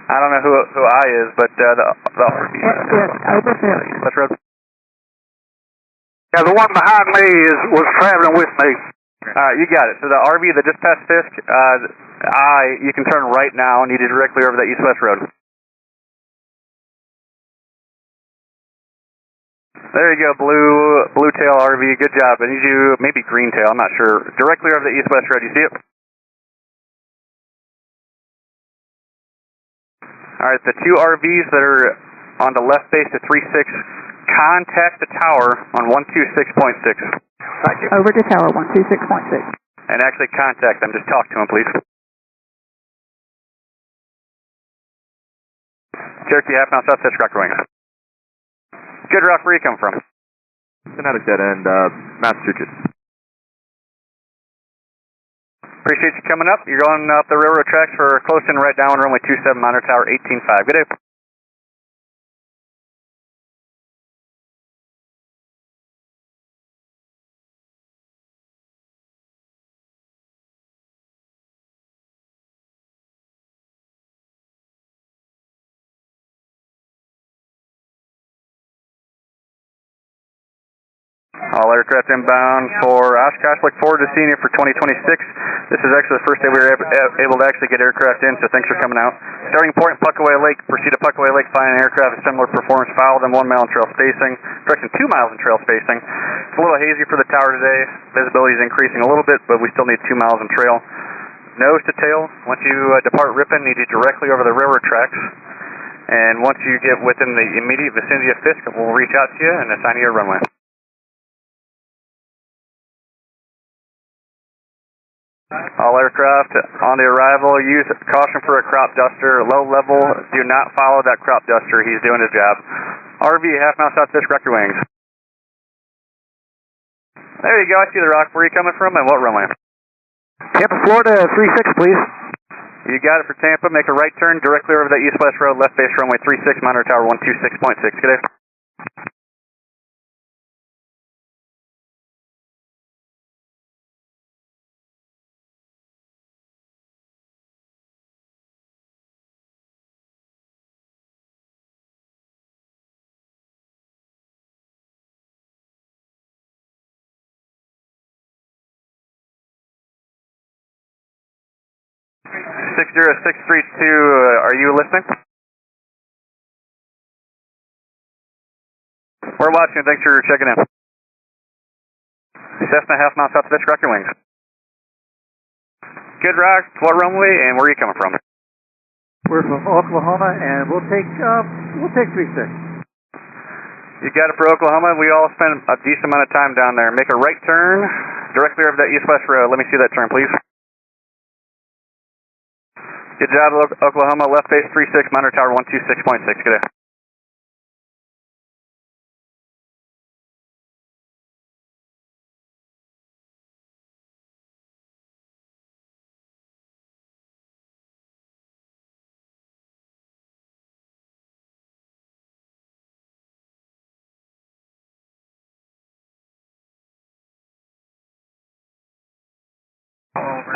I don't know who I is, but the RV. Yes, over Fisk. West road. Yeah, the one behind me was traveling with me. You got it. So the RV that just passed Fisk, you can turn right now and you need directly over that east-west road. There you go, blue tail RV. Good job. I need you, maybe green tail, I'm not sure. Directly over the east-west road. You see it? All right, the two RVs that are on the left base to 36, contact the tower on 126.6. Over to tower 126.6. And actually contact them. Just talk to them, please. Cherokee half mile south, rocker wings. Good rock, where you come from? Kinetic dead end, Massachusetts. Appreciate you coming up. You're going up the railroad tracks for close in right down runway 27, monitor tower 18.5. Good day. All aircraft inbound for Oshkosh. Look forward to seeing you for 2026. This is actually the first day we were able to actually get aircraft in, so thanks for coming out. Starting point, Puckaway Lake. Proceed to Puckaway Lake, find an aircraft of similar performance. Follow them 1 mile in trail spacing. Direction 2 miles in trail spacing. It's a little hazy for the tower today. Visibility is increasing a little bit, but we still need 2 miles in trail. Nose to tail. Once you depart Ripon, need you directly over the railroad tracks. And once you get within the immediate vicinity of Fisk, we'll reach out to you and assign you a runway. All aircraft on the arrival, use caution for a crop duster. Low level, do not follow that crop duster. He's doing his job. RV, half mile south Fisk, rock your wings. There you go, I see the rock. Where are you coming from and what runway? Tampa, Florida, 36, please. You got it for Tampa. Make a right turn directly over that east-west road, left base runway 36, monitor tower 126.6. Good day. Six 0632, are you listening? We're watching. Thanks for checking in. Cessna half mile south of Fisk, rock your wings. Good rock. What runway and where are you coming from? We're from Oklahoma, and we'll take 36. You got it for Oklahoma. We all spend a decent amount of time down there. Make a right turn directly over that east-west road. Let me see that turn, please. Good job, Oklahoma. Left base 36, monitor tower 126.6. Good day.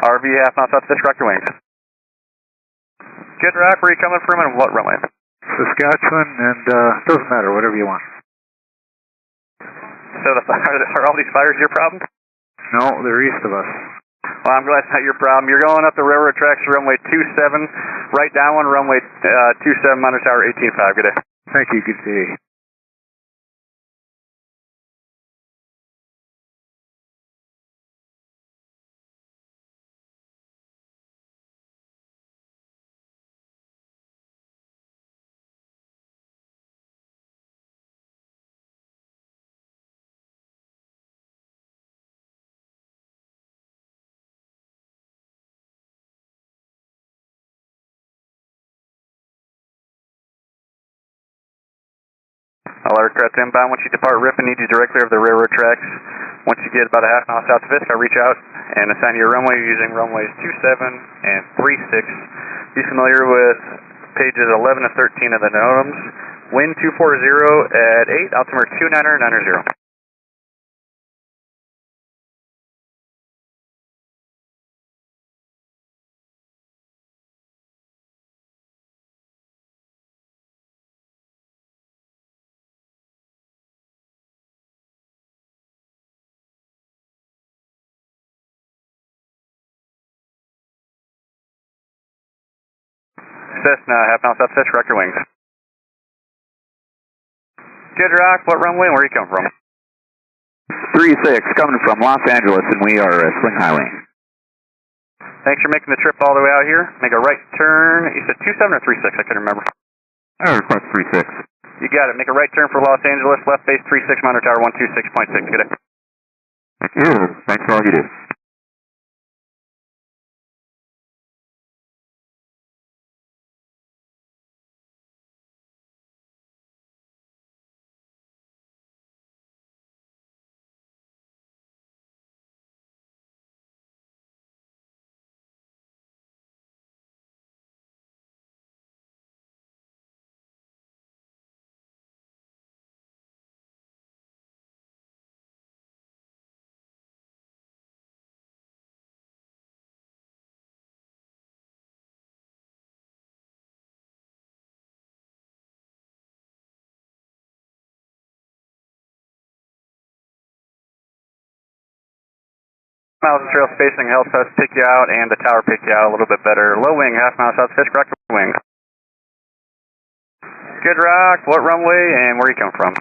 RV half mile south Fisk, rock your wings. Good rock, where are you coming from and what runway? Saskatchewan, and doesn't matter, whatever you want. So are all these fires your problem? No, they're east of us. Well, I'm glad it's not your problem. You're going up the railroad tracks to runway 27, right downwind, runway 27, monitor tower 18.5. Good day. Thank you. Good day. All aircraft inbound. Once you depart Ripon, need you directly over the railroad tracks. Once you get about a half mile south of Fisk, I'll reach out and assign you a runway using runways 27 and 36. Be familiar with pages 11 and 13 of the NOTAMs. Wind 240 at 8, altimeter 2990. Cessna, half mile south Fisk, rock your wings. Good Rock, what runway and where you come from? 36, coming from Los Angeles, and we are swing highway. Thanks for making the trip all the way out here. Make a right turn. You said 27 or 36, I couldn't remember. I request 36. You got it. Make a right turn for Los Angeles, left base 36, monitor tower 126.6. Good day. Thank you. Thanks for all you do. Miles of trail spacing helps us pick you out and the tower pick you out a little bit better. Low wing, half mile south Fisk, rock your wings. Good Rock, what runway and where you come from?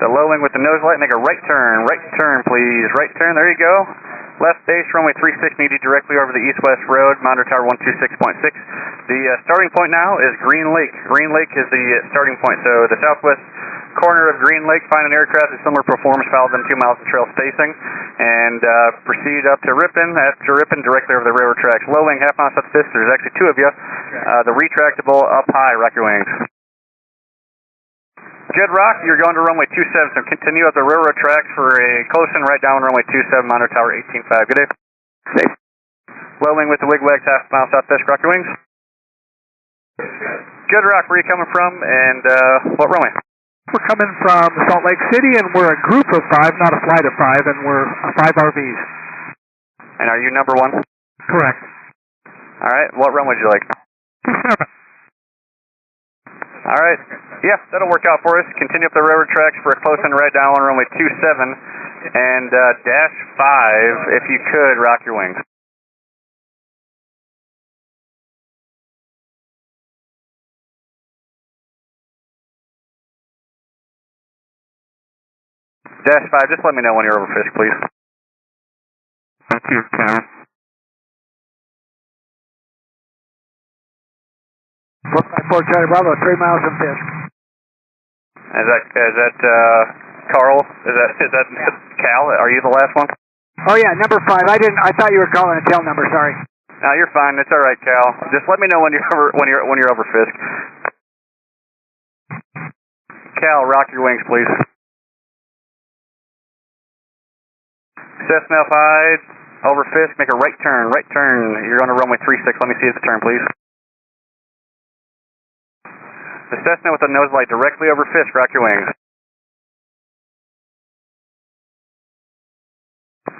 The low wing with the nose light, make a right turn please, right turn, there you go. Left base, runway 36, need you directly over the east-west road, monitor tower 126.6. The starting point now is Green Lake. Green Lake is the starting point, so the southwest corner of Green Lake, find an aircraft with similar performance, follow them 2 miles of trail spacing, and proceed up to Ripon. After Ripon, directly over the railroad tracks. Low wing, half mile south Fisk, there's actually 2 of you. The retractable up high, rock your wings. Good Rock, you're going to runway 27, so continue up the railroad tracks for a close-in right down runway 27, monitor tower 18.5. Good day. Safe. Low wing with the wigwags, half mile south Fisk, rock your wings. Good Rock, where are you coming from and what runway? We're coming from Salt Lake City, and we're a group of 5, not a flight of 5, and we're 5 RVs. And are you number 1? Correct. All right, what run would you like? 27. All right, yeah, that'll work out for us. Continue up the railroad tracks for a close-in right down on runway 27, and dash 5, if you could, rock your wings. Dash 5, just let me know when you're over Fisk, please. Thank you, Karen. Fort Charlie Bravo, 3 miles from Fisk. Is that Carl? Is that Cal? Are you the last one? Oh yeah, number 5. I thought you were calling a tail number. Sorry. No, you're fine. It's all right, Cal. Just let me know when you're over Fisk. Cal, rock your wings, please. Cessna F5, over Fisk, make a right turn. Right turn. You're on a runway 36. Let me see the turn, please. The Cessna with the nose light directly over Fisk, rock your wings.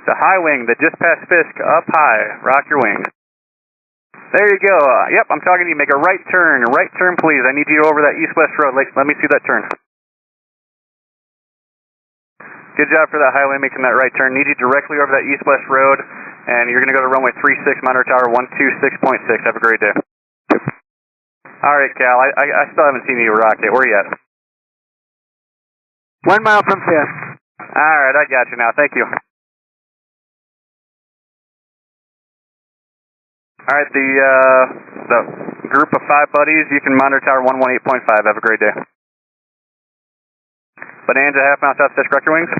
The high wing that just passed Fisk, up high, rock your wings. There you go. Yep, I'm talking to you. Make a right turn. Right turn, please. I need you over that east-west road. Let me see that turn. Good job for that highway making that right turn. Need you directly over that east-west road, and you're going to go to runway 36, monitor tower 126.6. Have a great day. All right, Cal. I still haven't seen you rock it. Where are you at? 1 mile from Fisk. All right, I got you now. Thank you. All right, the group of 5 buddies, you can monitor tower 118.5. Have a great day. Bonanza, half mile south, Fisk, correct your wings.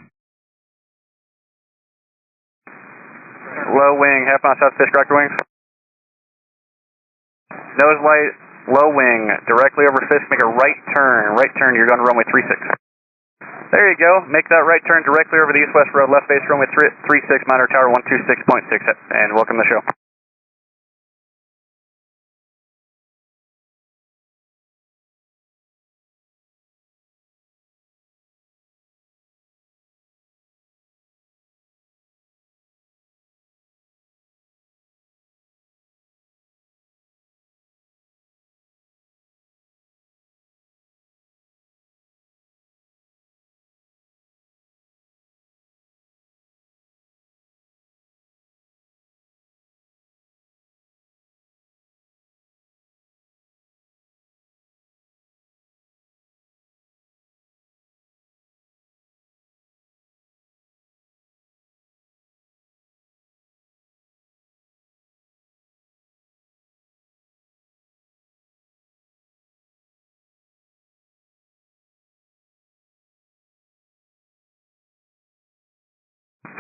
Low wing, half mile south, Fisk, correct your wings. Nose light, low wing, directly over Fisk, make a right turn. Right turn, you're going to runway 36. There you go. Make that right turn directly over the east-west road, left base runway 36, monitor tower 126.6, and welcome to the show.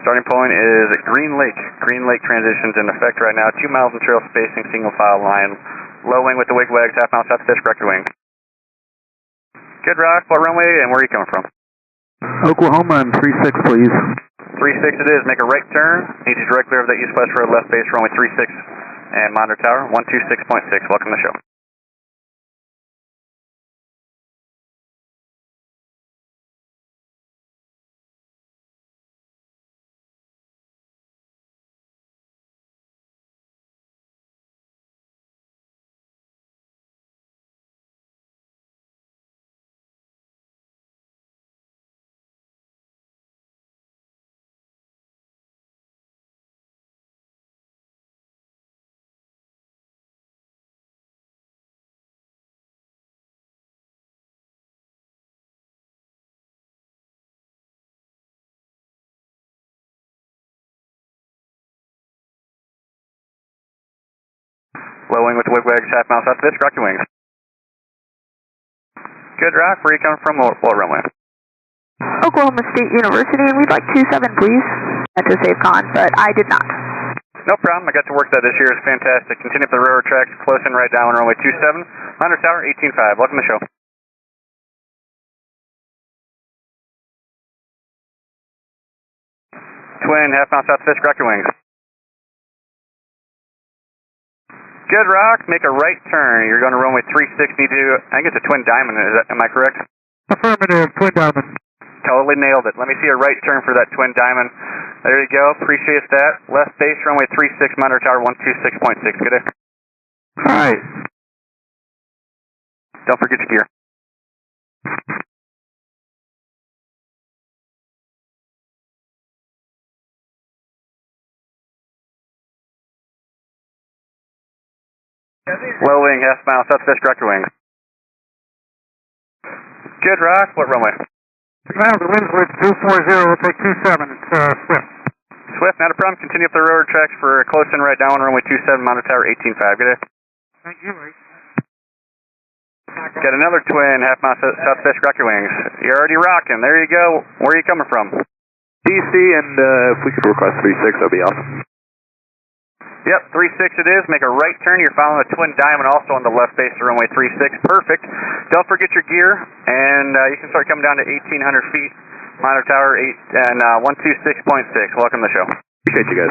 Starting point is at Green Lake. Green Lake transitions in effect right now. 2 miles in trail spacing, single file line. Low wing with the wigwags, half mile south Fisk, correct wing. Good rock, what runway, and where are you coming from? Oklahoma and 36, please. 36 it is. Make a right turn. Need you directly over the east-west road, left base, runway 36, and monitor tower 126.6. Welcome to the show. Low wing with the wigwags, half mile south Fisk, rock your wings. Good rock, where are you coming from? What runway? Oklahoma State University, and we'd like 27, please. That's a safe con, but I did not. No problem, I got to work that this year. It's fantastic. Continue up the railroad tracks, close in right down runway 27, monitor tower 18.5. Welcome to the show. Twin, half mile south Fisk, rock your wings. Good rock, make a right turn. You're going to runway 36, need to, I think it's a twin diamond, am I correct? Affirmative, twin diamond. Totally nailed it. Let me see a right turn for that twin diamond. There you go, appreciate that. Left base, runway 36, monitor tower 126.6, good day. Alright. Don't forget your gear. Low wing, half mile, south Fisk, rock your wings. Good rock, what runway? Now the wind's with 240, we'll take 27, it's Swift. Swift, not a problem. Continue up the railroad tracks for close in right down runway 27, monitor tower 18.5. Good day. Thank you, Ray. Got another twin, half mile south Fisk, rock your wings. You're already rocking. There you go. Where are you coming from? DC, and if we could request 36, that'd be awesome. Yep, 36 it is. Make a right turn. You're following a twin diamond also on the left base of runway 36. Perfect. Don't forget your gear, and you can start coming down to 1,800 feet. Monitor tower 8 and 126.6. Welcome to the show. Appreciate you guys.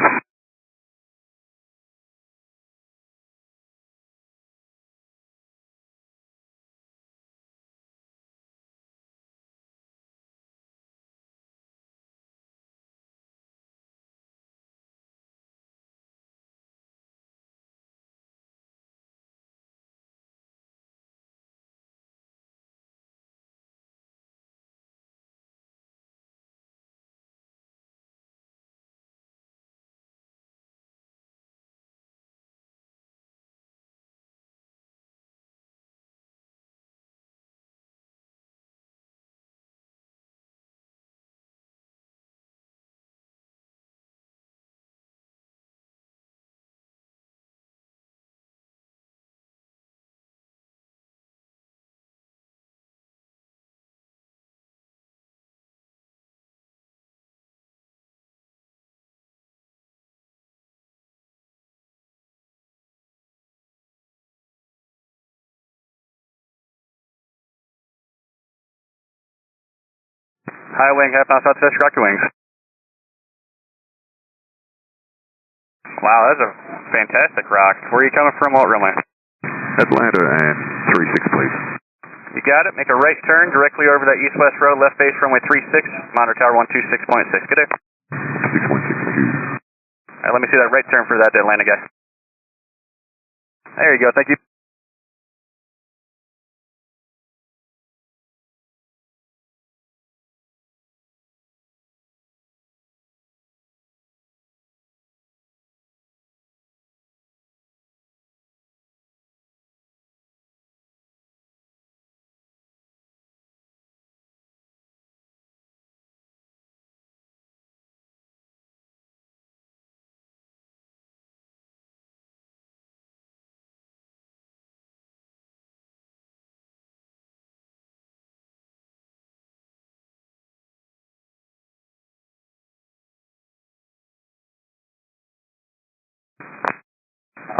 High wing, half mile south Fisk, rock your wings. Wow, that's a fantastic rock. Where are you coming from? What runway? Atlanta and 36, please. You got it. Make a right turn directly over that east-west road, left base runway 36, monitor tower 126.6. Good day. 6.62. All right, let me see that right turn for that Atlanta guy. There you go. Thank you.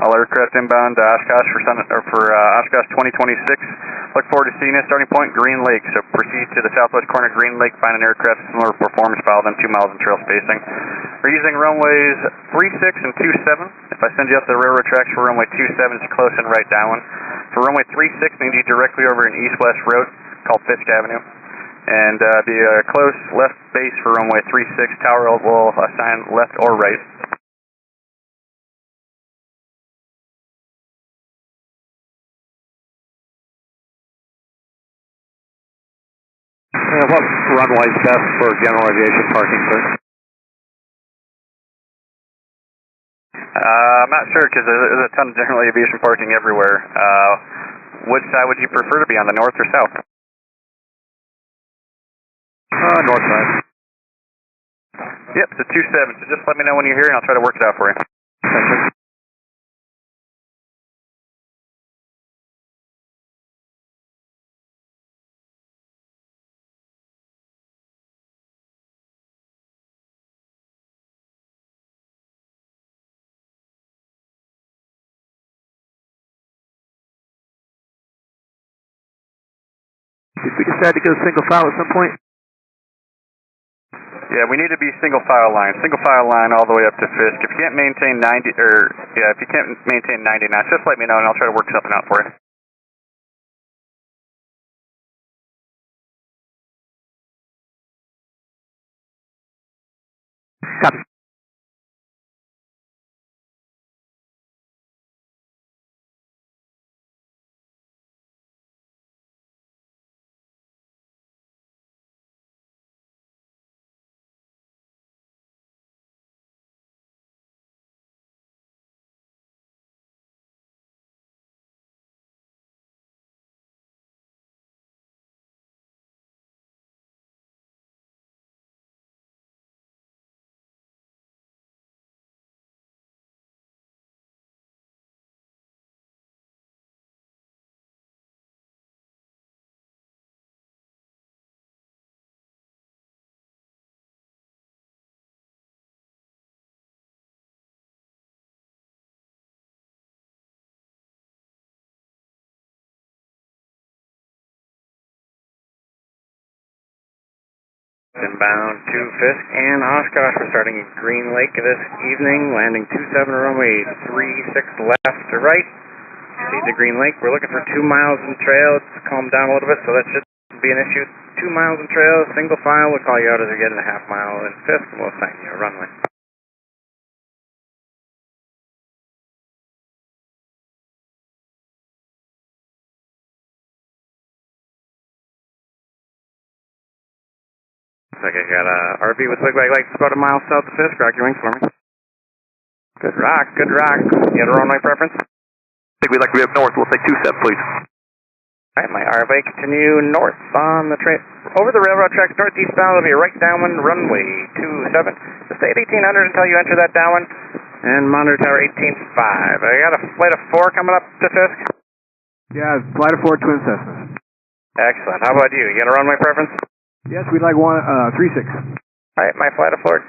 All aircraft inbound to Oshkosh for Oshkosh 2026. Look forward to seeing you. Starting point, Green Lake. So proceed to the southwest corner of Green Lake. Find an aircraft similar performance file, then 2 miles in trail spacing. We're using runways 36 and 27. If I send you up the railroad tracks for runway 27, it's close and right downwind. For runway 36, we need you directly over an east-west road called Fisk Avenue. And be a close left base for runway 36. Tower will assign left or right. What runway is best for general aviation parking, sir? I'm not sure because there's a ton of general aviation parking everywhere. Which side would you prefer to be on, the north or south? North side. Yep, it's a 27, so just let me know when you're here and I'll try to work it out for you. Thank you. If we decide to go single file at some point. Yeah, we need to be single file line all the way up to Fisk. If you can't maintain 90, if you can't maintain 90 knots, just let me know and I'll try to work something out for you. Copy. Inbound to Fisk and Oshkosh. We're starting at Green Lake this evening, landing 27 runway 36 left to right. See the Green Lake. We're looking for 2 miles in trail. It's calmed down a little bit, so that should be an issue. 2 miles in trail, single file. We'll call you out as we get in a half mile in Fisk, and we'll assign you a runway. Looks like I got a RV with wigwag lights about a mile south of Fisk. Rock your wings for me. Good rock, good rock. You got a runway preference? I think we'd like to be up north. We'll take 27, please. Alright, my RV continue north on the train. Over the railroad tracks, northeast bound, will be a right downwind runway 27. So stay at 1800 until you enter that downwind. And monitor tower 18.5. I got a flight of 4 coming up to Fisk. Yeah, flight of 4 twin Cessnas. Excellent. How about you? You got a runway preference? Yes, we'd like 36. Alright, my flight of 4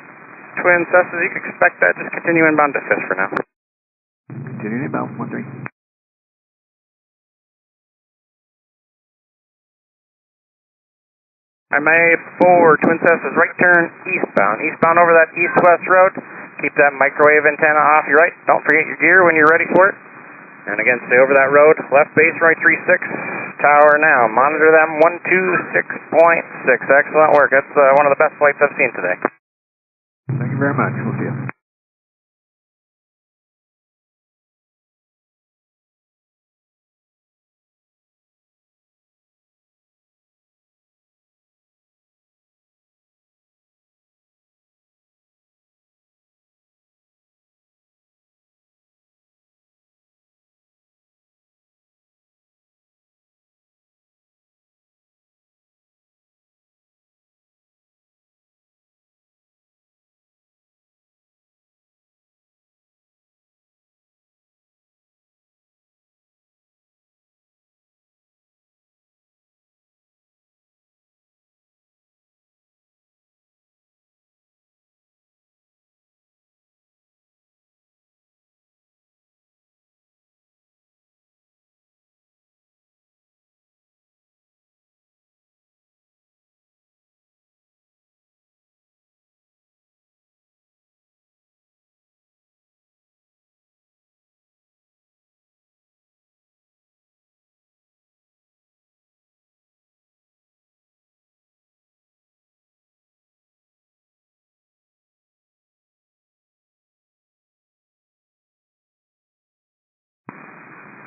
twin Cessnas, you can expect that. Just continue inbound to Fisk for now. Continuing inbound, 13. MA4, Twin Cessna's right turn eastbound. Eastbound over that east-west road. Keep that microwave antenna off your right. Don't forget your gear when you're ready for it. And again, stay over that road. Left base, right 36. Tower now. Monitor them 126.6. Excellent work. That's one of the best flights I've seen today. Thank you very much. We'll see you.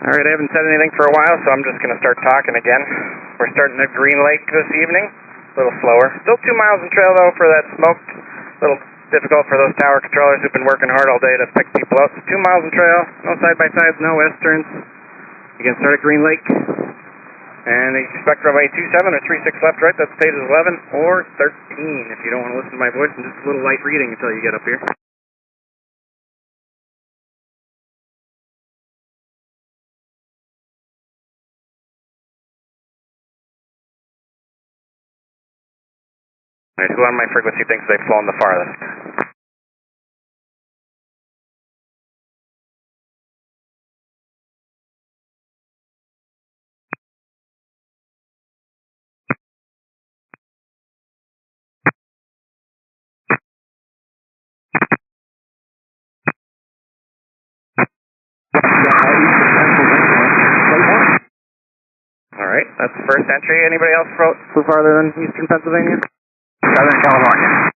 All right, I haven't said anything for a while, so I'm just going to start talking again. We're starting at Green Lake this evening, a little slower. Still 2 miles in trail, though, for that smoked. A little difficult for those tower controllers who've been working hard all day to pick people out. So 2 miles in trail, no side-by-sides, no S-turns. You can start at Green Lake. And expect runway 27 or 36 left, right. That stays as 11 or 13 if you don't want to listen to my voice and just a little light reading until you get up here. All right, who on my frequency thinks they've flown the farthest? All right, that's the first entry. Anybody else flew farther than Eastern Pennsylvania? Southern California.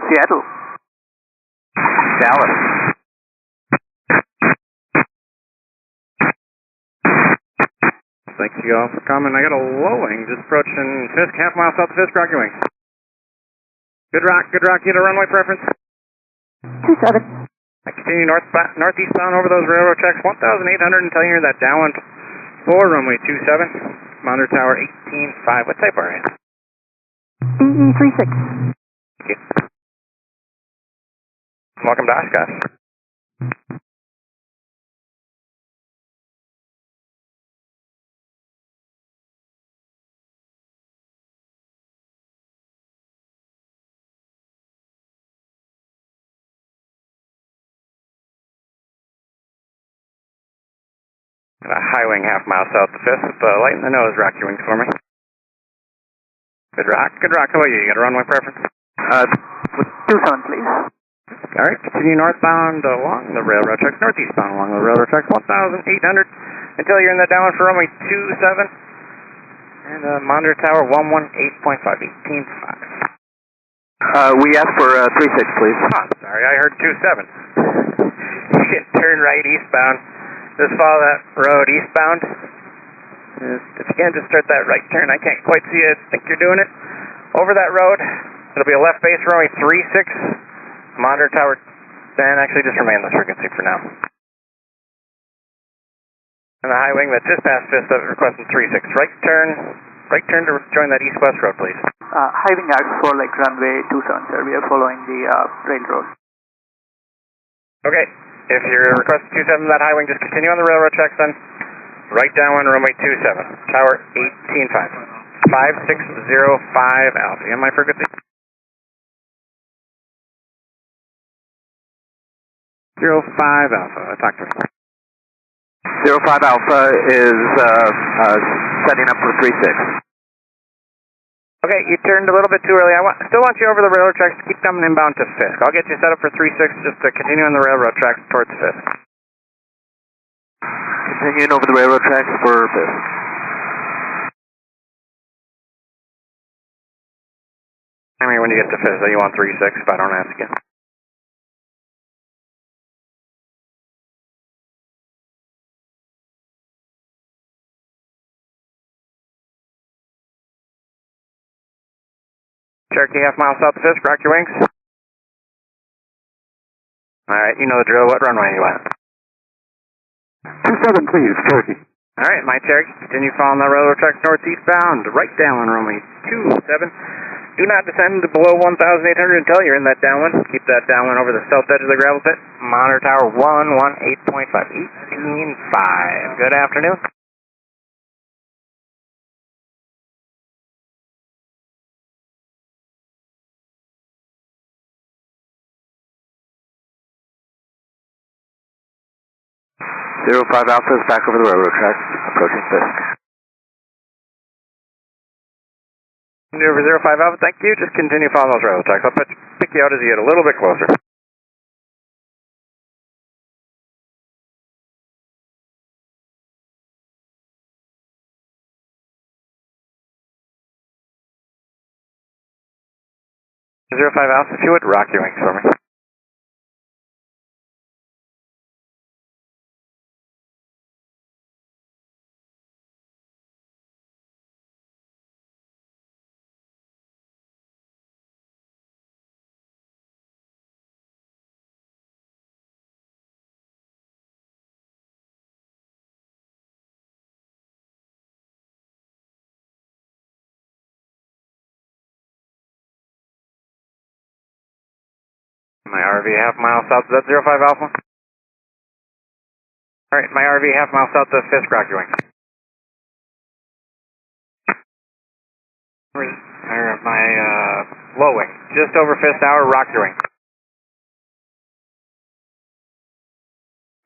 Seattle. Dallas. Thanks you all for coming. I got a low wing just approaching Fisk, half mile south of Fisk, rock your wings. Good rock, you had a runway preference? 27. I continue northeastbound over those railroad tracks, 1,800 until you're in that downwind 4, runway 27. Monitor tower 18.5. What type are you? DE36. Thank you. Welcome to Oshkosh. Got a high wing half mile south of Fisk with light in the nose. Rock your wings for me. Good rock. How about you? You got a runway preference? 27, please. All right, continue northbound along the railroad tracks, northeastbound along the railroad tracks, 1,800 until you're in the downwind for runway 27. And monitor tower 118.5, 18.5. We asked for 36, please. Oh, sorry, I heard 27. You can turn right eastbound. Just follow that road eastbound. If you can, just start that right turn. I can't quite see it. I think you're doing it. Over that road, it'll be a left base runway 36. Monitor tower, and actually just remain this frequency for now. And the high wing that just passed Fisk requesting 36. Right turn to join that east-west road, please. High wing asked for like runway 27, sir. We are following the railroad. Okay. If you're requesting 27 that high wing, just continue on the railroad tracks then. Right downwind, runway 27. Tower 18.5. 5605 Alpha. You on my frequency? 05 Alpha. Talk to me. 05 Alpha is setting up for 36. Okay, you turned a little bit too early. Still want you over the railroad tracks. Keep coming inbound to Fisk. I'll get you set up for 36 just to continue on the railroad tracks towards Fisk. Continuing over the railroad tracks for Fisk. I mean, when you get to Fisk, you want 36 if I don't ask you. Cherokee, half mile south of Fisk, rock your wings. Alright, you know the drill. What runway are you at? 27, please, Cherokee. Alright, my Cherokee, continue following the railroad tracks northeastbound, right downwind runway 27. Do not descend below 1,800 until you're in that downwind. Keep that downwind over the south edge of the gravel pit. Monitor tower 118.5, 18.5. Good afternoon. 05 Alpha is back over the railroad tracks, approaching Fisk. Over 05 Alpha, thank you. Just continue following those railroad tracks. I'll pick you out as you get a little bit closer. Zero 05 Alpha, if you would, rock your wings for me. My RV half mile south, is that 05 Alpha? Alright, my RV half mile south of Fisk, rock your wings. My low wing, just over Fisk Tower, rock your wing.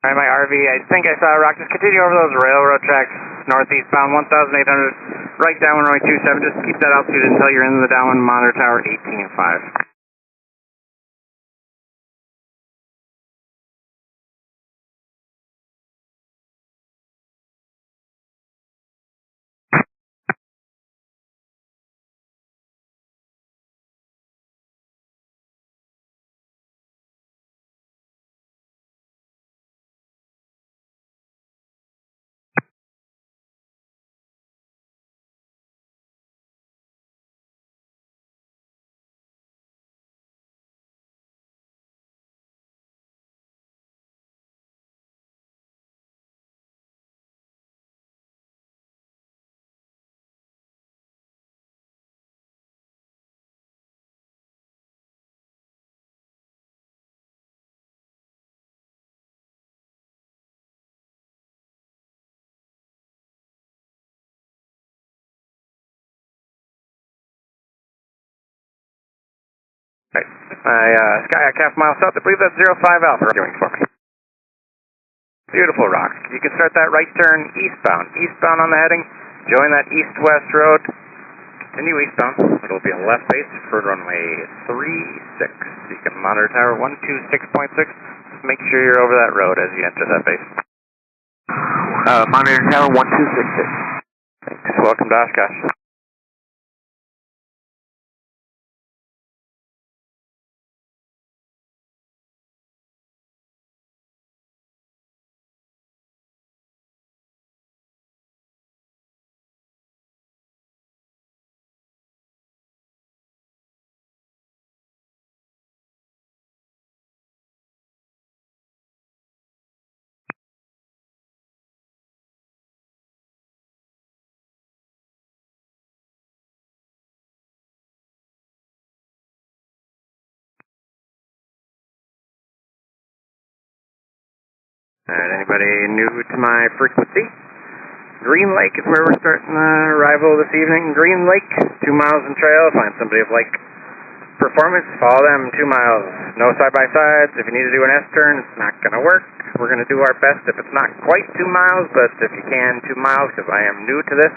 Alright, my RV, I think I saw a rock. Just continue over those railroad tracks, northeastbound, 1,800, right downwind runway 27. Just keep that altitude until you're in the downwind monitor tower 18.5. Right. Sky half mile south, I believe that's 05 Alpha doing for me. Beautiful rock. You can start that right turn eastbound. Eastbound on the heading. Join that east-west road. Continue eastbound. It'll be a left base for runway 36. You can monitor tower 126.6. Make sure you're over that road as you enter that base. Monitor tower 1266. Thanks. Welcome to Oshkosh. Alright, anybody new to my frequency? Green Lake is where we're starting the arrival this evening. Green Lake, 2 miles in trail. Find somebody of like performance, follow them 2 miles. No side-by-sides. If you need to do an S-turn, it's not going to work. We're going to do our best if it's not quite 2 miles, but if you can, 2 miles, because I am new to this.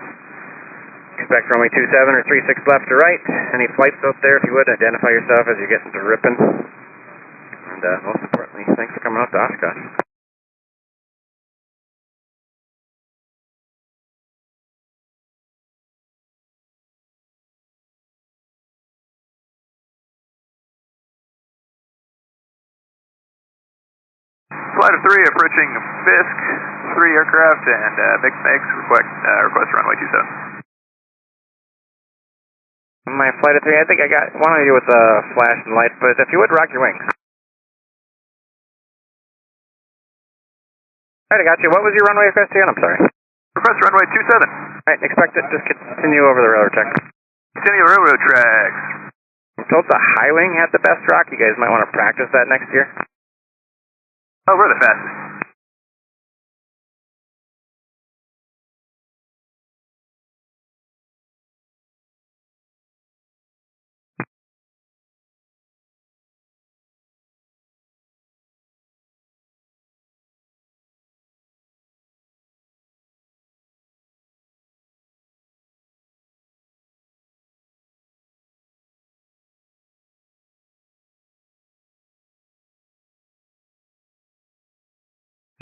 Expect runway 27 or 36 left or right. Any flights out there, if you would, identify yourself as you get into ripping. And most importantly, thanks for coming out to Oshkosh. Flight of 3 approaching Fisk, 3 aircraft, and mixed request runway 27. My flight of 3, I think I got one of you with a flash and light, but if you would, rock your wings. Alright, I got you. What was your runway request again? I'm sorry. Request runway 27. Alright, expect it. Just continue over the railroad tracks. Continue railroad tracks. I'm told the high wing had the best rock. You guys might want to practice that next year. Oh, we're the fastest.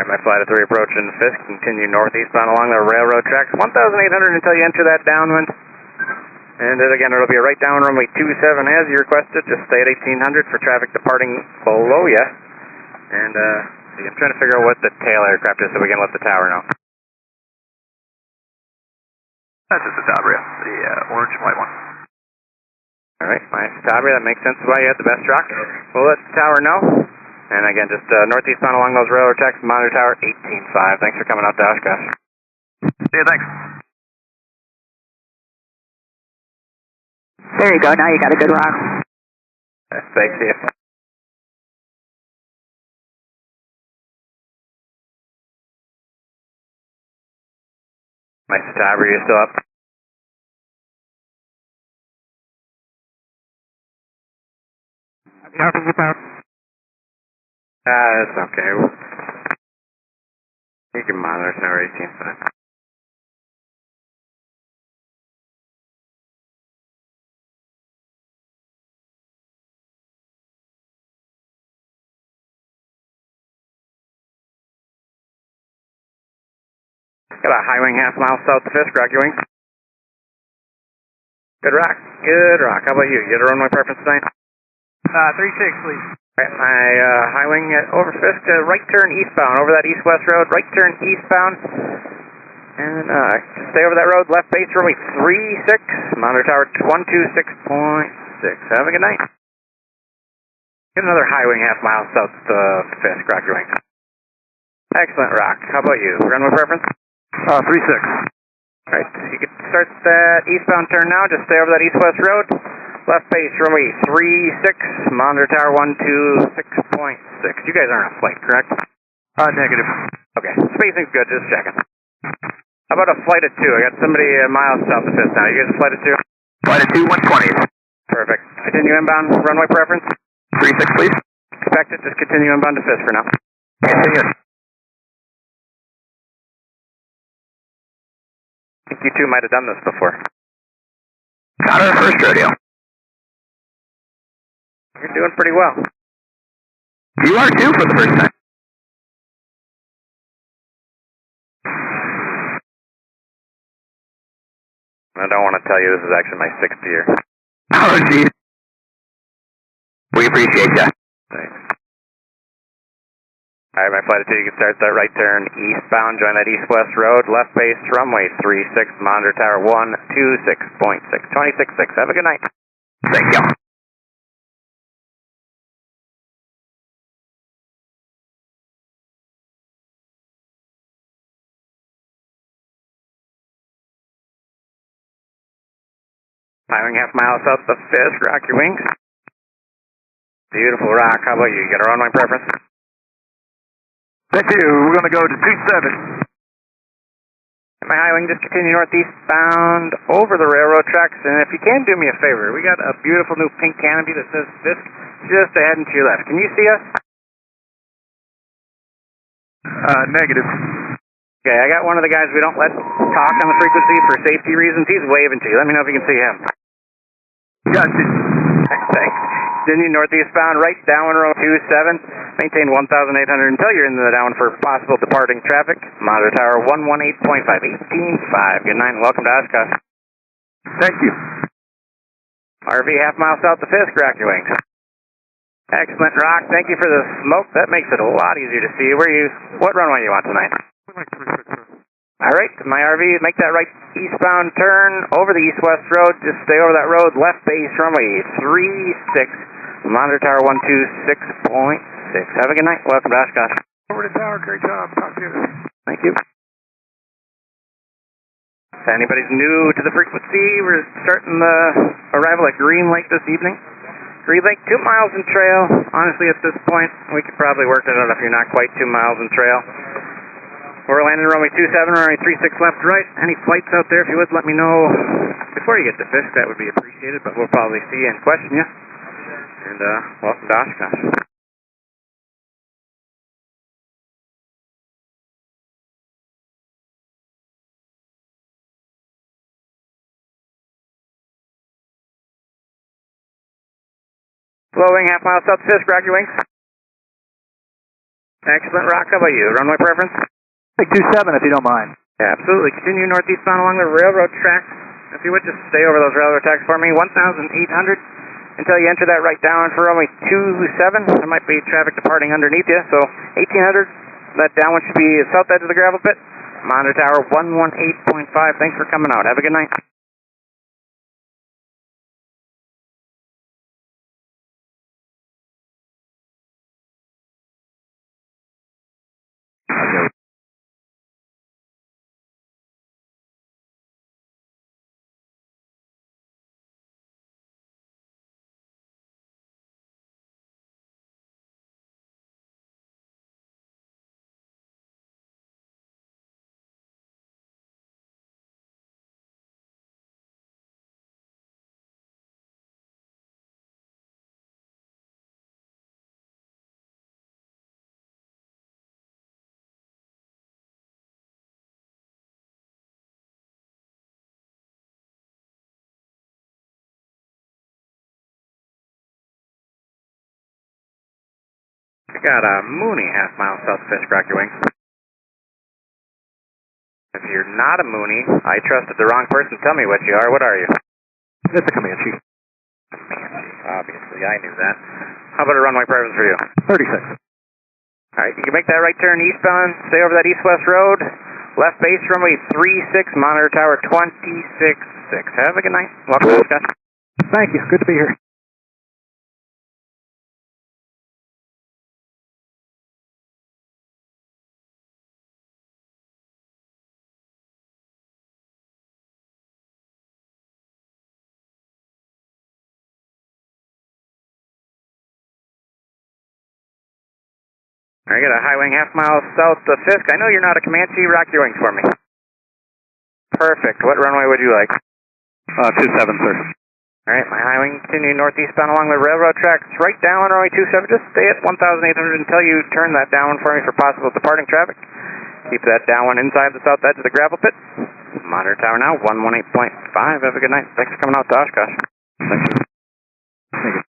My flight of 3 approaching Fisk, continue northeastbound along the railroad tracks, 1,800 until you enter that downwind. And then again, it'll be a right down runway 27 as you requested. Just stay at 1800 for traffic departing below you. And see, I'm trying to figure out what the tail aircraft is so we can let the tower know. That's just the Tabria, the orange and white one. Alright, nice Tabria, that makes sense why you had the best rock. We'll let the tower know. And again, just northeastbound along those railroad tracks, monitor tower 18.5. Thanks for coming out to Oshkosh. See you, thanks. There you go. Now you got a good rock. Thanks, see you. Nice Tabria, you still up? How to get out? That's okay. You can monitor tower 18.5. Got a high wing half mile south of Fisk, rock your wing. Good rock, good rock. How about you? You got a runway preference tonight? 36, please. Alright, my high wing over Fisk, right turn eastbound, over that east-west road, right turn eastbound. And just stay over that road, left base runway 36, monitor tower 126.6. Have a good night. Get another high wing half mile south of Fisk, rock your wing. Excellent rock. How about you? Runway preference? 36. Alright, you can start that eastbound turn now. Just stay over that east-west road. Left base, runway 36, monitor tower 126.6. You guys aren't on flight, correct? Negative. Okay, spacing's good, just checking. How about a flight of 2? I got somebody miles south of Fisk now. You guys a flight of 2? Flight of 2, 120. Perfect. Continue inbound, runway preference? 36, please. Expect it, just continue inbound to Fisk for now. Continue. I think you two might have done this before. Not our first rodeo. You're doing pretty well. You are too for the first time. I don't want to tell you this is actually my 6th year. Oh, geez. We appreciate you. Thanks. Alright, my flight of 2, you can start that right turn eastbound, join that east-west road, left base, runway 36, monitor tower 126.6, 26.6. Have a good night. Thank you. Highwing half mile south of Fisk, rock your wings. Beautiful rock. How about you? You got a runway preference? Thank you. We're going to go to 27. My high wing, just continue northeastbound over the railroad tracks. And if you can do me a favor, we got a beautiful new pink canopy that says Fisk just ahead and to your left. Can you see us? Negative. Okay, I got one of the guys we don't let talk on the frequency for safety reasons. He's waving to you. Let me know if you can see him. Gotcha. Thanks. Continue northeastbound, right downwind row 27. Maintain 1,800 until you're in the downwind for possible departing traffic. Monitor tower 118.5, 18.5. Good night and welcome to Oshkosh. Thank you. RV half mile south of Fisk, rock your wings. Excellent, Rock. Thank you for the smoke. That makes it a lot easier to see. What runway you on tonight? All right, my RV, make that right eastbound turn over the east-west road. Just stay over that road, left base runway 36. Monitor tower 126.6. Have a good night. Welcome to Oshkosh. Over to tower. Great job. Talk to you. Thank you. If anybody's new to the frequency, we're starting the arrival at Green Lake this evening. Green Lake, 2 miles in trail. Honestly, at this point, we could probably work it out if you're not quite 2 miles in trail. We're landing runway 27, runway 36 left, right. Any flights out there, if you would, let me know before you get to Fisk. That would be appreciated, but we'll probably see you and question you. And welcome to Oshkosh. Flowing half mile south to Fisk, rock your wings. Excellent, Rock. How about you? Runway preference? Take 27 if you don't mind. Yeah, absolutely. Continue northeastbound along the railroad tracks. If you would just stay over those railroad tracks for me. 1,800 until you enter that right down for runway 27. There might be traffic departing underneath you. So 1,800, that downwind should be south edge of the gravel pit. Monitor tower 118.5. Thanks for coming out. Have a good night. I got a Mooney half mile south of Fisk, rock your wings. If you're not a Mooney, I trusted the wrong person. Tell me what you are. What are you? It's a Comanche. Comanche. Obviously, I knew that. How about a runway preference for you? 36. All right, you can make that right turn eastbound. Stay over that east-west road. Left base runway 36, monitor tower 26.6. Have a good night. Welcome to Oshkosh. Thank you. Good to be here. All right, I got a high wing half mile south of Fisk. I know you're not a Comanche. Rock your wings for me. Perfect. What runway would you like? 27, sir. All right, my high wing continue northeastbound along the railroad tracks. Right down runway 27. Just stay at 1,800 until you turn that downwind for me for possible departing traffic. Keep that downwind inside the south edge of the gravel pit. Monitor tower now 118.5. Have a good night. Thanks for coming out to Oshkosh. Thank you. Thank you.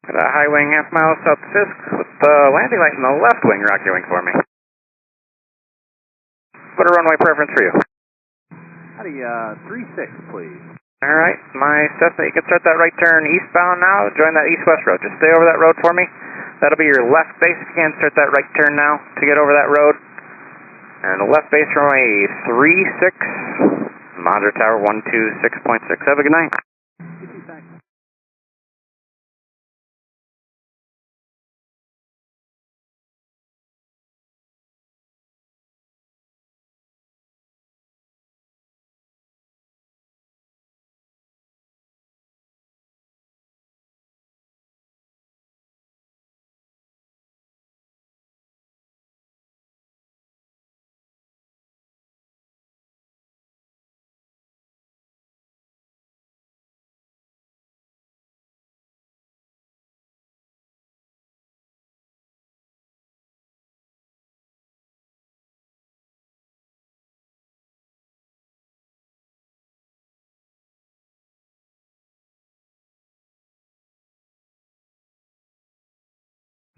Got a high wing half mile south of Fisk with the landing light in the left wing. Rock your wing for me. What a runway preference for you? Howdy, 36, please. All right, my Cessna, you can start that right turn eastbound now. Join that east-west road. Just stay over that road for me. That'll be your left base. If you can, start that right turn now to get over that road. And the left base runway 36. Monitor tower 126.6. Have a good night.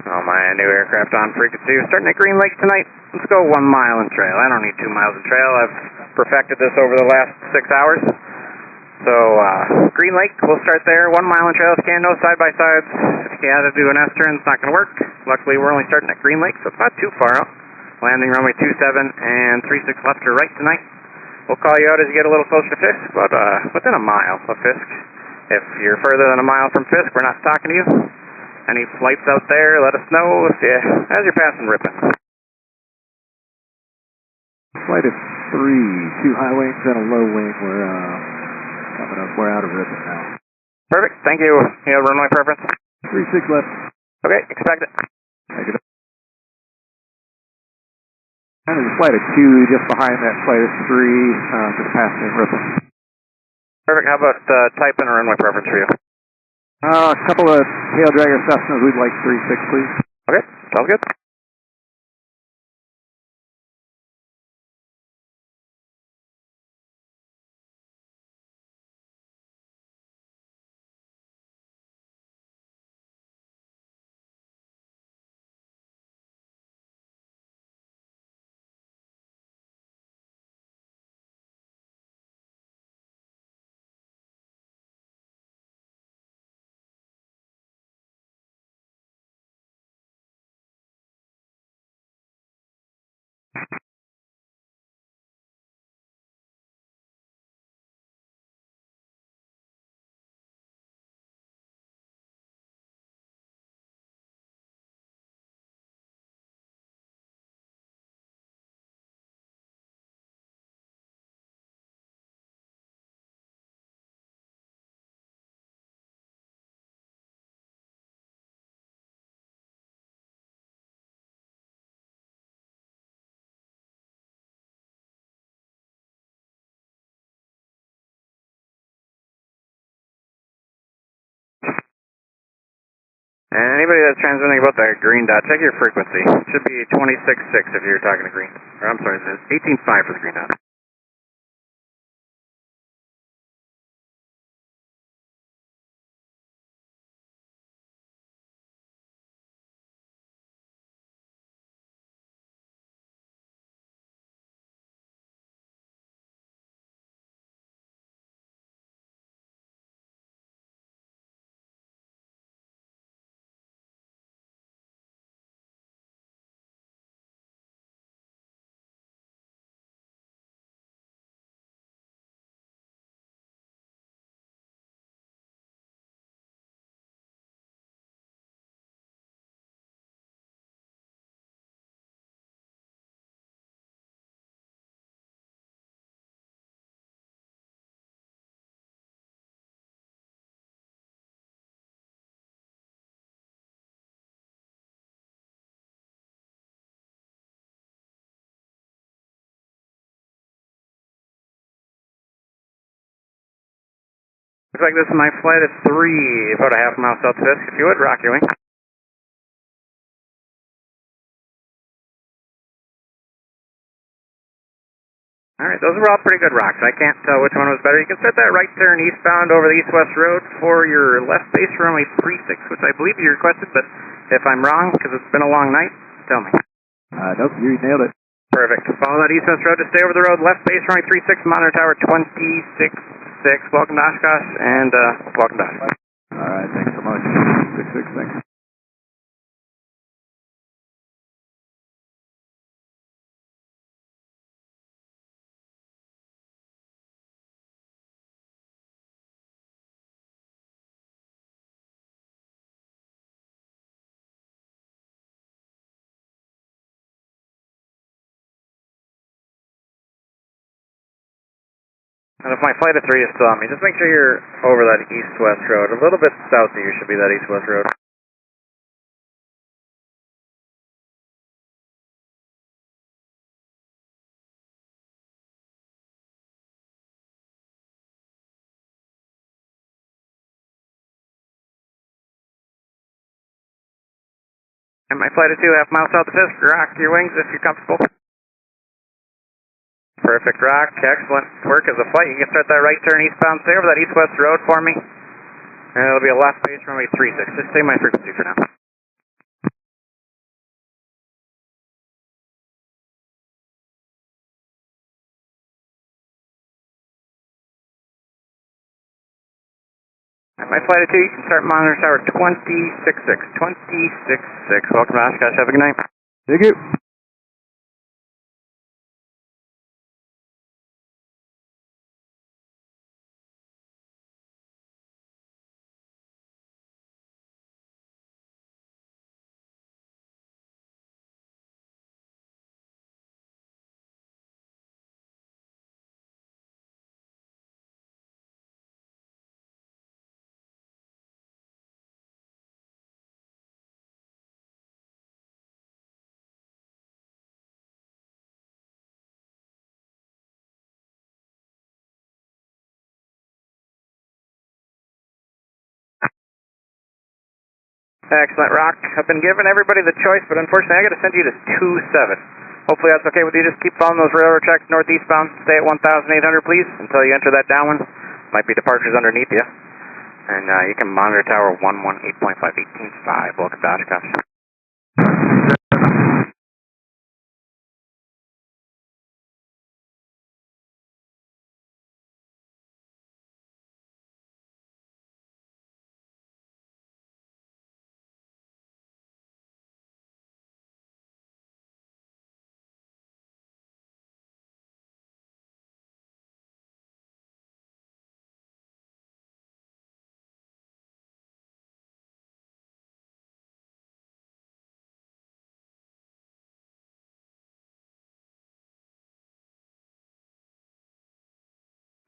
Oh, my new aircraft on frequency. We're starting at Green Lake tonight. Let's go 1 mile in trail. I don't need 2 miles in trail. I've perfected this over the last 6 hours. So, Green Lake, we'll start there. 1 mile in trail if you can. No side-by-sides. If you had to do an S-turn, it's not going to work. Luckily, we're only starting at Green Lake, so it's not too far out. Landing runway 27 and 36 left or right tonight. We'll call you out as you get a little closer to Fisk, but within a mile of Fisk. If you're further than a mile from Fisk, we're not talking to you. Any flights out there, let us know as you're passing Ripon. Flight of 3, 2 high wings and a low wing. We're coming up. We're out of Ripon now. Perfect. Thank you. You have runway preference? 36 left. Okay, expect it. Take it up. And there's a flight of 2 just behind that flight of 3, just passing Ripon. Perfect. How about type in a runway preference for you? A couple of tail dragger Cessnas. We'd like 36, please. Okay, sounds good. And anybody that's transmitting about the green dot, check your frequency. It should be 26.6 if you're talking to green. Or I'm sorry, it's 18.5 for the green dot. Looks like this is my flight at 3, about a half mile south of Fisk. If you would, rock your wing. Alright, those were all pretty good rocks. I can't tell which one was better. You can set that right turn eastbound over the east-west road for your left base runway 36, which I believe you requested, but if I'm wrong, because it's been a long night, tell me. Nope, you nailed it. Perfect. Follow that east-west road to stay over the road. Left base runway 36, monitor tower 26.6. Welcome to Oshkosh, and welcome to Oshkosh. Alright, thanks so much. 66, thanks. And if my flight of 3 is still on me, just make sure you're over that east-west road. A little bit south of you should be that east-west road. And my flight of 2, half mile south of Fisk. Rock your wings if you're comfortable. Perfect, rock. Excellent work as a flight. You can start that right turn eastbound. Stay over that east-west road for me. And it'll be a left base runway 36. Just stay my frequency for now. My flight at 2, you can start monitor tower 266. 266. Welcome to Oshkosh. Have a good night. Thank you. Excellent, Rock. I've been giving everybody the choice, but unfortunately I got to send you to 27. Hopefully that's okay with you. Just keep following those railroad tracks northeastbound. Stay at 1,800, please, until you enter that downwind. Might be departures underneath you. And you can monitor tower 118.5, 18.5. Welcome to Oshkosh.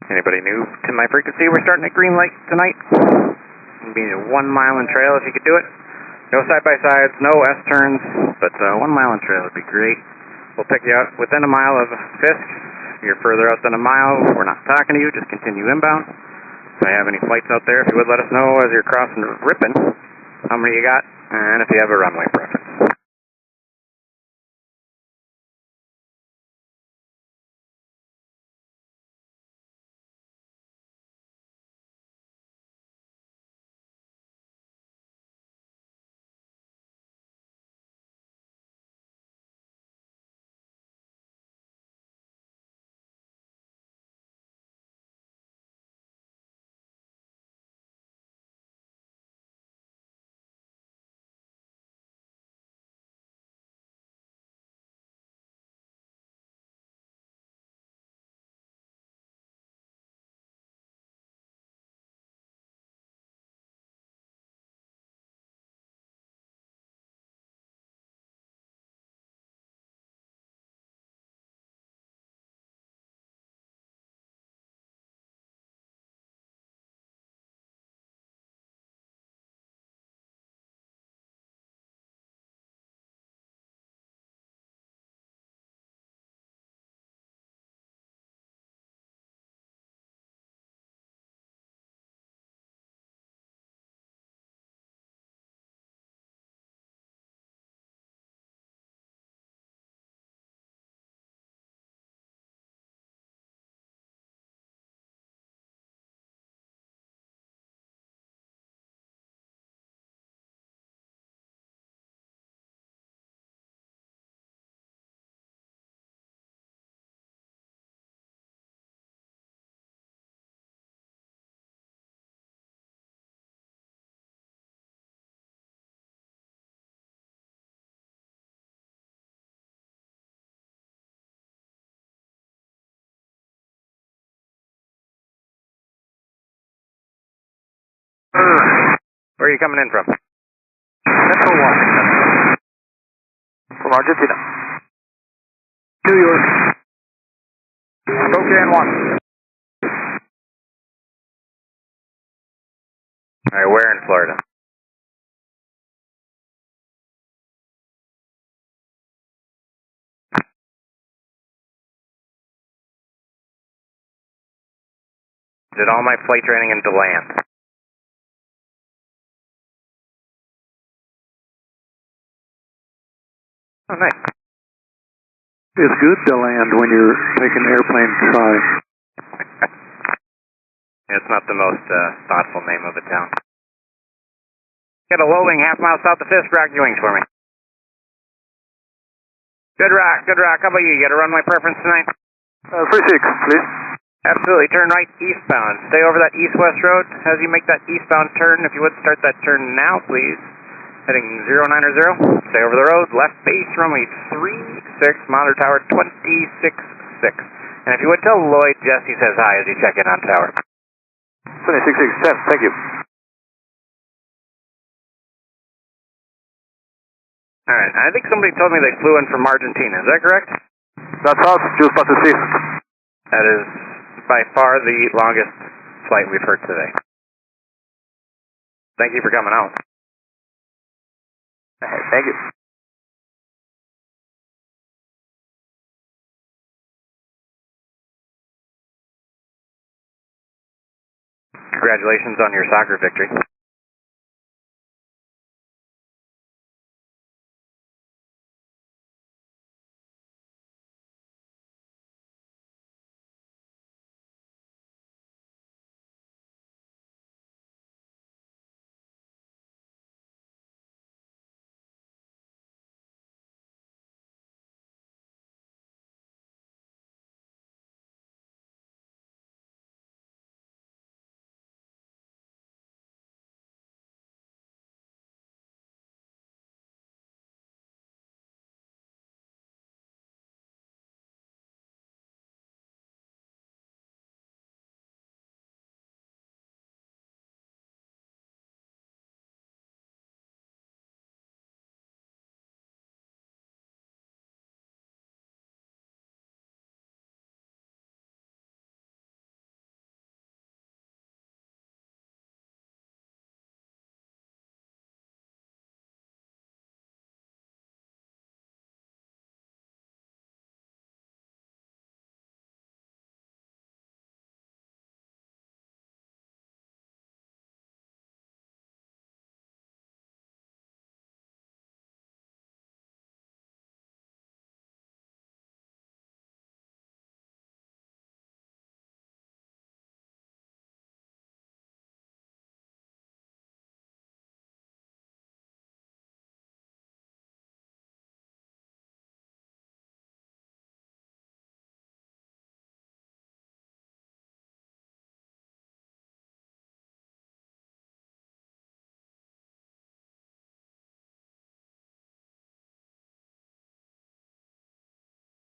Anybody new to my frequency? We're starting at green light tonight. It'll be 1 mile in trail if you could do it. No side-by-sides, no S-turns, but 1 mile in trail would be great. We'll pick you out within a mile of Fisk. If you're further out than a mile, we're not talking to you. Just continue inbound. If I have any flights out there, if you would let us know as you're crossing Ripon, how many you got, and if you have a runway preference. Where are you coming in from? Central 1. From Argentina. New York. Spokane 1. Alright, where in Florida? Did all my flight training into land. Oh, nice. It's good to land when you're taking airplane flying. It's not the most thoughtful name of a town. Get a low wing half mile south of Fisk. Rock your wings for me. Good rock, good rock. How about you? You got a runway preference tonight? 36, please. Absolutely, turn right eastbound. Stay over that east-west road. As you make that eastbound turn, if you would start that turn now, please. Heading 090. Stay over the road, left base, runway 36, monitor tower 266. And if you would tell Lloyd Jesse says hi as you check in on tower. 2667, thank you. Alright, I think somebody told me they flew in from Argentina, is that correct? That's us, just about to see. That is by far the longest flight we've heard today. Thank you for coming out. Thank you. Congratulations on your soccer victory.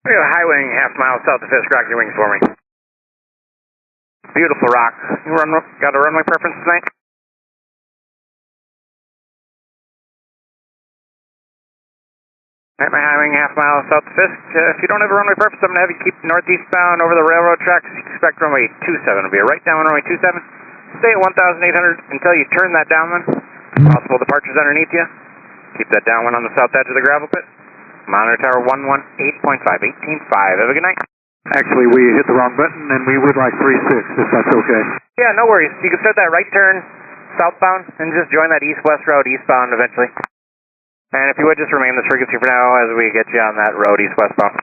We have a high wing half mile south of Fisk. Rock your wings for me. Beautiful rock. You got a runway preference tonight? Alright, my high wing half mile south of Fisk. If you don't have a runway preference, I'm going to have you keep northeast bound over the railroad tracks. Expect runway 27. It'll be a right down runway 27. Stay at 1,800 until you turn that downwind. Possible departures underneath you. Keep that downwind on the south edge of the gravel pit. Monitor tower 118.5, 18.5. Have a good night. Actually, we hit the wrong button, and we would like 36, if that's okay. Yeah, no worries. You can start that right turn southbound and just join that east-west road eastbound eventually. And if you would just remain this frequency for now as we get you on that road east-westbound.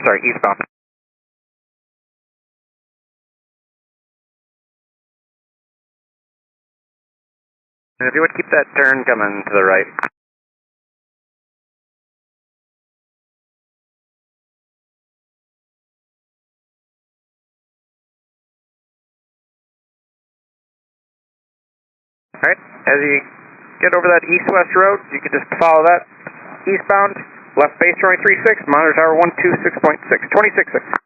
Sorry, eastbound. And if you would keep that turn coming to the right. Alright, as you get over that east-west road, you can just follow that eastbound, left base runway 36, monitor tower 126.6, 26.6.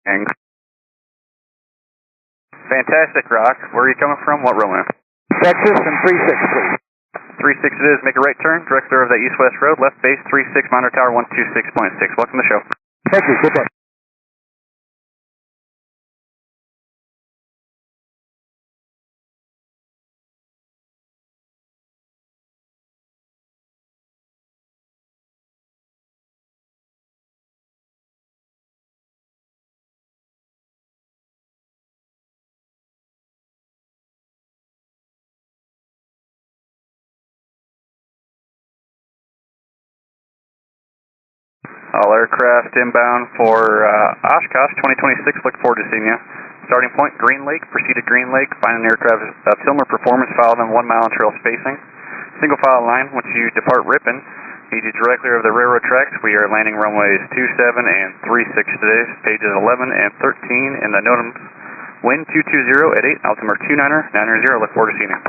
Fantastic, Rock. Where are you coming from? What runway? Texas and 36, please. 36 it is. Make a right turn. Direct clear of that east-west road. Left base 36, monitor tower 126.6. Welcome to the show. Thank you. Good day. All aircraft inbound for Oshkosh 2026. Look forward to seeing you. Starting point, Green Lake. Proceed to Green Lake. Find an aircraft of similar performance. Follow them 1 mile in trail spacing. Single file line. Once you depart Ripon, need you directly over the railroad tracks. We are landing runways 27 and 36 today. Pages 11 and 13 in the NOTAMs. Wind 220 at 8. Altimeter 290. Look forward to seeing you.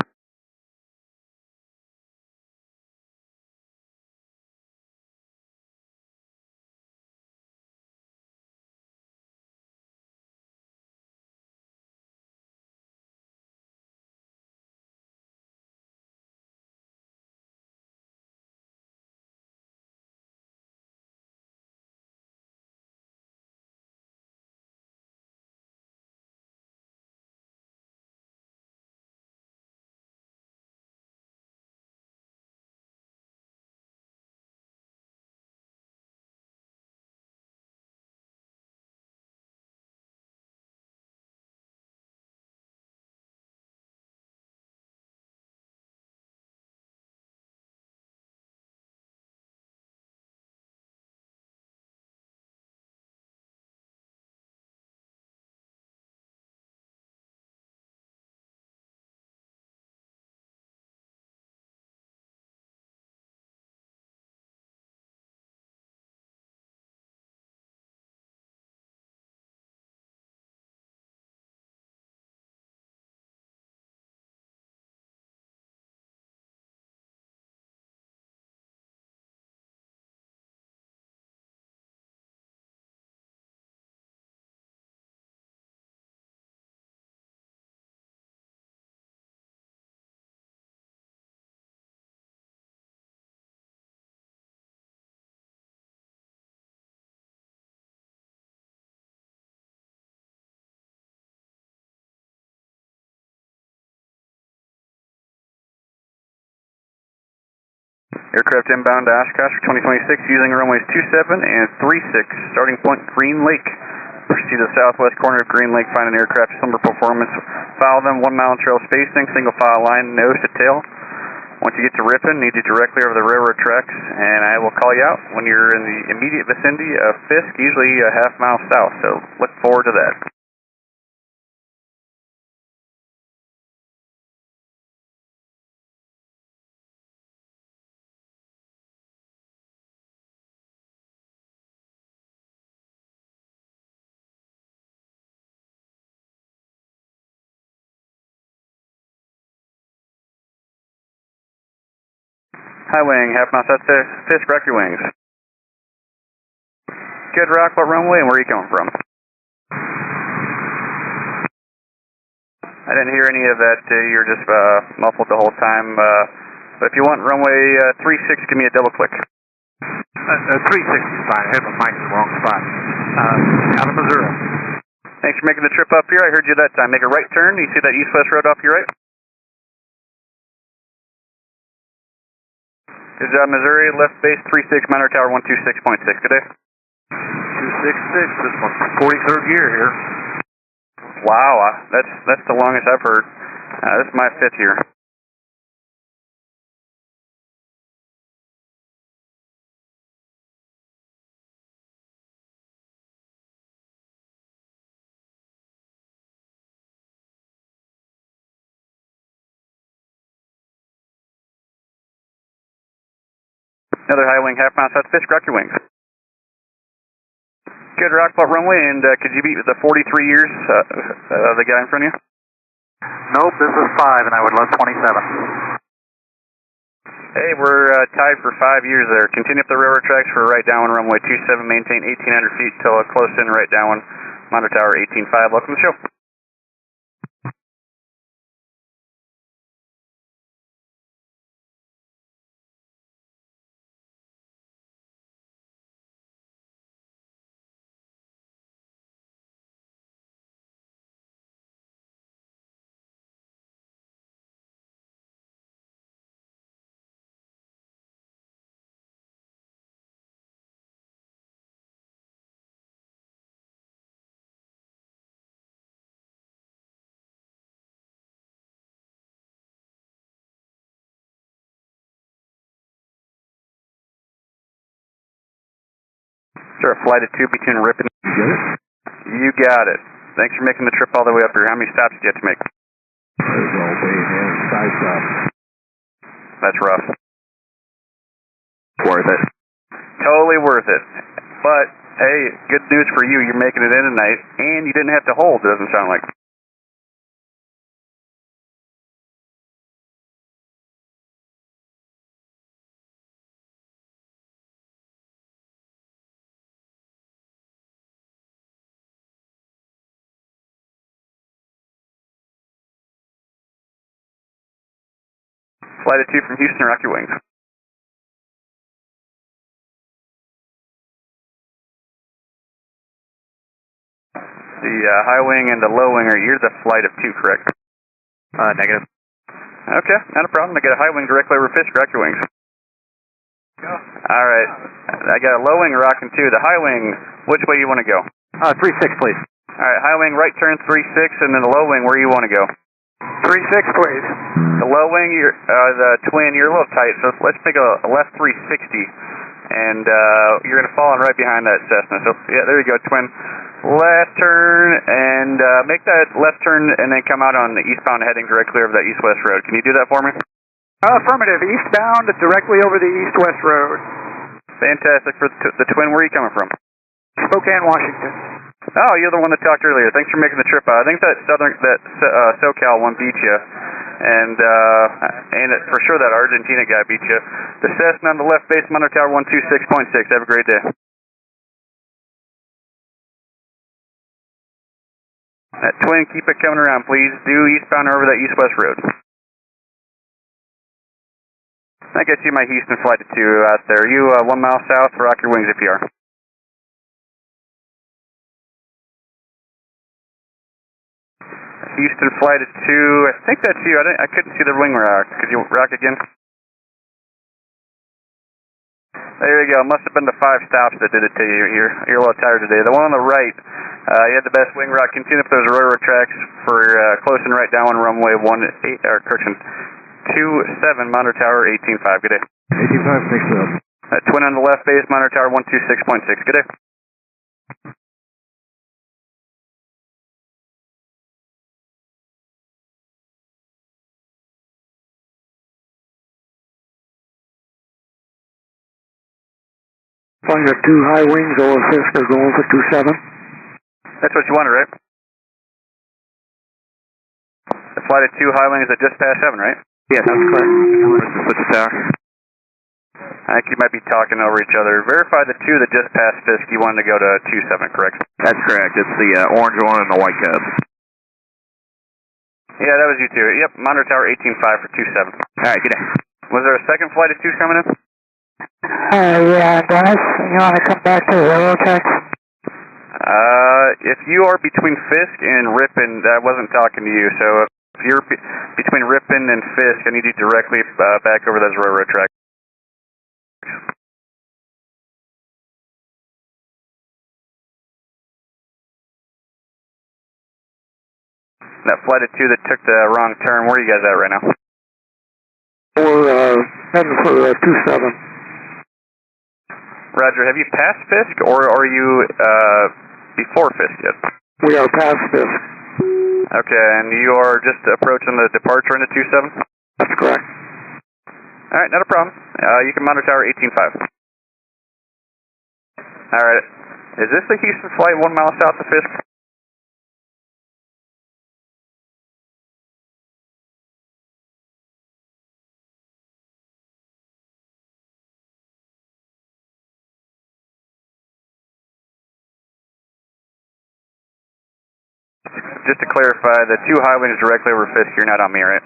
Aircraft inbound to Oshkosh for 2026 using runways 27 and 36. Starting point, Green Lake. Proceed to the southwest corner of Green Lake. Find an aircraft of similar performance. Follow them 1 mile in trail spacing. Single file line, nose to tail. Once you get to Ripon, need you directly over the railroad tracks, and I will call you out when you're in the immediate vicinity of Fisk, usually a half mile south. So look forward to that. High wing, half mile south to Fisk, rock your wings. Good, Rock, what runway and where are you coming from? I didn't hear any of that. You're just muffled the whole time. But if you want runway 36, give me a double click. 360 is fine. I have my mic in the wrong spot. Out of Missouri. Thanks for making the trip up here. I heard you that time. Make a right turn. You see that east-west road off your right? Good job, Missouri. Left base 36, monitor tower 126.6. Good day. 266. This one's 43rd year here. Wow, that's the longest I've heard. This is my 5th year. Another high wing, half mile south Fisk, rock your wings. Good, Rock, what runway, and could you beat the 43 years of the guy in front of you? Nope, this is 5, and I would love 27. Hey, we're tied for 5 years there. Continue up the railroad tracks for right downwind runway 27, maintain 1,800 feet till close in right downwind. Monitor Tower 18.5, welcome to the show. Sure, flight at 2 between Ripon. You got it. Thanks for making the trip all the way up here. How many stops did you have to make? That's rough. Worth it. Totally worth it. But, hey, good news for you. You're making it in tonight, and you didn't have to hold, it doesn't sound like. Flight at 2 from Houston, rock your wings. The high wing and the low wing you're the flight of 2, correct? Negative. Okay, not a problem. I got a high wing directly over Fisk, rock your wings. Alright, I got a low wing rocking 2. The high wing, which way you want to go? 3-6, please. Alright, high wing, right turn 3-6, and then the low wing, where you want to go? 3-6, please. The low wing, the twin, you're a little tight, so let's take a left 360, and you're going to fall in right behind that Cessna. So, yeah, there you go, twin. Left turn, and make that left turn, and then come out on the eastbound heading directly over that east-west road. Can you do that for me? Affirmative. Eastbound, directly over the east-west road. Fantastic. For the twin, where are you coming from? Spokane, Washington. Oh, you're the one that talked earlier. Thanks for making the trip out. I think that SoCal one beat you, and for sure that Argentina guy beat you. The Cessna on the left base, Monitor Tower 126.6. Have a great day. That twin, keep it coming around, please. Due eastbound over that east-west road. I guess you my Houston flight to 2 out there. You 1 mile south, rock your wings if you are. Houston flight at 2, I think that's you. I couldn't see the wing rock. Could you rock again? There you go. Must have been the 5 stops that did it to you. You're a little tired today. The one on the right, you had the best wing rock. Continue up those railroad tracks for close and right down on runway 27, Monitor Tower 18.5. Good day. 18.5, thanks, Twin on the left base, Monitor Tower 126.6. Good day. On your 2 high wings over Fisk are going for 27. That's what you wanted, right? The flight at 2 high wings at just past 7, right? Yeah, that's correct. Switch the tower. I think you might be talking over each other. Verify the 2 that just passed Fisk. You wanted to go to 27, correct? That's correct. It's the orange one and the white cub. Yeah, that was you too. Yep, Monitor Tower 18.5 for 27. Alright, good day. Was there a second flight at 2 coming in? Yeah, Dennis, you want to come back to the railroad tracks? If you are between Fisk and Ripon, I wasn't talking to you, so if you're between Ripon and Fisk, I need you directly back over those railroad tracks. That flight at 2 that took the wrong turn, where are you guys at right now? We're heading for 27. Roger, have you passed Fisk, or are you before Fisk yet? We are past Fisk. Okay, and you are just approaching the departure into 27? That's correct. Alright, not a problem. You can Monitor Tower 18.5. Alright, is this the Houston flight 1 mile south of Fisk? just to clarify, the two high wings directly over Fisk, you're not on me, right?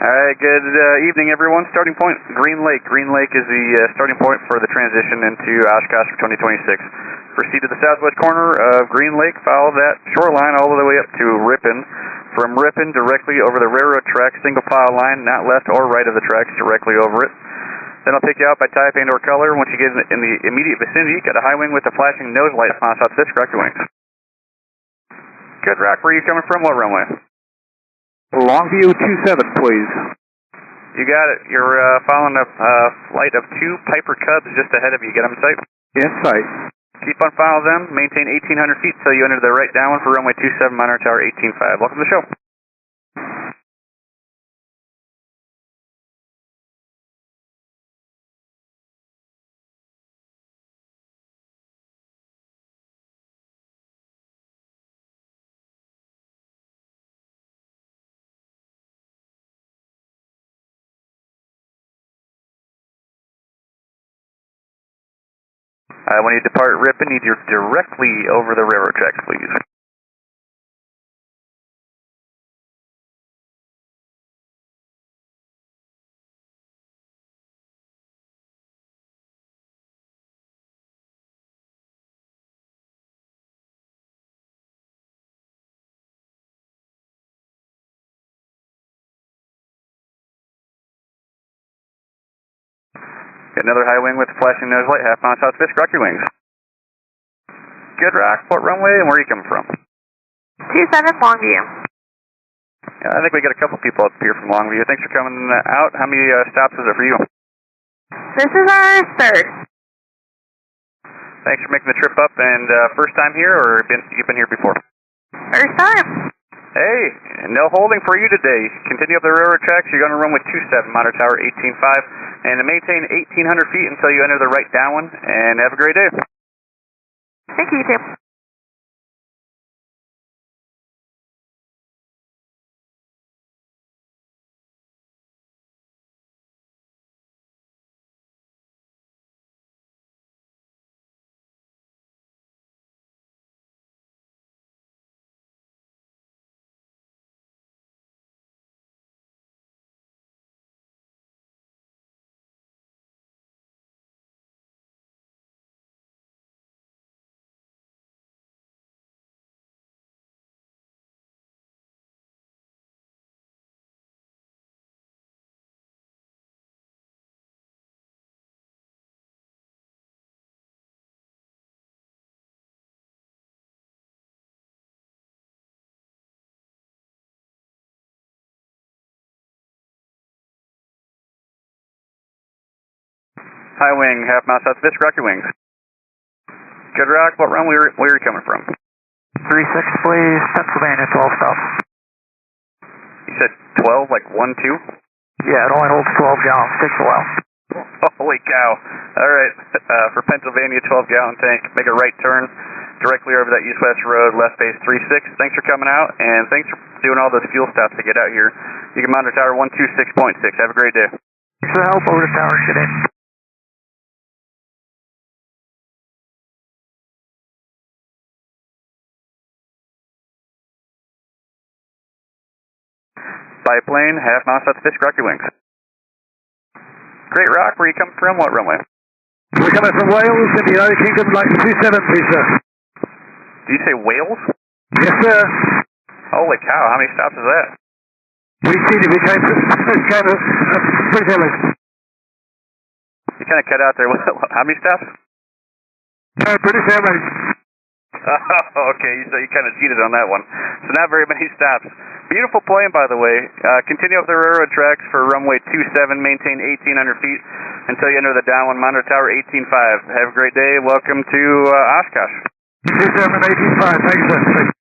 Alright, good evening everyone. Starting point, Green Lake. Green Lake is the starting point for the transition into Oshkosh for 2026. Proceed to the southwest corner of Green Lake, follow that shoreline all the way up to Ripon. From Ripon directly over the railroad track, single file line, not left or right of the tracks, directly over it. Then I'll take you out by type and or color. Once you get in the immediate vicinity, got a high wing with a flashing nose light on south Fisk, correct your wings. Good, Rock, where are you coming from? What runway? Longview 27, please. You got it. You're following a flight of 2 Piper Cubs just ahead of you. Get them in sight? In sight. Keep on file them. Maintain 1,800 feet until you enter the right downwind for runway 27, monitor tower 18.5. Welcome to the show. When you depart Ripon, need you directly over the railroad tracks, please. Got another high wing with a flashing nose light, half mile south Fisk, rock your wings. Good, Rock. What runway and where are you coming from? 27 Longview. I think we got a couple people up here from Longview. Thanks for coming out. How many stops is it for you? This is our third. Thanks for making the trip up. And first time here, or you've been here before? First time. Hey, no holding for you today. Continue up the railroad tracks. You're going to run with 27, monitor tower 18.5, and to maintain 1,800 feet until you enter the right downwind. And have a great day. Thank you, Tim. High wing, half mile south Fisk, rock your wings. Good, Rock. What runway where are you coming from? 36, please. Pennsylvania, 12 stops. You said 12, like 1, 2? Yeah, it only holds 12 gallons. Takes a while. Holy cow. All right. For Pennsylvania, 12-gallon tank. Make a right turn directly over that east-west road, left base 36. Thanks for coming out, and thanks for doing all those fuel stops to get out here. You can monitor tower 126.6. Have a great day. Thanks for the help over the tower. Get in. Biplane, half mile south Fisk, rock your wings. Great, Rock. Where are you coming from? What runway? We're coming from Wales in the United Kingdom, like 27, please, sir. Did you say Wales? Yes, sir. Holy cow. How many stops is that? We see that we came of pretty early. You kind of cut out there. How many stops? Pretty early. Oh, okay. So you kind of cheated on that one. So not very many stops. Beautiful plane, by the way. Continue up the railroad tracks for runway 27. Maintain 1,800 feet until you enter the downwind. Monitor tower 18.5. Have a great day. Welcome to Oshkosh. 27, 18.5. Thank you, sir.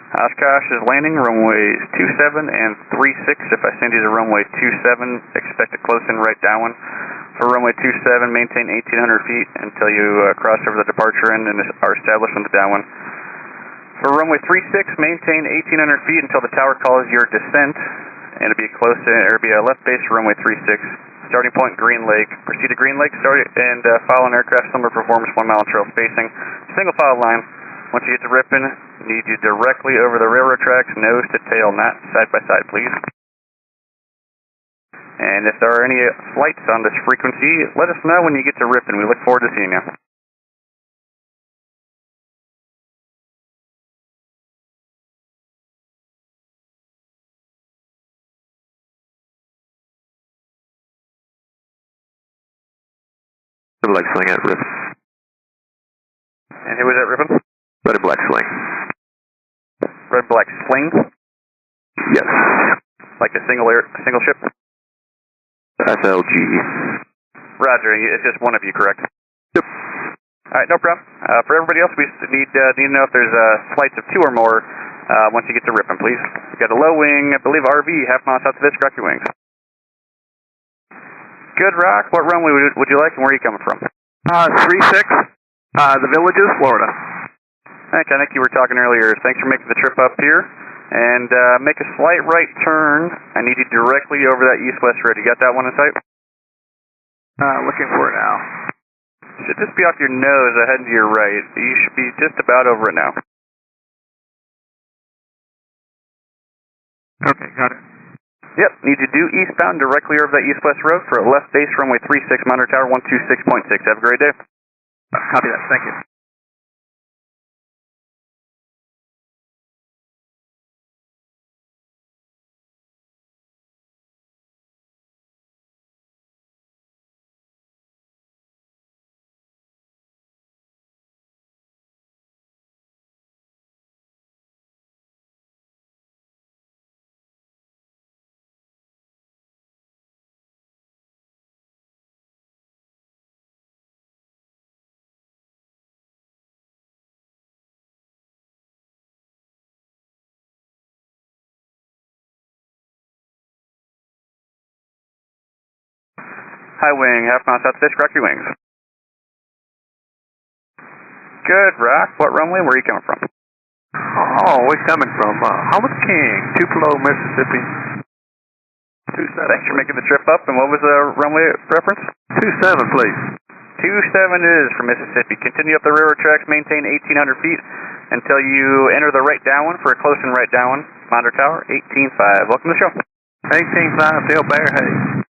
Oshkosh is landing runways 27 and 36. If I send you to runway 27, expect a close-in right downwind. For runway 27, maintain 1,800 feet until you cross over the departure end and are established on the downwind. For runway 36, maintain 1,800 feet until the tower calls your descent, and it'll be a left base for runway 36. Starting point, Green Lake. Proceed to Green Lake, and follow an aircraft similar performance, 1 mile trail spacing. Single file line. Once you get to Ripon, need you directly over the railroad tracks, nose to tail, not side by side, please. And if there are any flights on this frequency, let us know when you get to Ripon. We look forward to seeing you. Red black swing at Ripon. And who was at Ripon? Red and black swing. Red black sling? Yes. Like a single ship? FLG. Roger, it's just one of you, correct? Yep. Alright, no problem. For everybody else, we need to know if there's flights of 2 or more once you get to Ripon, please. We've got a low wing, I believe RV, half mile south of this, rock your wings. Good Rock, what runway would you like and where are you coming from? 36, the Villages, Florida. I think you were talking earlier. Thanks for making the trip up here. And make a slight right turn. I need you directly over that east-west road. You got that one in sight? Looking for it now. Should just be off your nose ahead to your right. You should be just about over it now. Okay, got it. Yep, need you due eastbound directly over that east-west road for a left base runway 36, monitor tower 126.6. Have a great day. Copy that, thank you. High wing, half mile south of Fisk, rock your wings. Good Rock, what runway, where are you coming from? Oh, where's coming from? Howard King, Tupelo, Mississippi. 27. Thanks for making the trip up, and what was the runway preference? 27, please. 27 is for Mississippi. Continue up the railroad tracks, maintain 1,800 feet until you enter the right downwind for a close-in right downwind. Monitor tower, 18.5. Welcome to the show. 18.5, Dale Bear, hey.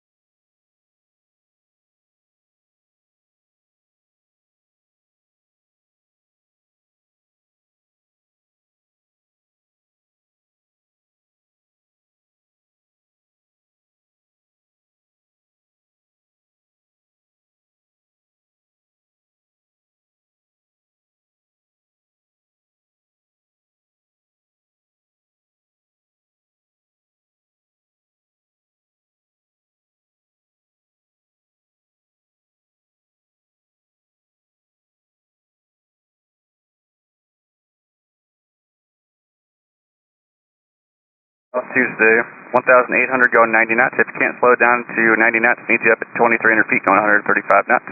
Tuesday, 1,800 going 90 knots. If you can't slow it down to 90 knots, needs you up at 2,300 feet going 135 knots.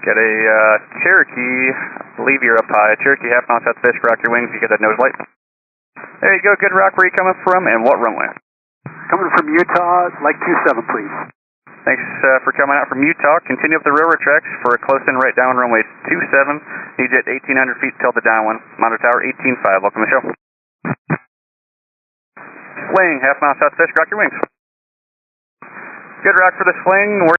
Get a Cherokee, I believe you're up high. Cherokee half mile south Fisk, rock your wings, you get that nose light. There you go, Good Rock, where are you coming from and what runway? Coming from Utah, Lake 27, please. Thanks for coming out from Utah. Continue up the railroad tracks for a close-in right down runway 27. Need you at 1,800 feet till the downwind. Monitor tower 18.5. Welcome to the show. Swing, half mile south Fisk, rock your wings. Good Rock for the swing. Where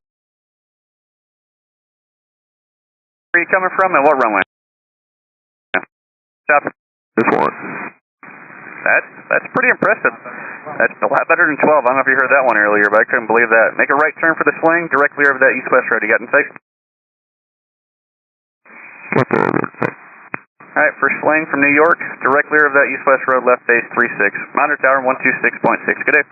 are you coming from and what runway? Stop. This one. That's pretty impressive. That's a lot better than 12. I don't know if you heard that one earlier, but I couldn't believe that. Make a right turn for the swing directly over that east-west road. You got in sight? Alright, for swing from New York, directly over that east-west road, left base 36. Monitor tower 126.6. Good day.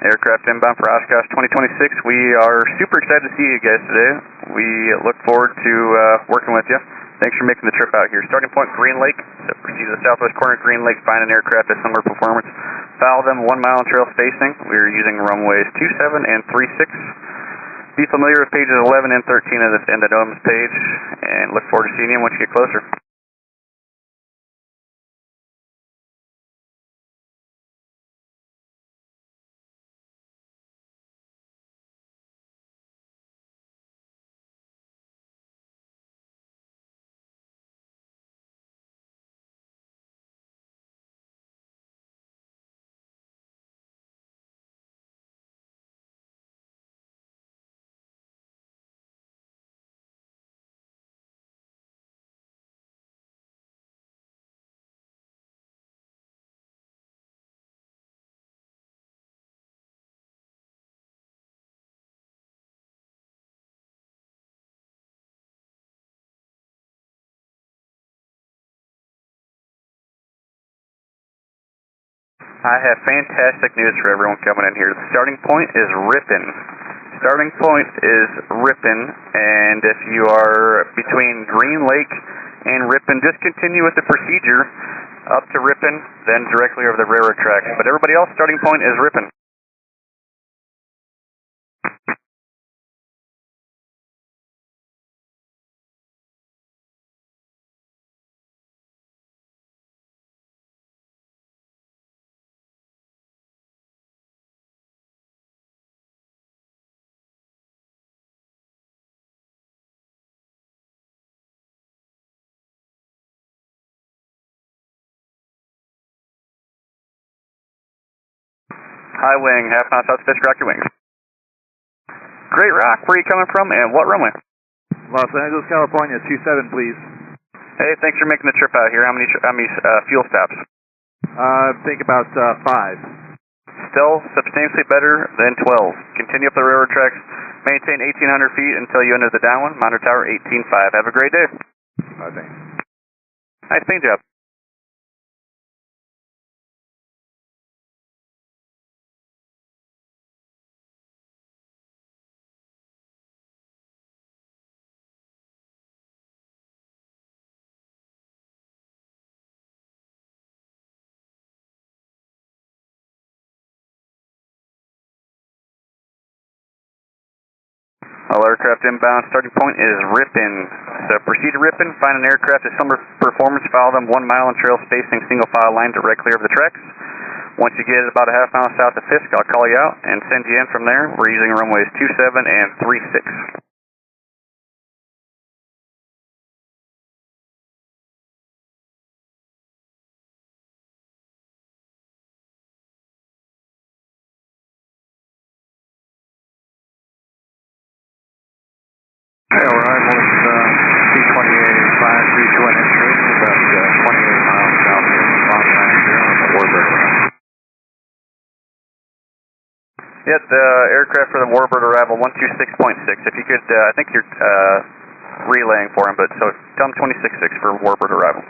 Aircraft inbound for Oshkosh 2026. We are super excited to see you guys today. We look forward to working with you. Thanks for making the trip out here. Starting point, Green Lake. So proceed to the southwest corner of Green Lake, find an aircraft of similar performance. Follow them 1 mile in trail spacing. We are using runways 27 and 36. Be familiar with pages 11 and 13 of this NOMS page, and look forward to seeing you once you get closer. I have fantastic news for everyone coming in here. The starting point is Ripon. Starting point is Ripon, and if you are between Green Lake and Ripon, just continue with the procedure up to Ripon, then directly over the railroad tracks. But everybody else, starting point is Ripon. High wing, half mile south Fisk, rock your wings. Great Rock, where are you coming from and what runway? Los Angeles, California, 27, please. Hey, thanks for making the trip out here. How many fuel stops? Think about 5. Still substantially better than 12. Continue up the railroad tracks. Maintain 1,800 feet until you enter the downwind. Monitor tower 18.5. Have a great day. Thanks. Nice paint job. All aircraft inbound, starting point is Ripon. So proceed to Ripon, find an aircraft of similar performance, follow them 1 mile in trail spacing, single file line directly over the tracks. Once you get about a half mile south of Fisk, I'll call you out and send you in from there. We're using runways 27 and 36. Yeah, we're on with C-2885, 3 twin entry, about 28 miles south of Los Angeles on the Warbird. Yep, the aircraft for the Warbird arrival 126.6. If you could, I think you're relaying for him, but so tell him 26.6 for Warbird arrival.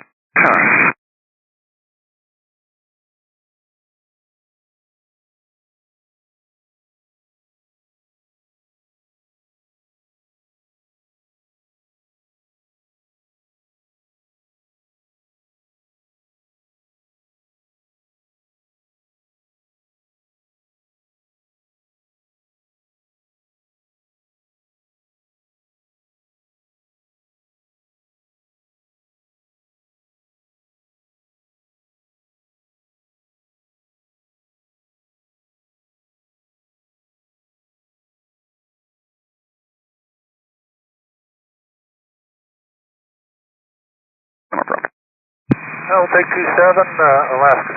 I'll take 27, Alaska.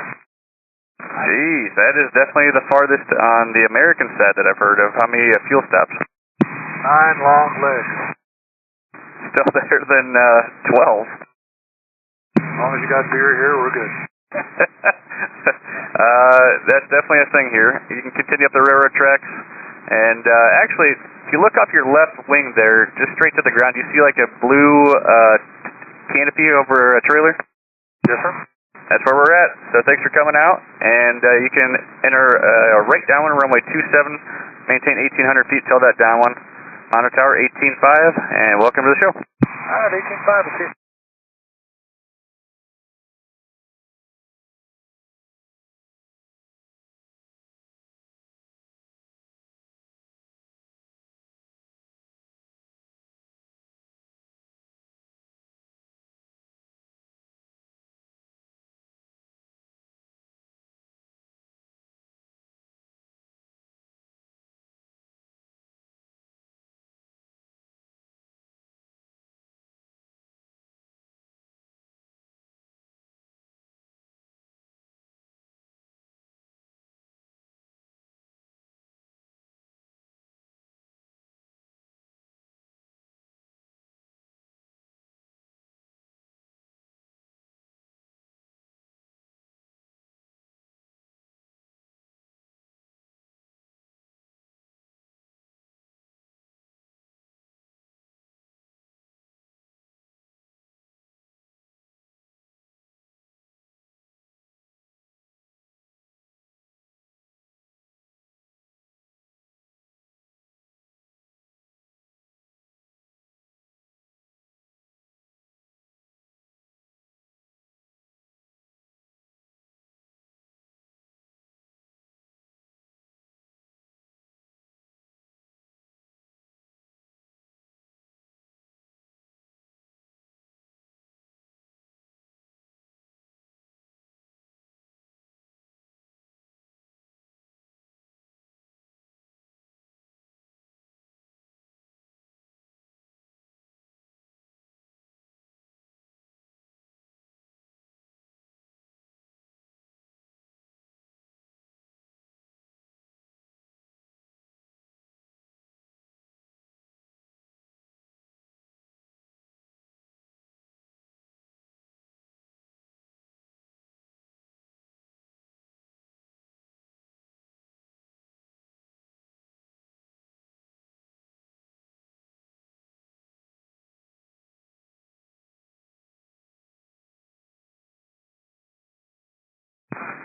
Geez, that is definitely the farthest on the American side that I've heard of. How many fuel stops? 9 long legs. Still better than 12. As long as you got beer here, we're good. That's definitely a thing here. You can continue up the railroad tracks, and actually, if you look off your left wing there, just straight to the ground, you see like a blue canopy over a trailer? Yes, sir. That's where we're at. So thanks for coming out, and you can enter right downwind runway 27, maintain 1,800 feet till that downwind. Monitor tower 18.5, and welcome to the show. All right, 18.5, okay.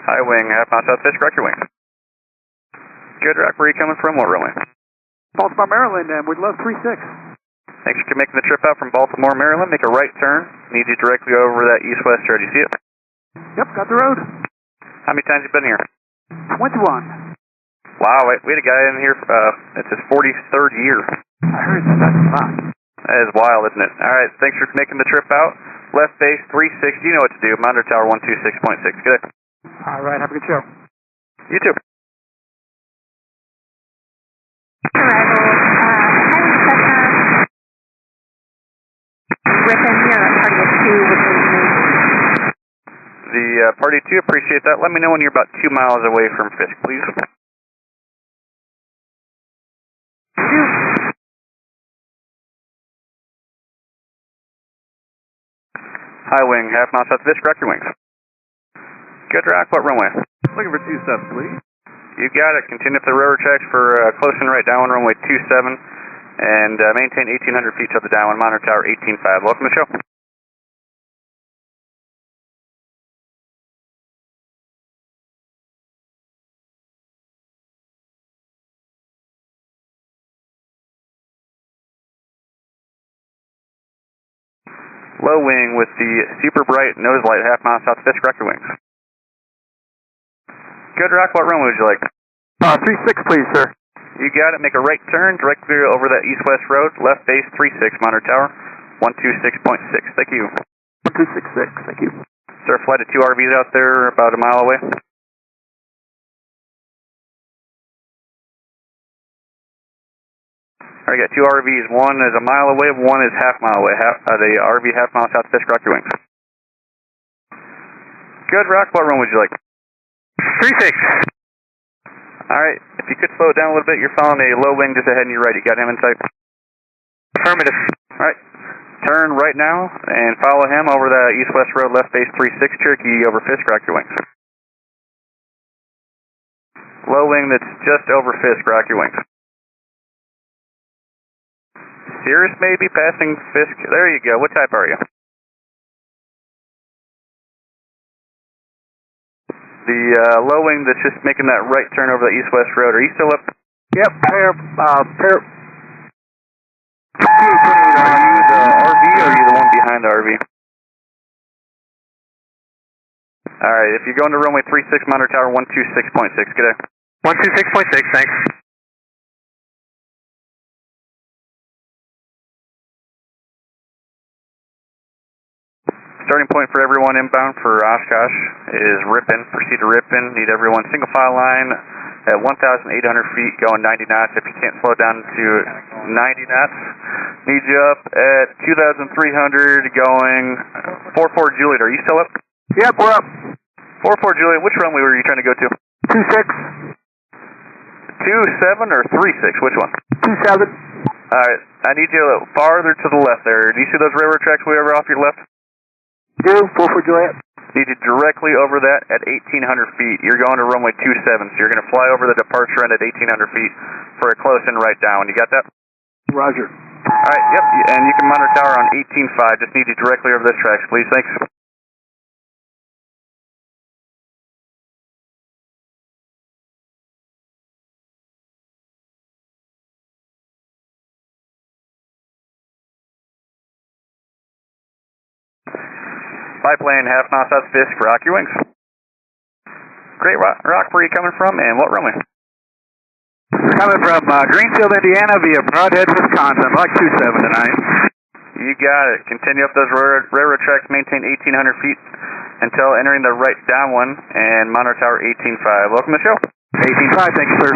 High wing, half mile south Fisk, correct your wing. Good rock, where are you coming from? What runway? Baltimore, Maryland, and we'd love 36. Thanks for making the trip out from Baltimore, Maryland. Make a right turn. Needs you directly over that east-west road. You see it? Yep, got the road. How many times you been here? 21. Wow, we had a guy in here, it's his 43rd year. I heard that. That's a lot. That is wild, isn't it? All right, thanks for making the trip out. Left base 360, you know what to do. Monitor tower 126.6. Good day. All right, have a good show. You too. Arrival, heading Cessna. Griffin, you're at party of 2 with The party 2, appreciate that. Let me know when you're about 2 miles away from Fisk, please. High wing, half mile south Fisk, rock your wings. Good rock, what runway? Looking for 27, please. You got it. Continue up the railroad tracks for close and right downwind runway 27, and maintain 1,800 feet to the downwind. Monitor tower 18.5. Welcome to the show. Low wing with the super bright nose light, half mile south Fisk, rock your wings. Good rock, what runway would you like? 36, please, sir. You got it. Make a right turn directly over that east-west road. Left base 36, monitor tower 126.6. Thank you. 1266, thank you. Sir, flight of 2 RVs out there about a mile away. All right, got 2 RVs. One is a mile away, one is half mile away. The RV half mile south Fisk, rock your wings. Good rock, what run would you like? 36. Alright, if you could slow it down a little bit, you're following a low wing just ahead and you're right. You got him in sight? Affirmative. Alright, turn right now and follow him over the east-west road, left base 36, Cherokee over Fisk, rock your wings. Low wing that's just over Fisk, rock your wings. Cirrus maybe passing Fisk. There you go. What type are you? The low wing that's just making that right turn over the east-west road, are you still up? Yep, pair. Are you the RV or are you the one behind the RV? Alright, if you're going to runway 36, monitor tower 126.6, good day. 126.6, thanks. Starting point for everyone inbound for Oshkosh is Ripon. Proceed to Ripon. Need everyone single file line at 1,800 feet going 90 knots. If you can't slow down to 90 knots, need you up at 2,300 going 44 Juliet. Are you still up? Yep, we're up. 44 Juliet, which runway were you trying to go to? 26. 27 or 36? Which one? 27. Alright, I need you farther to the left there. Do you see those railroad tracks way over off your left? Do, 44 Juliet. Need you directly over that at 1,800 feet. You're going to runway 27, so you're going to fly over the departure end at 1,800 feet for a close-in right down. You got that? Roger. Alright, yep, and you can monitor tower on 18.5. Just need you directly over this tracks, please. Thanks. Biplane, half mile south Fisk, rock your wings. Great rock, where are you coming from and what runway? Coming from Greenfield, Indiana via Broadhead, Wisconsin. Like 27 tonight. You got it. Continue up those railroad tracks, maintain 1,800 feet until entering the right down one and monitor tower 18.5. Welcome to the show. 18.5, thank you, sir.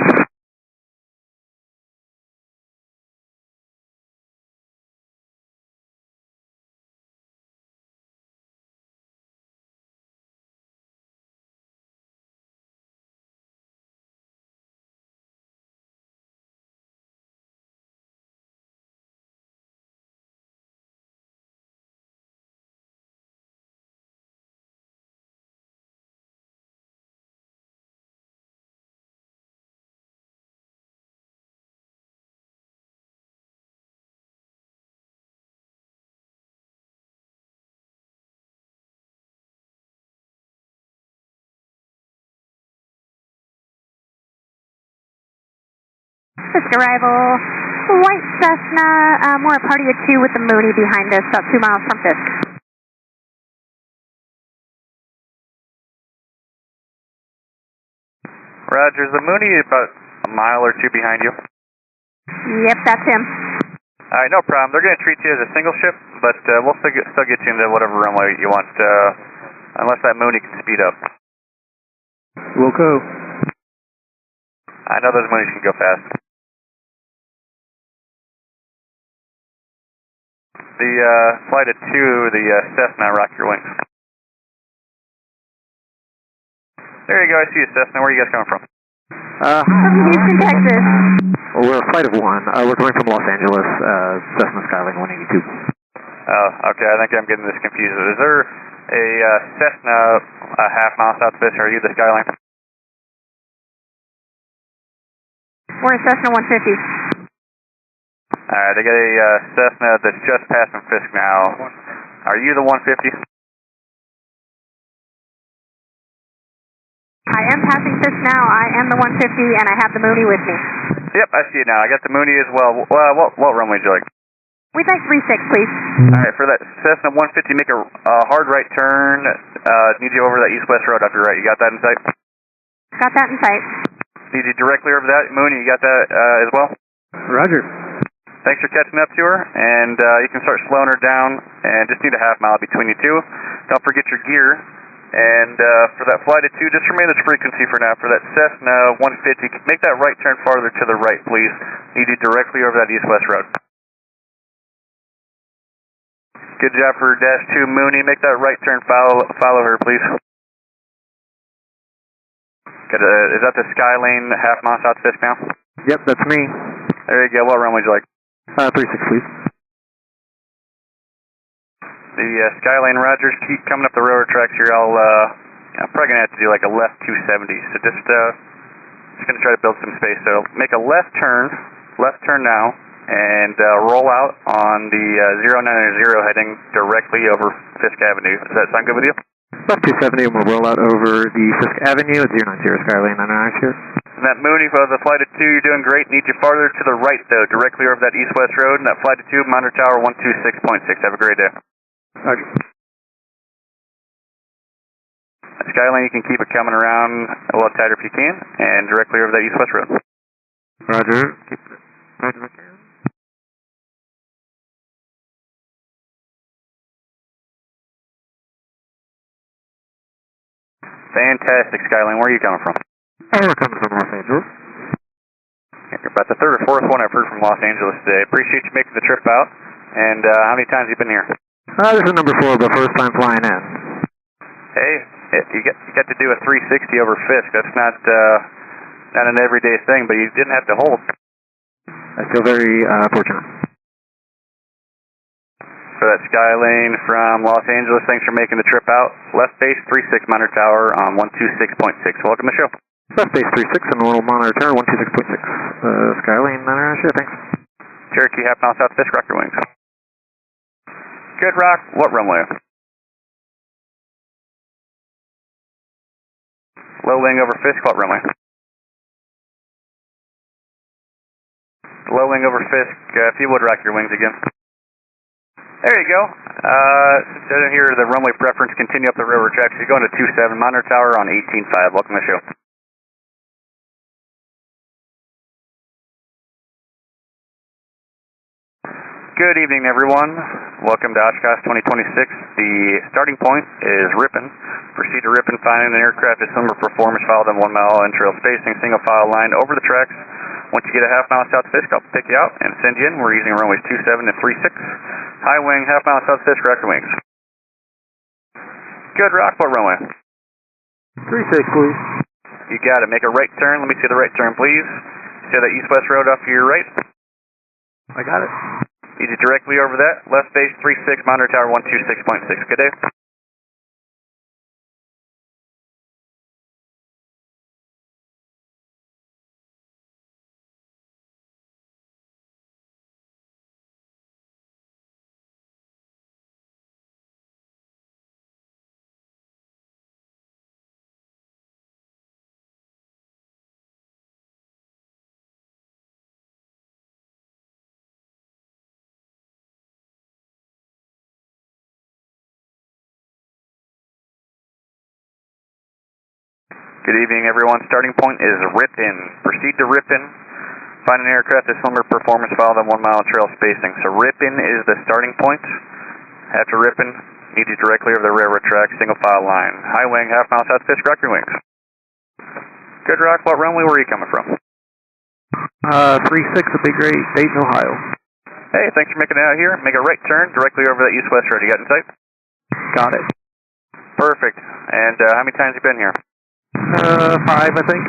Fisk arrival, white Cessna, we're a party of 2 with the Mooney behind us, about 2 miles from Fisk. Roger, is the Mooney about a mile or 2 behind you? Yep, that's him. Alright, no problem. They're going to treat you as a single ship, but we'll still get you into whatever runway you want, unless that Mooney can speed up. We'll go. I know those Moonies can go fast. The flight at 2, the Cessna, rock your wings. There you go, I see you, Cessna. Where are you guys coming from? From Houston, Texas. Well, we're a flight of 1. We're coming from Los Angeles, Cessna Skyline 182. Oh, okay, I think I'm getting this confused. Is there a Cessna a half mile south of Fisk, or are you the Skyline? We're a Cessna 150. Alright, they got a Cessna that's just passing Fisk now. Are you the 150? I am passing Fisk now. I am the 150, and I have the Mooney with me. Yep, I see it now. I got the Mooney as well. What runway would you like? We'd like 36, please. Alright, for that Cessna 150, make a hard right turn. Need you over that east-west road up your right. You got that in sight? Got that in sight. Need you directly over that. Mooney, you got that as well? Roger. Thanks for catching up to her, and you can start slowing her down, and just need a half mile between you two. Don't forget your gear, and for that flight at 2, just remain this frequency for now. For that Cessna 150, make that right turn farther to the right, please. Need you directly over that east-west road. Good job for Dash 2 Mooney. Make that right turn, follow her, please. Is that the Skylane half mile south Fisk now? Yep, that's me. There you go. What runway would you like? 36, please. The Skylane Rogers, keep coming up the railroad tracks here. I'm probably going to have to do like a left 270. So just going to try to build some space. So make a left turn now, and roll out on the 090 heading directly over Fisk Avenue. Does that sound good with you? Left 270, and we'll roll out over the Fisk Avenue at 090 Skyline 99 here. And that Mooney for the flight of 2, you're doing great. Need you farther to the right, though, directly over that east-west road. And that flight of 2, monitor tower 126.6. Have a great day. Roger. Skyline, you can keep it coming around a little tighter if you can, and directly over that east-west road. Roger. Keep it right back here. Fantastic, Skyline. Where are you coming from? We're coming from Los Angeles. You're about the third or fourth one I've heard from Los Angeles today. Appreciate you making the trip out. And how many times have you been here? This is number 4, but first time flying in. Hey, you got to do a 360 over Fisk. That's not an everyday thing, but you didn't have to hold. I feel very fortunate. For that Skylane from Los Angeles, thanks for making the trip out. Left base 36 monitor tower on 126.6. Welcome to the show. Left base 36 and normal monitor tower 126.6. Skylane monitor, sure, thanks. Cherokee, half mile south, Fisk, rock your wings. Good rock, what runway? Low wing over Fisk, what runway? Low wing over Fisk, if you would rock your wings again. There you go. Since I didn't hear the runway preference, continue up the railroad tracks. You're going to 27, monitor tower on 18.5. Welcome to the show. Good evening, everyone. Welcome to Oshkosh 2026. The starting point is Ripon. Proceed to Ripon, finding an aircraft of similar performance, followed in 1 mile intrail spacing, single file line over the tracks. Once you get a half mile south Fisk, I'll pick you out and send you in. We're using runways 27 and 36. High wing, half mile south Fisk, rock your wings. Good rock, what runway? 36, please. You got it. Make a right turn. Let me see the right turn, please. See that east-west road off to your right? I got it. Need you directly over that. Left base 36, monitor tower 126.6. Good day. Good evening, everyone. Starting point is Ripon. Proceed to Ripon. Find an aircraft of similar performance, followed on 1 mile trail spacing. So Ripon is the starting point. After Ripon, need you directly over the railroad track, single file line. High wing, half mile south Fisk, rock your wings. Good rock, what runway were you coming from? 36 would be great. Dayton, Ohio. Hey, thanks for making it out here. Make a right turn directly over that east-west road. You got in sight? Got it. Perfect. And how many times have you been here? 5, I think.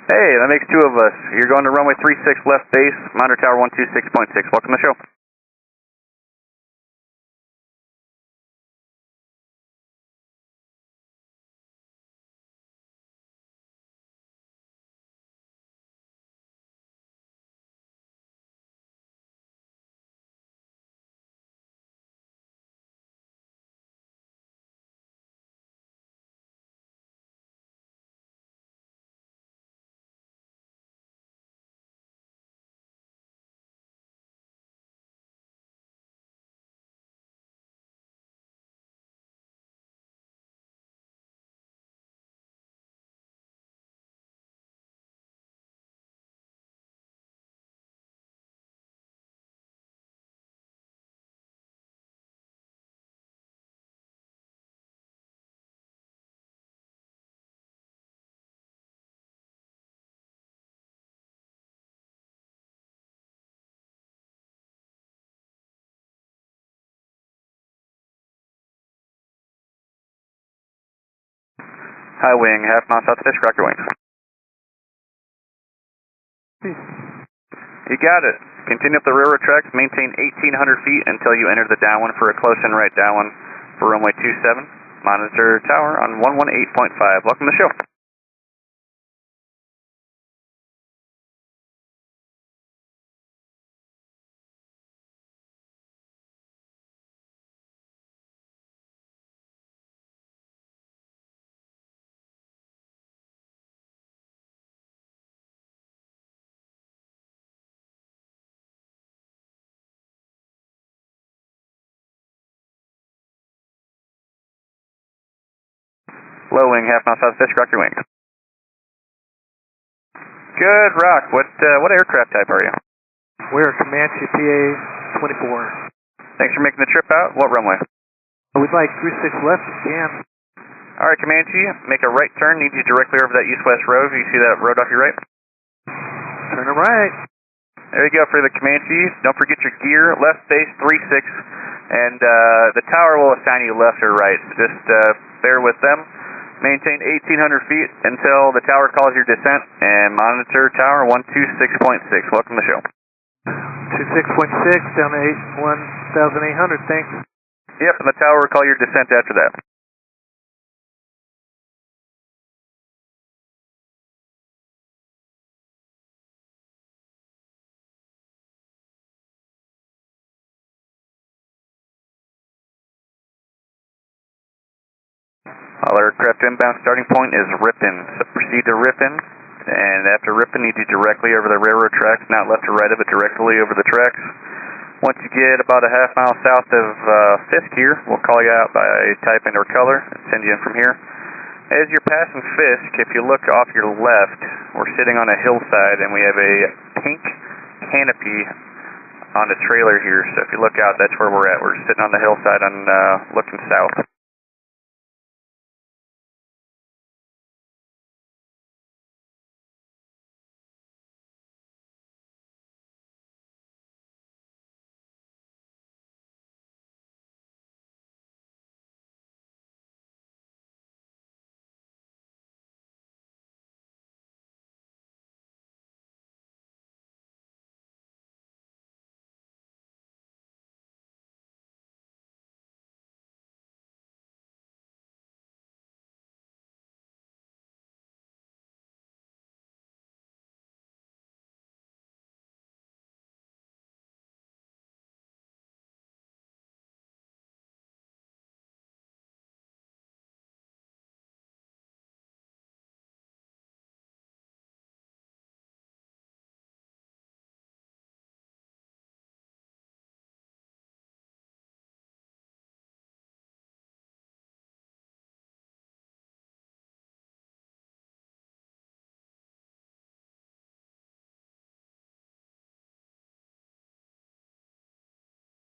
Hey, that makes 2 of us. You're going to runway 36 left base, monitor tower 126.6. Welcome to the show. High wing, half mile south Fisk, rock your wings. You got it. Continue up the railroad tracks, maintain 1,800 feet until you enter the downwind for a close-in right downwind for runway 27. Monitor tower on 118.5. Welcome to the show. Low wing, half mile south Fisk, rock your wings. Good, rock. What aircraft type are you? We're Comanche PA-24. Thanks for making the trip out. What runway? We'd like 36 left if you can. Alright, Comanche, make a right turn. Need you directly over that east-west road. You see that road off your right? Turn it right. There you go for the Comanche. Don't forget your gear. Left base 36. And the tower will assign you left or right. So just bear with them. Maintain 1,800 feet until the tower calls your descent. And monitor tower 126.6. Welcome to the show. 26.6 down to 1,800. Thanks. Yep, and the tower will call your descent after that. All aircraft inbound starting point is Ripon. So proceed to Ripon, and after Ripon, need you directly over the railroad tracks, not left or right of it, directly over the tracks. Once you get about a half mile south of Fisk here, we'll call you out by typing or color and send you in from here. As you're passing Fisk, if you look off your left, we're sitting on a hillside, and we have a pink canopy on the trailer here. So if you look out, that's where we're at. We're sitting on the hillside on looking south.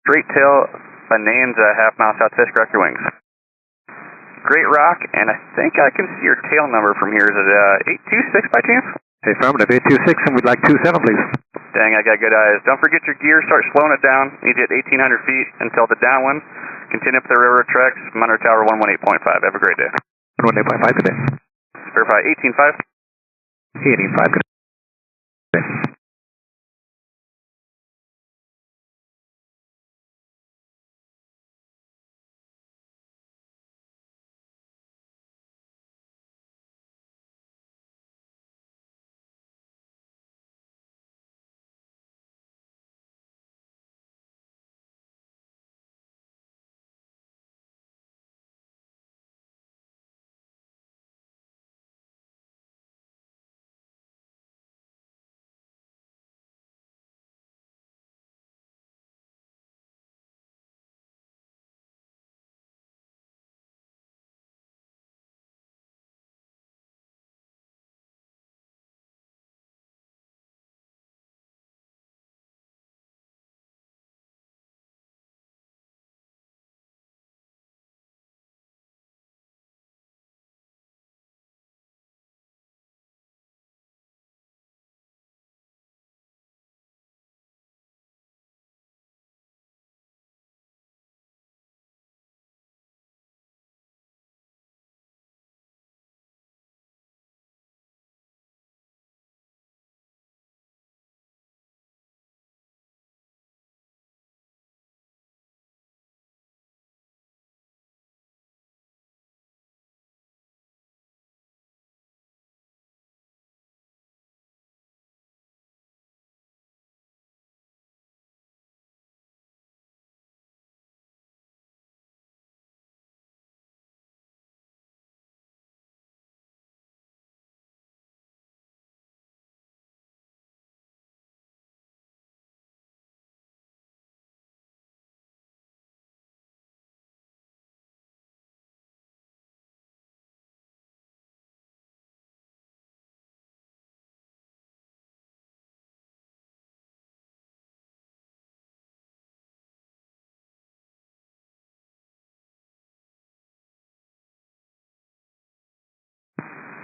Straight tail, Bonanza, half mile south Fisk, rock your wings. Great rock, and I think I can see your tail number from here. Is it 826 by chance? Affirmative, 826, and we'd like 27, please. Dang, I got good eyes. Don't forget your gear, start slowing it down. Need you at 1,800 feet until the downwind. Continue up the railroad tracks, monitor tower 118.5. Have a great day. 118.5 today. Verify 18.5. 18.5 today.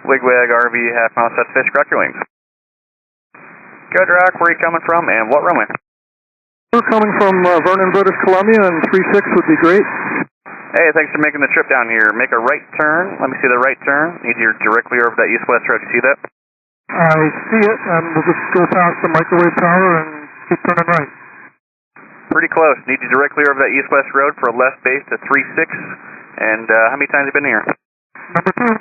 Wigwag RV, half mile south Fisk, rock your wings. Good rock, where are you coming from and what runway? We're coming from Vernon, British Columbia, and 36 would be great. Hey, thanks for making the trip down here. Make a right turn. Let me see the right turn. Need you directly over that east-west road. You see that? I see it, and we'll just go past the microwave tower and keep turning right. Pretty close. Need you directly over that east-west road for a left base to 36. And how many times have you been here? Number 2.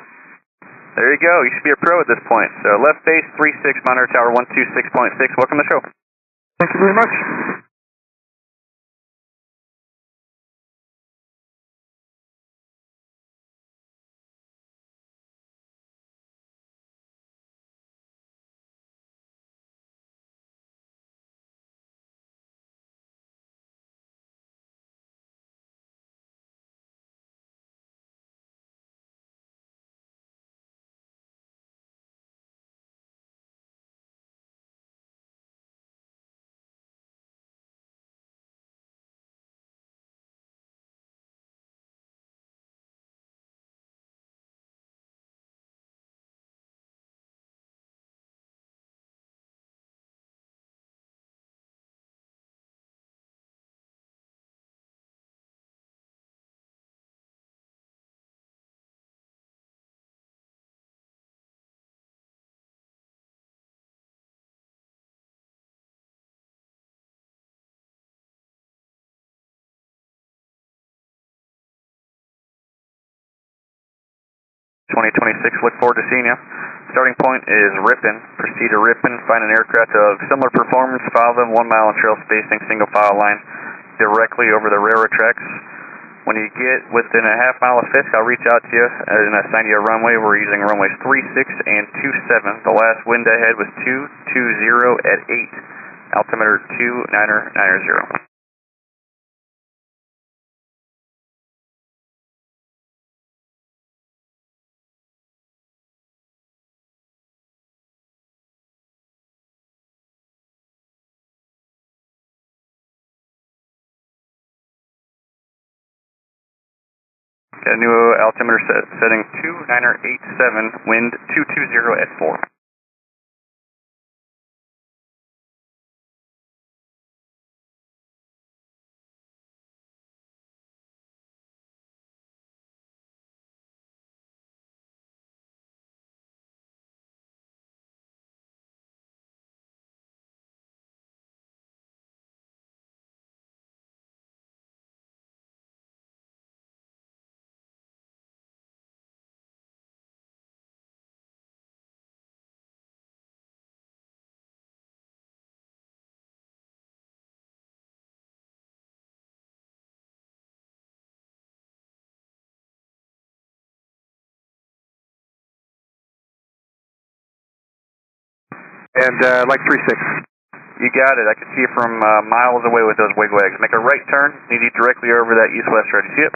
There you go. You should be a pro at this point. So left base 36, monitor tower 126.6. Welcome to the show. Thank you very much. Look forward to seeing you. Starting point is Ripon. Proceed to Ripon. Find an aircraft of similar performance. Follow them 1 mile in trail spacing, single file line, directly over the railroad tracks. When you get within a half mile of Fisk, I'll reach out to you and assign you a runway. We're using runways 36 and 27. The last wind ahead was 220 at 8. Altimeter 2990. Got a new altimeter setting 2987, wind 220 at 4. And like 36. You got it. I can see you from miles away with those wigwags. Make a right turn. Need you directly over that east-west road. You see it?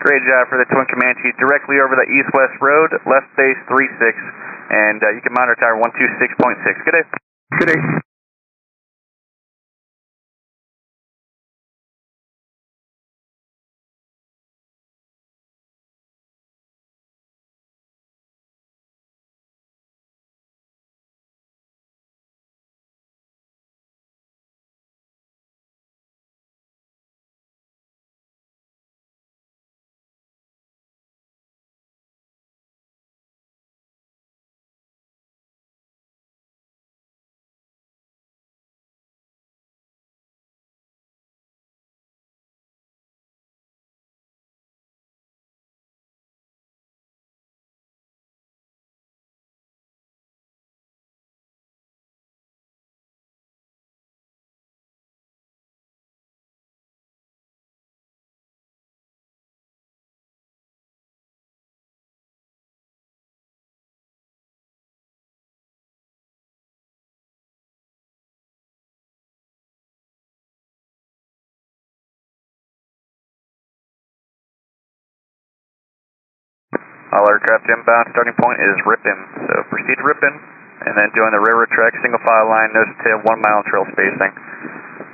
Great job for the Twin Comanche. Directly over the east-west road, left base 36, and you can monitor tower 126.6. Good day. Good day. All aircraft inbound. Starting point is Ripon. So proceed to Ripon, and then join the railroad track, single file line, nose to tail, 1 mile in trail spacing.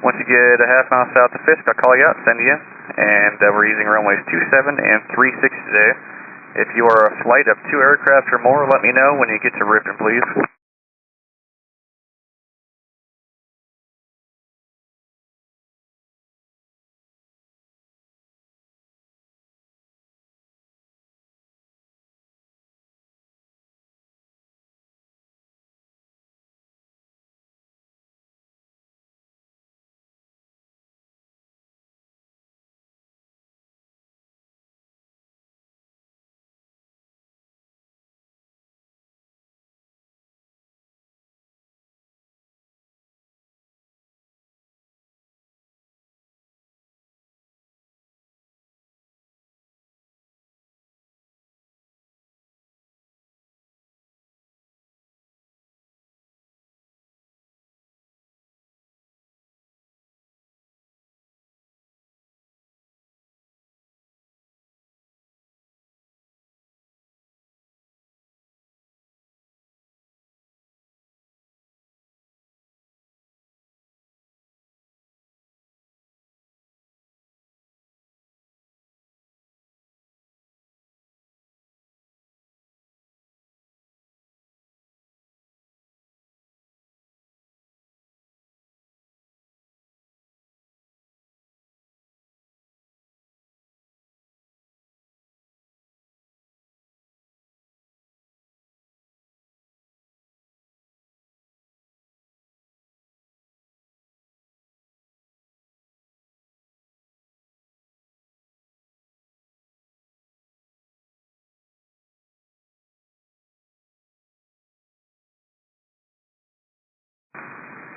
Once you get a half mile south of Fisk, I'll call you out, send you in. And we're using runways 27 and 36 today. If you are a flight of 2 aircraft or more, let me know when you get to Ripon, please.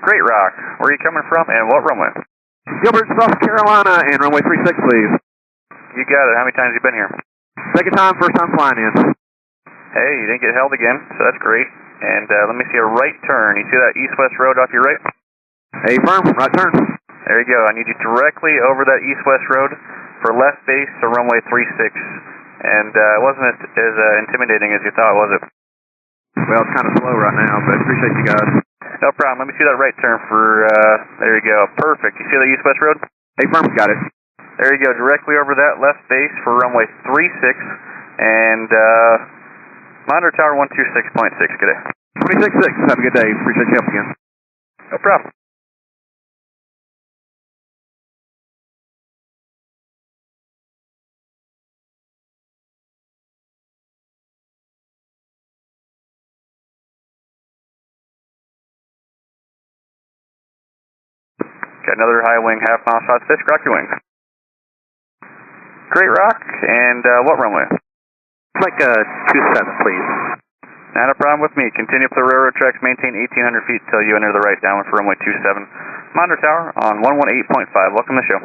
Great Rock, where are you coming from and what runway? Gilbert, South Carolina, and runway 36, please. You got it. How many times have you been here? Second time, first time flying in. Hey, you didn't get held again, so that's great. And let me see a right turn. You see that east-west road off your right? Hey, firm, right turn. There you go. I need you directly over that east-west road for left base to runway 36. And it wasn't as intimidating as you thought, was it? Well, it's kind of slow right now, but appreciate you guys. No problem. Let me see that right turn for, there you go. Perfect. You see that east-west road? Hey, firm, got it. There you go. Directly over that left base for runway 36. And monitor tower 126.6. Good day. 26.6. Have a good day. Appreciate your help again. No problem. Got another high wing, half mile south Fisk, rock your wings. Great Rock, and what runway? Like 27, please. Not a problem with me. Continue up the railroad tracks, maintain 1,800 feet until you enter the right downwind for runway 27. Monitor tower on 118.5. Welcome to the show.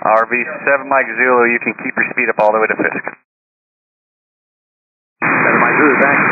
RV 7 Mike Zulu, you can keep your speed up all the way to Fisk. 7 Mike Zulu, thanks.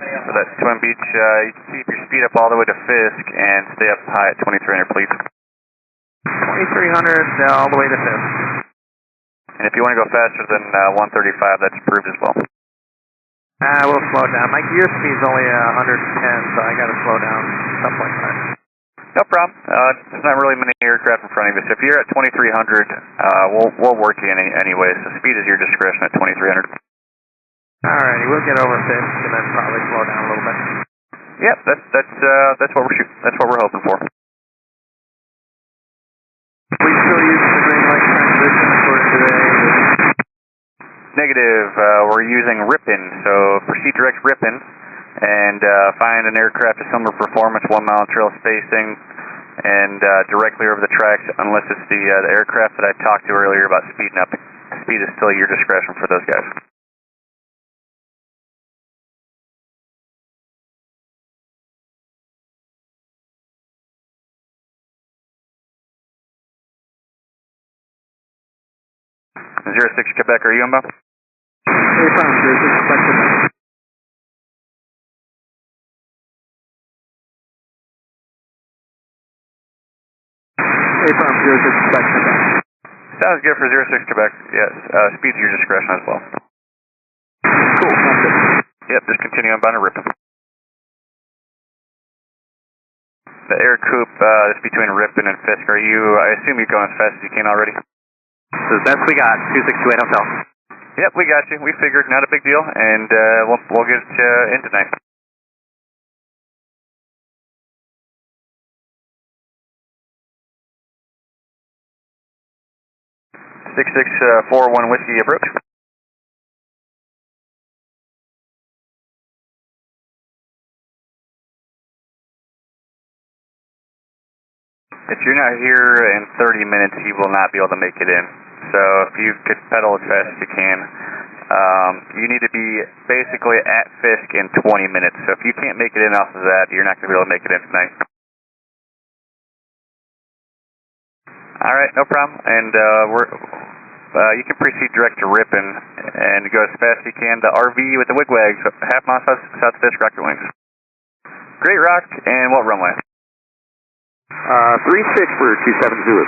For that Twin Beach, you can keep your speed up all the way to Fisk and stay up high at 2300, please. 2300 all the way to Fisk. And if you want to go faster than 135, that's approved as well. We'll slow down. My gear speed's only 110, so I got to slow down. Stuff like that. No problem. There's not really many aircraft in front of you. So if you're at 2300, we'll work you anyway. So speed is your discretion at 2300. Alrighty, we'll get over Fisk and then probably slow down a little bit. Yep, that's what we're shooting. That's what we're hoping for. We still using the green light transition for today? Negative. We're using Ripon. So proceed direct Ripon and find an aircraft of similar performance, 1 mile trail spacing, and directly over the tracks, unless it's the aircraft that I talked to earlier about speeding up. Speed is still your discretion for those guys. Zero 06 Quebec, are you inbound? Affirm, 06 Quebec, Quebec. Affirm, 06 Quebec, Quebec. Sounds good for 06 Quebec, yes. Speed's your discretion as well. Cool, sounds good. Yep, just continue on bound to Ripon. The air coupe is between Ripon and Fisk. I assume you're going as fast as you can already? So that's we got, 2628 Hotel. Yep, we got you. We figured, not a big deal, and we'll get in tonight. Six 41 Whiskey approach. If you're not here in 30 minutes, you will not be able to make it in. So if you could pedal as fast as you can, you need to be basically at Fisk in 20 minutes. So if you can't make it in off of that, you're not going to be able to make it in tonight. All right, no problem. And you can proceed direct to Ripon and go as fast as you can. The RV with the wigwags, half mile south Fisk, rocket wings. Great Rock, and what runway? 36 for 27 Zulu.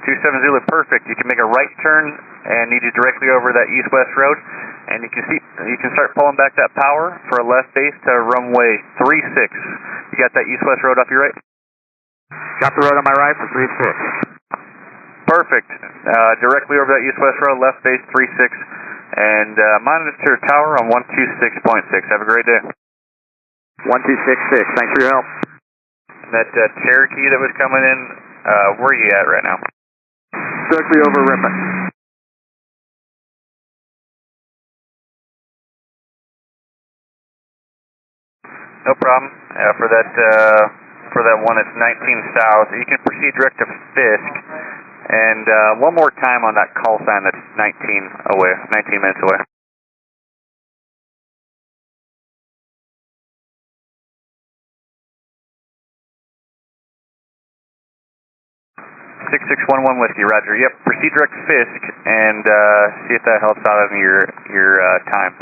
27 Zulu, perfect. You can make a right turn and need you directly over that east-west road, and you can start pulling back that power for a left base to runway 36. You got that east-west road off your right? Got the road on my right for 36. Perfect. Directly over that east-west road, left base 36, and monitor tower on 126.6. Have a great day. 1266. Thanks for your help. That Cherokee that was coming in, where are you at right now? Directly over Ripon. No problem. For that one, it's 19 south. You can proceed direct to Fisk, and one more time on that call sign. That's 19 minutes away. $6611 Whiskey, Roger. Yep, proceed direct Fisk and see if that helps out on your time.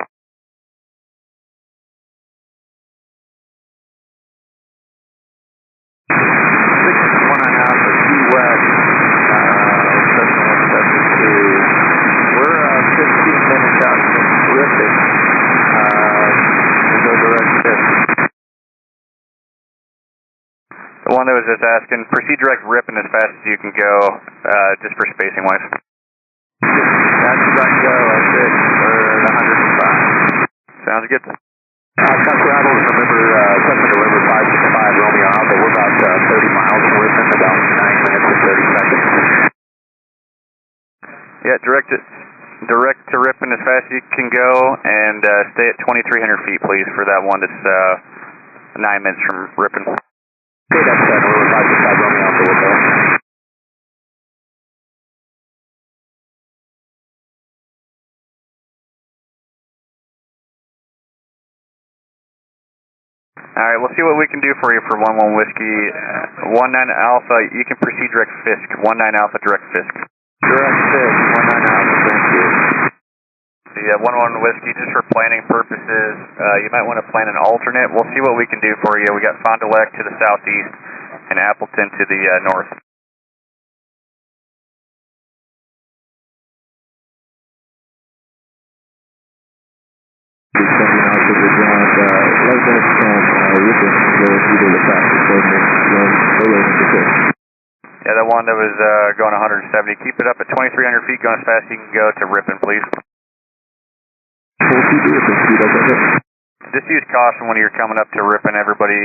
We're 15 minutes out from Ripon. We'll go direct Fisk. The one that was just asking, proceed direct Ripon as fast as you can go, just for spacing wise. That's as I can go, I think, for 105. Sounds good. Country Idles, remember, Cessna Deliver 565 Romeo Alpha. We're about 30 miles from Ripon, about 9 minutes and 30 seconds. Yeah, direct to Ripon as fast as you can go, and stay at 2,300 feet, please, for that one that's 9 minutes from Ripon. Okay, that's Deliver 565 Romeo Alpha. We'll go. All right, we'll see what we can do for you for 11 Whiskey. 19 Alpha, you can proceed direct Fisk. 19 Alpha, direct Fisk. Direct Fisk, 19 Alpha, thank you. See The 11 Whiskey, just for planning purposes, you might want to plan an alternate. We'll see what we can do for you. We got Fond du Lac to the southeast and Appleton to the north. Yeah, that one that was going 170. Keep it up at 2,300 feet, going as fast as you can go to Ripon, please. Just use caution when you're coming up to Ripon. Everybody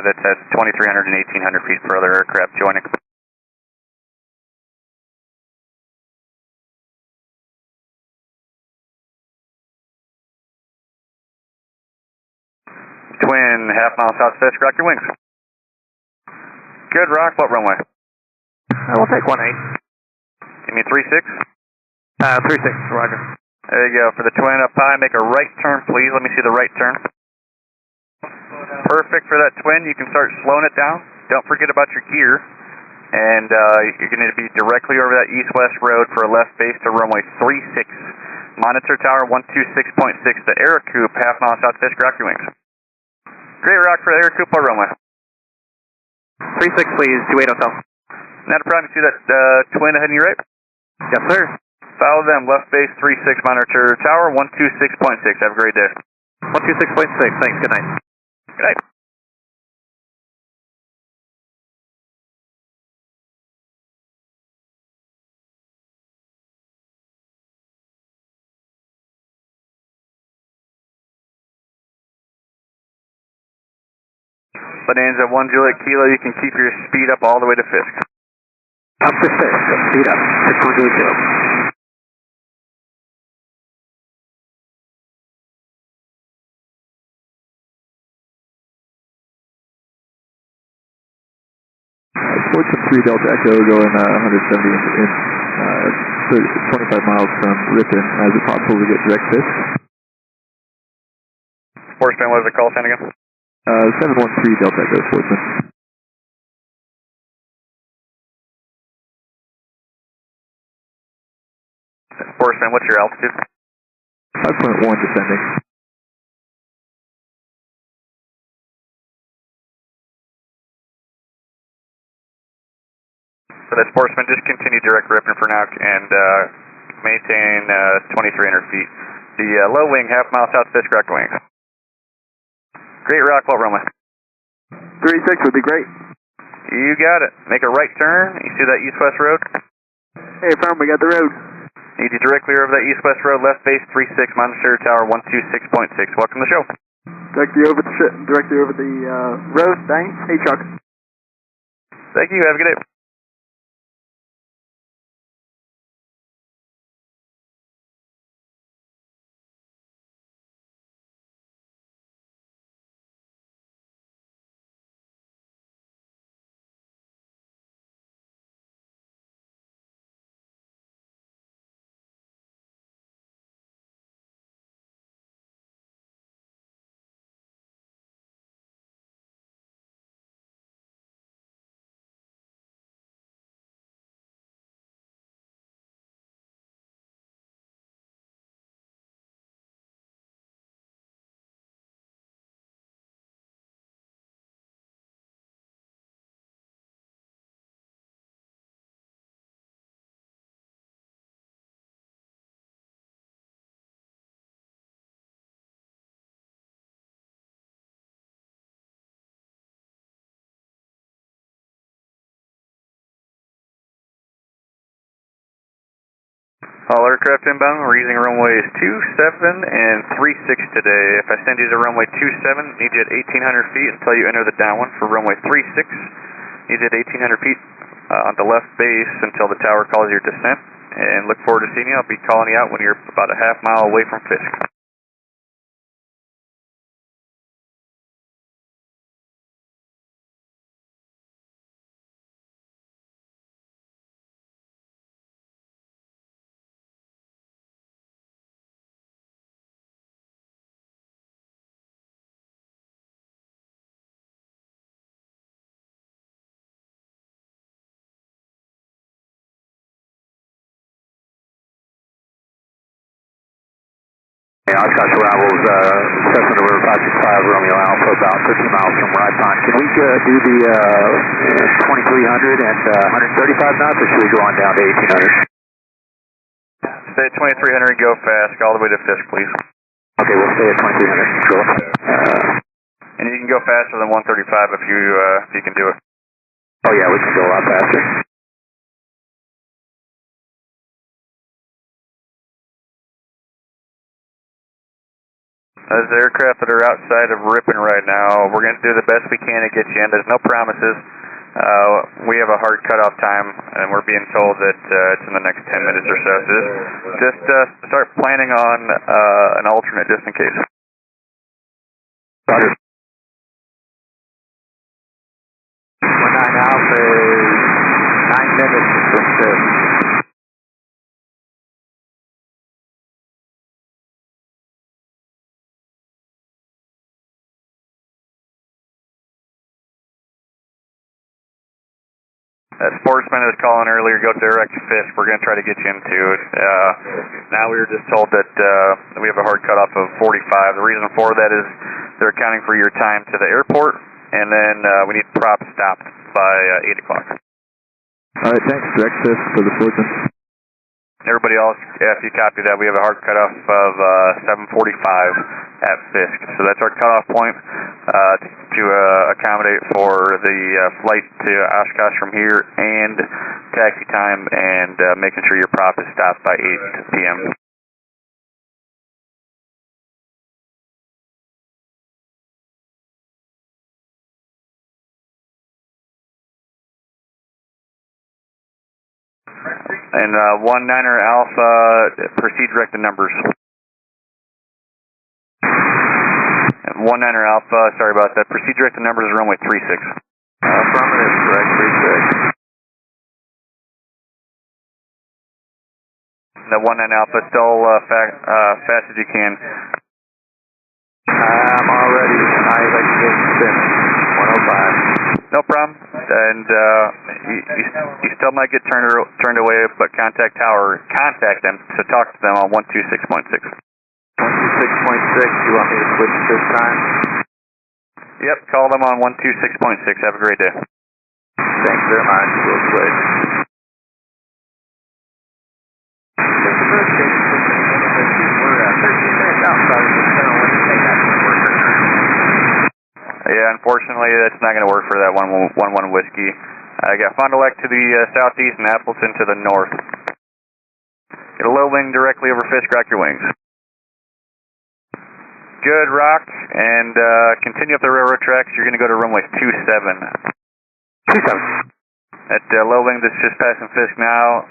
that's at 2,300 and 1,800 feet for other aircraft joining. Twin, half-mile south Fisk, rock your wings. Good, rock. What runway? We'll take 18. Give me 36. 36, roger. There you go. For the twin up high, make a right turn, please. Let me see the right turn. Perfect for that twin. You can start slowing it down. Don't forget about your gear. And you're going to be directly over that east-west road for a left base to runway 36. Monitor tower 126.6. The Aerocoup, half-mile south Fisk, rock your wings. Great, rock for the Aerocoup. What runway? 36, please. 28 hotel. Not a problem. You see that twin ahead of you, right? Yes, sir. Follow them. Left base 36, monitor tower 126.6. Have a great day. 126.6. Thanks. Good night. Good night. Bonanza 1 Juliet Kilo, you can keep your speed up all the way to Fisk. Up to Fisk, speed up, 612 Kilo. Fortune 3 Delta Echo going 170 in 25 miles from Ripon. Is it possible to get direct Fisk? Sportsman, what is the call sign again? 713 Delta Echo, Sportsman. Sportsman, what's your altitude? 5.1 descending. So that Sportsman, just continue direct Ripon for now and maintain 2,300 feet. The low wing, half-mile south Fisk, rock wings. Great, rock. What runway? 36 would be great. You got it. Make a right turn. You see that east-west road? Hey, firm, we got the road. Need you directly over that east-west road, left base 36, monitor tower 126.6. Welcome to the show. Directly over the road. Thanks. Hey, Chuck. Thank you. Have a good day. All aircraft inbound, we're using runways 27 and 36 today. If I send you to runway 27, need you at 1,800 feet until you enter the downwind. For runway 36, need you at 1,800 feet on the left base until the tower calls your descent. And look forward to seeing you. I'll be calling you out when you're about a half-mile away from Fisk. Oshkosh Rebels, Cessna River 565 Romeo Alpha, about 13 miles from Ripon. Can we do the 2300 and 135 knots, or should we go on down to 1800? Stay at 2300 and go fast, all the way to Fisk, please. Okay, we'll stay at 2300. Cool. And you can go faster than 135 if you can do it. Oh yeah, we can go a lot faster. There's aircraft that are outside of Ripon right now. We're going to do the best we can to get you in. There's no promises. We have a hard cutoff time, and we're being told that it's in the next 10 minutes or so. So just start planning on an alternate just in case. Roger. 19 Alpha is 9 minutes from Fisk. Sportsman was calling earlier, go direct to Fisk. We're going to try to get you into it. Now we were just told that we have a hard cutoff of 45. The reason for that is they're accounting for your time to the airport, and then we need props stopped by 8 o'clock. All right, thanks. Direct Fisk for the Sportsman. Everybody else, if you copy that, we have a hard cutoff of 7:45 at Fisk. So that's our cutoff point to accommodate for the flight to Oshkosh from here and taxi time and making sure your prop is stopped by 8 p.m. And 19er Alpha, proceed direct to numbers. 19er Alpha, sorry about that. Proceed direct to numbers, runway 36. Affirmative, direct 36. The 19 Alpha, still fast as you can. I'm already high elevation spin, 105. No problem. And you still might get turned away, but contact them to talk to them on 126.6. 126.6, you want me to switch this time? Yep, call them on 126.6. Have a great day. Thanks very much. We'll switch. We're 13 minutes outside. Yeah, unfortunately, that's not going to work for that 1-1 Whiskey. I got Fond du Lac to the southeast and Appleton to the north. Get a low wing directly over Fisk, rock your wings. Good, rock, and continue up the railroad tracks. You're going to go to runway 27. 27. At low wing that's just passing Fisk now,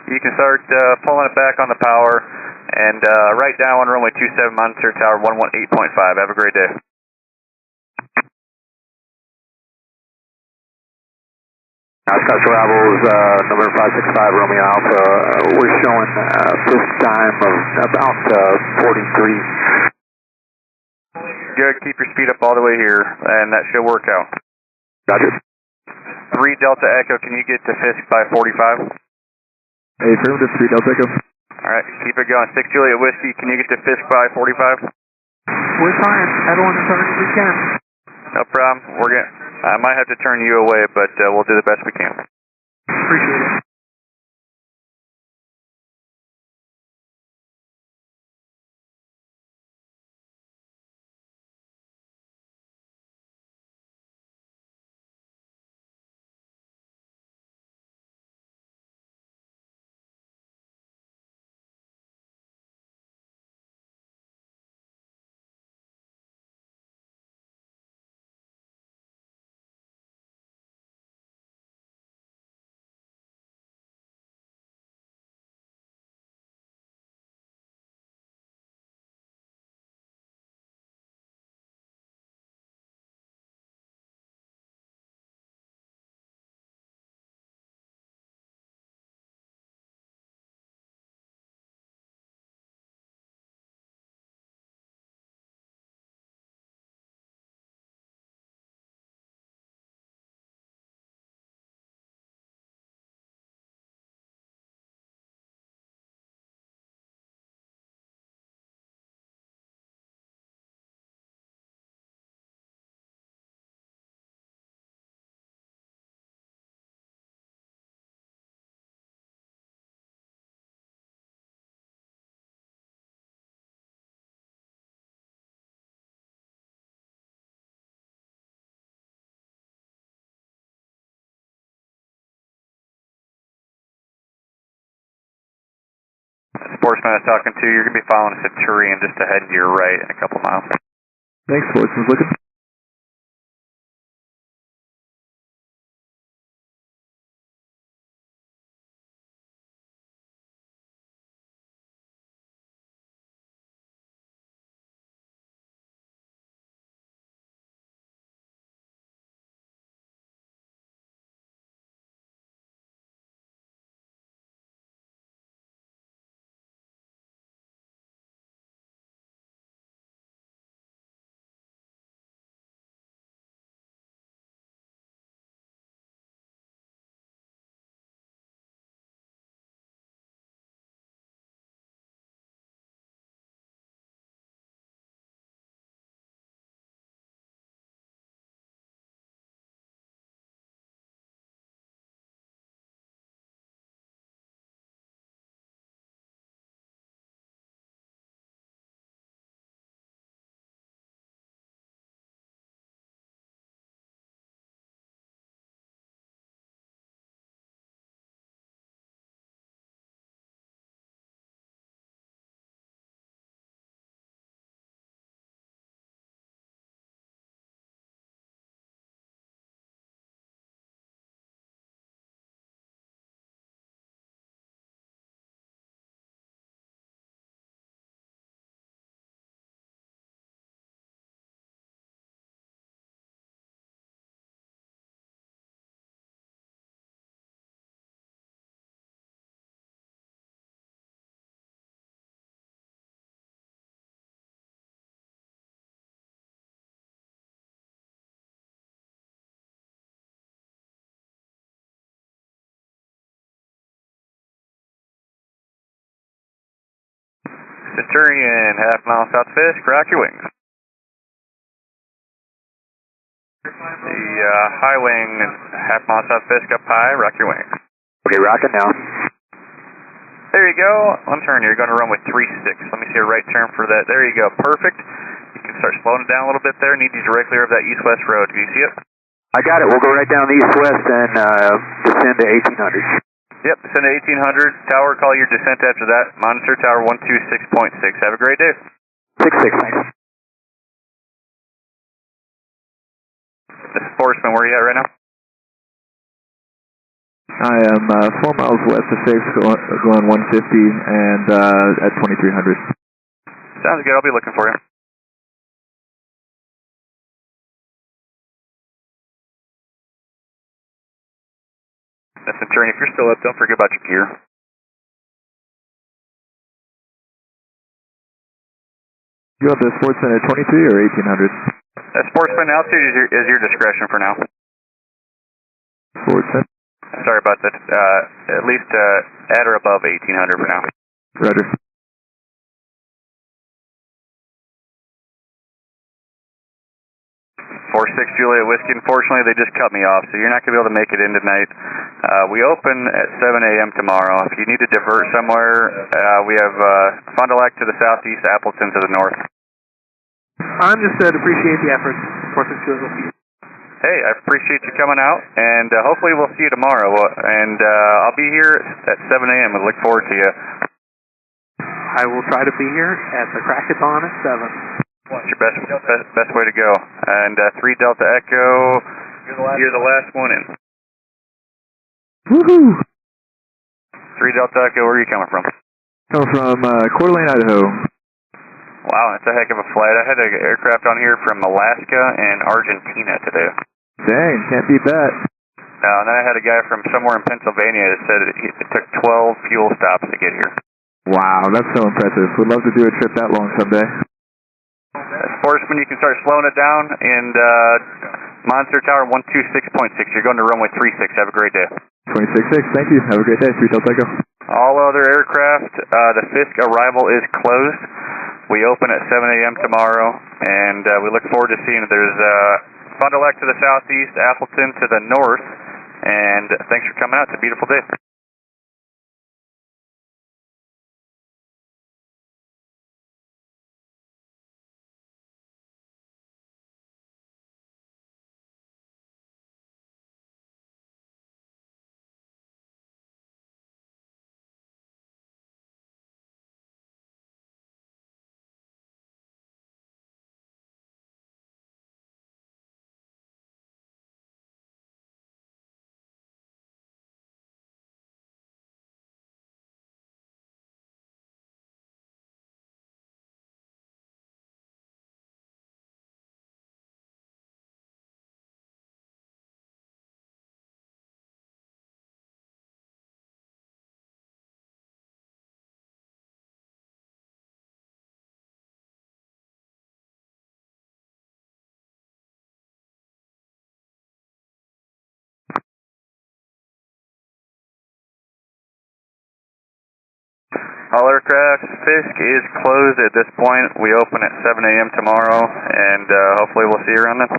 you can start pulling it back on the power, and right down on runway 27, monitor tower 118.5. Have a great day. Oshkosh Rebels, number 565 Romeo Alpha, we're showing Fisk time of about 43. Good, keep your speed up all the way here, and that should work out. Roger. 3 Delta Echo, can you get to Fisk by 45? Hey, affirmative, 3 Delta Echo. Alright, keep it going. 6 Juliet Whiskey, can you get to Fisk by 45? We're fine. Everyone as hard as we can. No problem. I might have to turn you away, but we'll do the best we can. Appreciate it. sportsman I was talking to, you're going to be following a Centurion just ahead to your right in a couple miles. Thanks, sportsman's looking. Centurion, half mile south Fisk, rock your wings. The high wing, half mile south Fisk up high, rock your wings. Okay, rocking now. There you go. One turn, you're going to run with 3-6. Let me see a right turn for that. There you go, perfect. You can start slowing it down a little bit there. Need you directly over that east-west road. Do you see it? I got it. We'll go right down the east-west and descend to 1800. Yep, descend to 1800. Tower, call your descent after that. Monitor tower 126.6. Have a great day. 6-6, thanks. This is Sportsman, where are you at right now? I am 4 miles west of Fisk, going 150 and at 2300. Sounds good, I'll be looking for you. Centurion, if you're still up, don't forget about your gear. You want the Sportsman at 23 or 1800? Sportsman, altitude is your discretion for now. Sportsman. Sorry about that. At least at or above 1800 for now. Roger. 46 Juliet Whiskey. Unfortunately, they just cut me off, so you're not going to be able to make it in tonight. We open at 7 a.m. tomorrow. If you need to divert somewhere, we have Fond du Lac to the southeast, Appleton to the north. Understood. Appreciate the effort. Sportsman Juliet will see you. Hey, I appreciate you coming out, and hopefully we'll see you tomorrow. And I'll be here at 7 a.m. I look forward to you. I will try to be here at the crack of dawn at 7. It's your best way to go. And 3 Delta Echo, you're the last one in. Woohoo! 3 Delta Echo, where are you coming from? Coming from Coeur d'Alene, Idaho. Wow, that's a heck of a flight. I had an aircraft on here from Alaska and Argentina today. Dang, can't beat that. And then I had a guy from somewhere in Pennsylvania that said it took 12 fuel stops to get here. Wow, that's so impressive. Would love to do a trip that long someday. Sportsman, you can start slowing it down, and Monitor Tower 126.6. You're going to runway 36. Have a great day. 26.6, thank you. Have a great day. 3 Delta Echo. All other aircraft, the Fisk arrival is closed. We open at 7 a.m. tomorrow, and we look forward to seeing it. There's Fond du Lac to the southeast, Appleton to the north, and thanks for coming out. It's a beautiful day. All aircraft, Fisk is closed at this point. We open at 7 a.m. tomorrow, and hopefully we'll see you around then.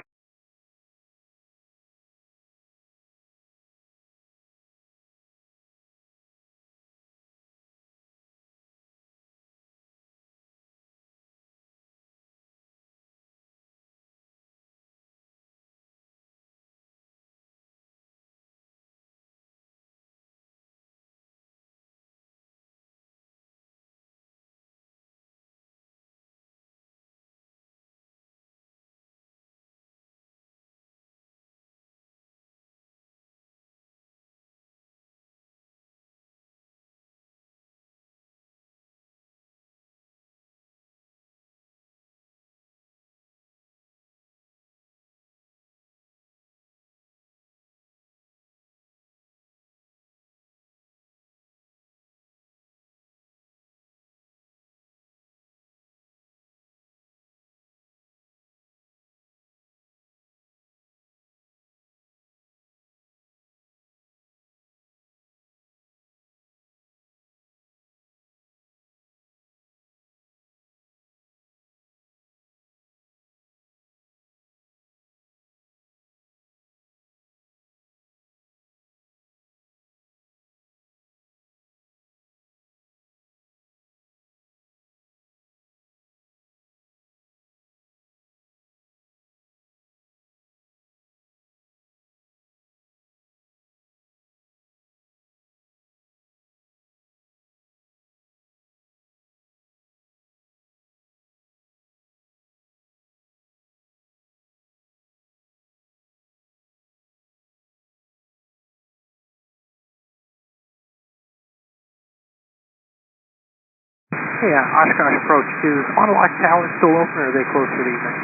Hey, Oshkosh approach. Is Monolith Tower still open, or are they closed for the evening?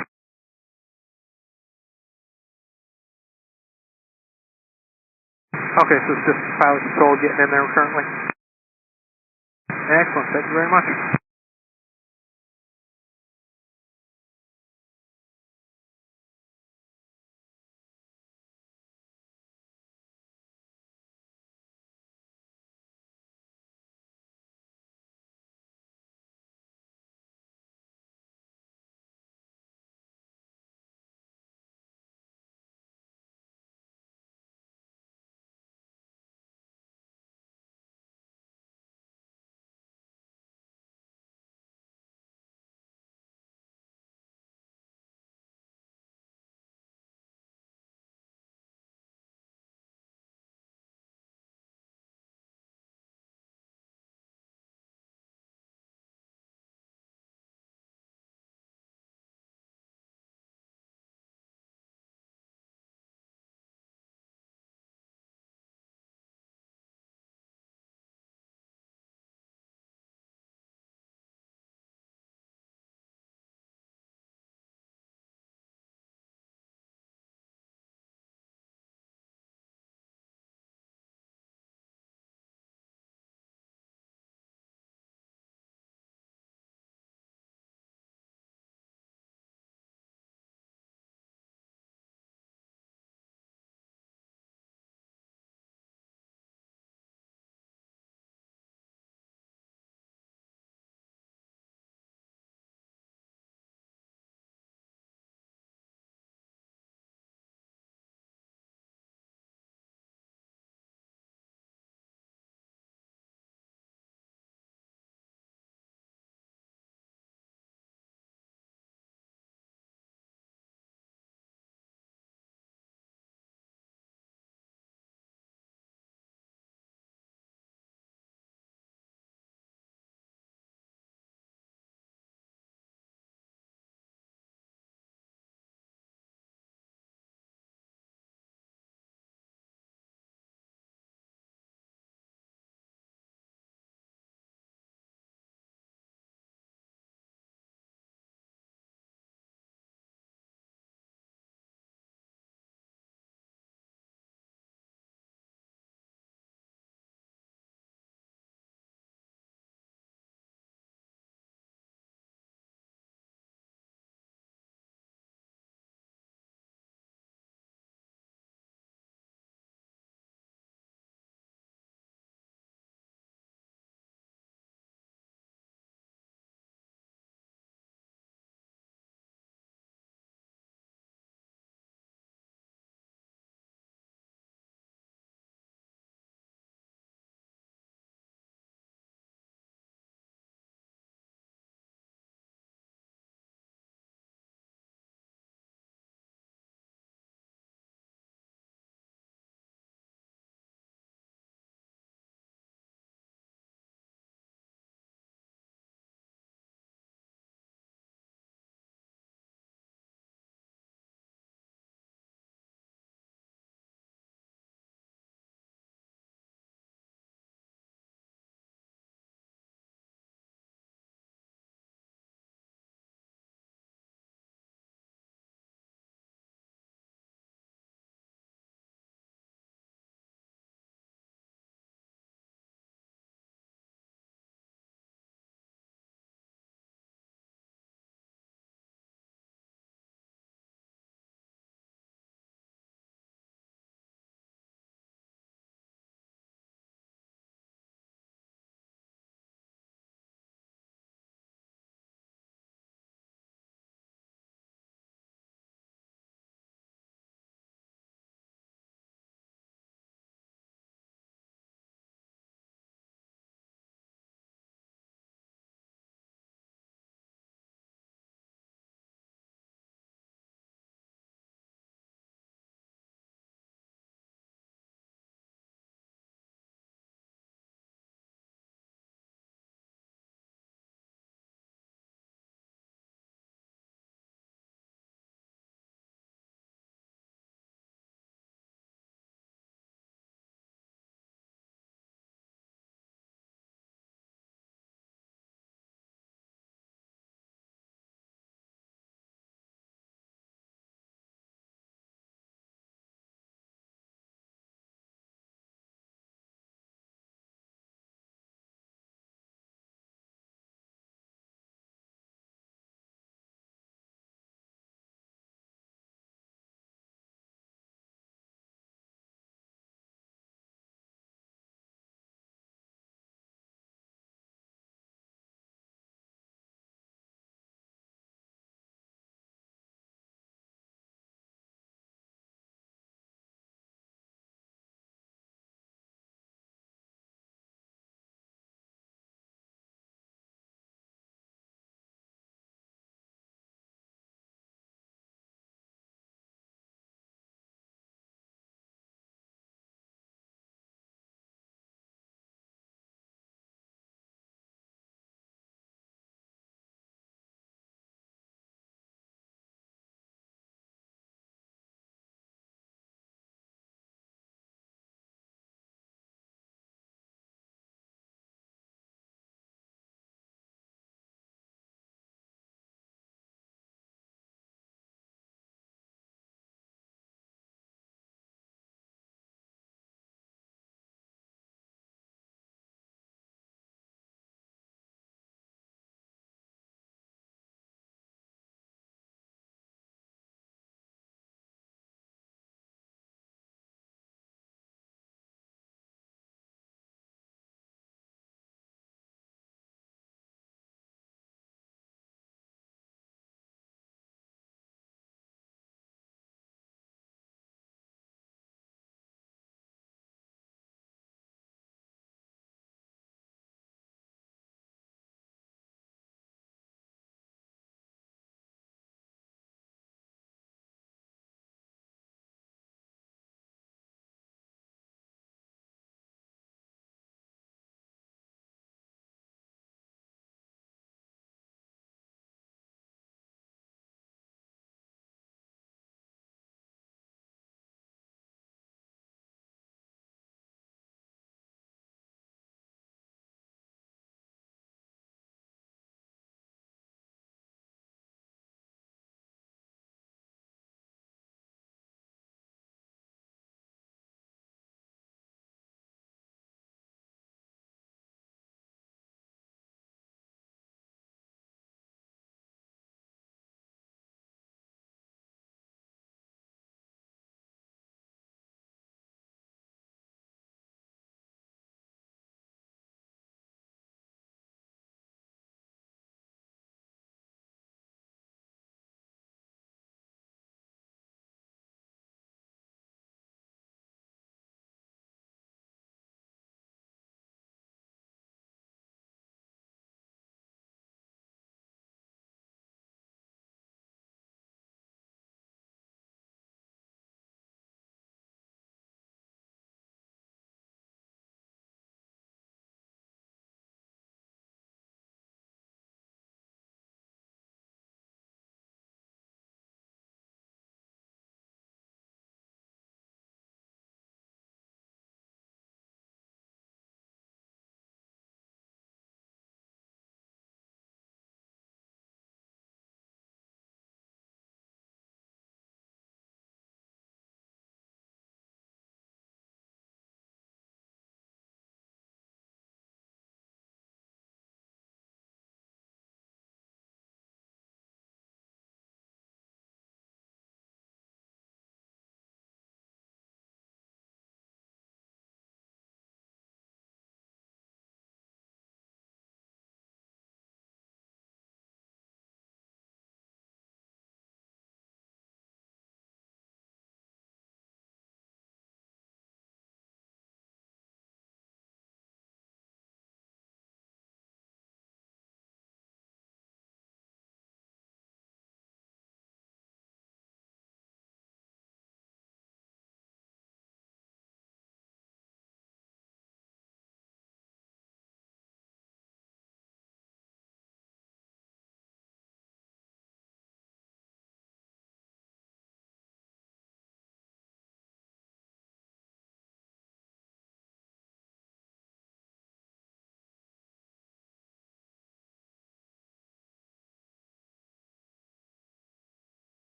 Okay, so it's just pilot control getting in there currently. Excellent. Thank you very much.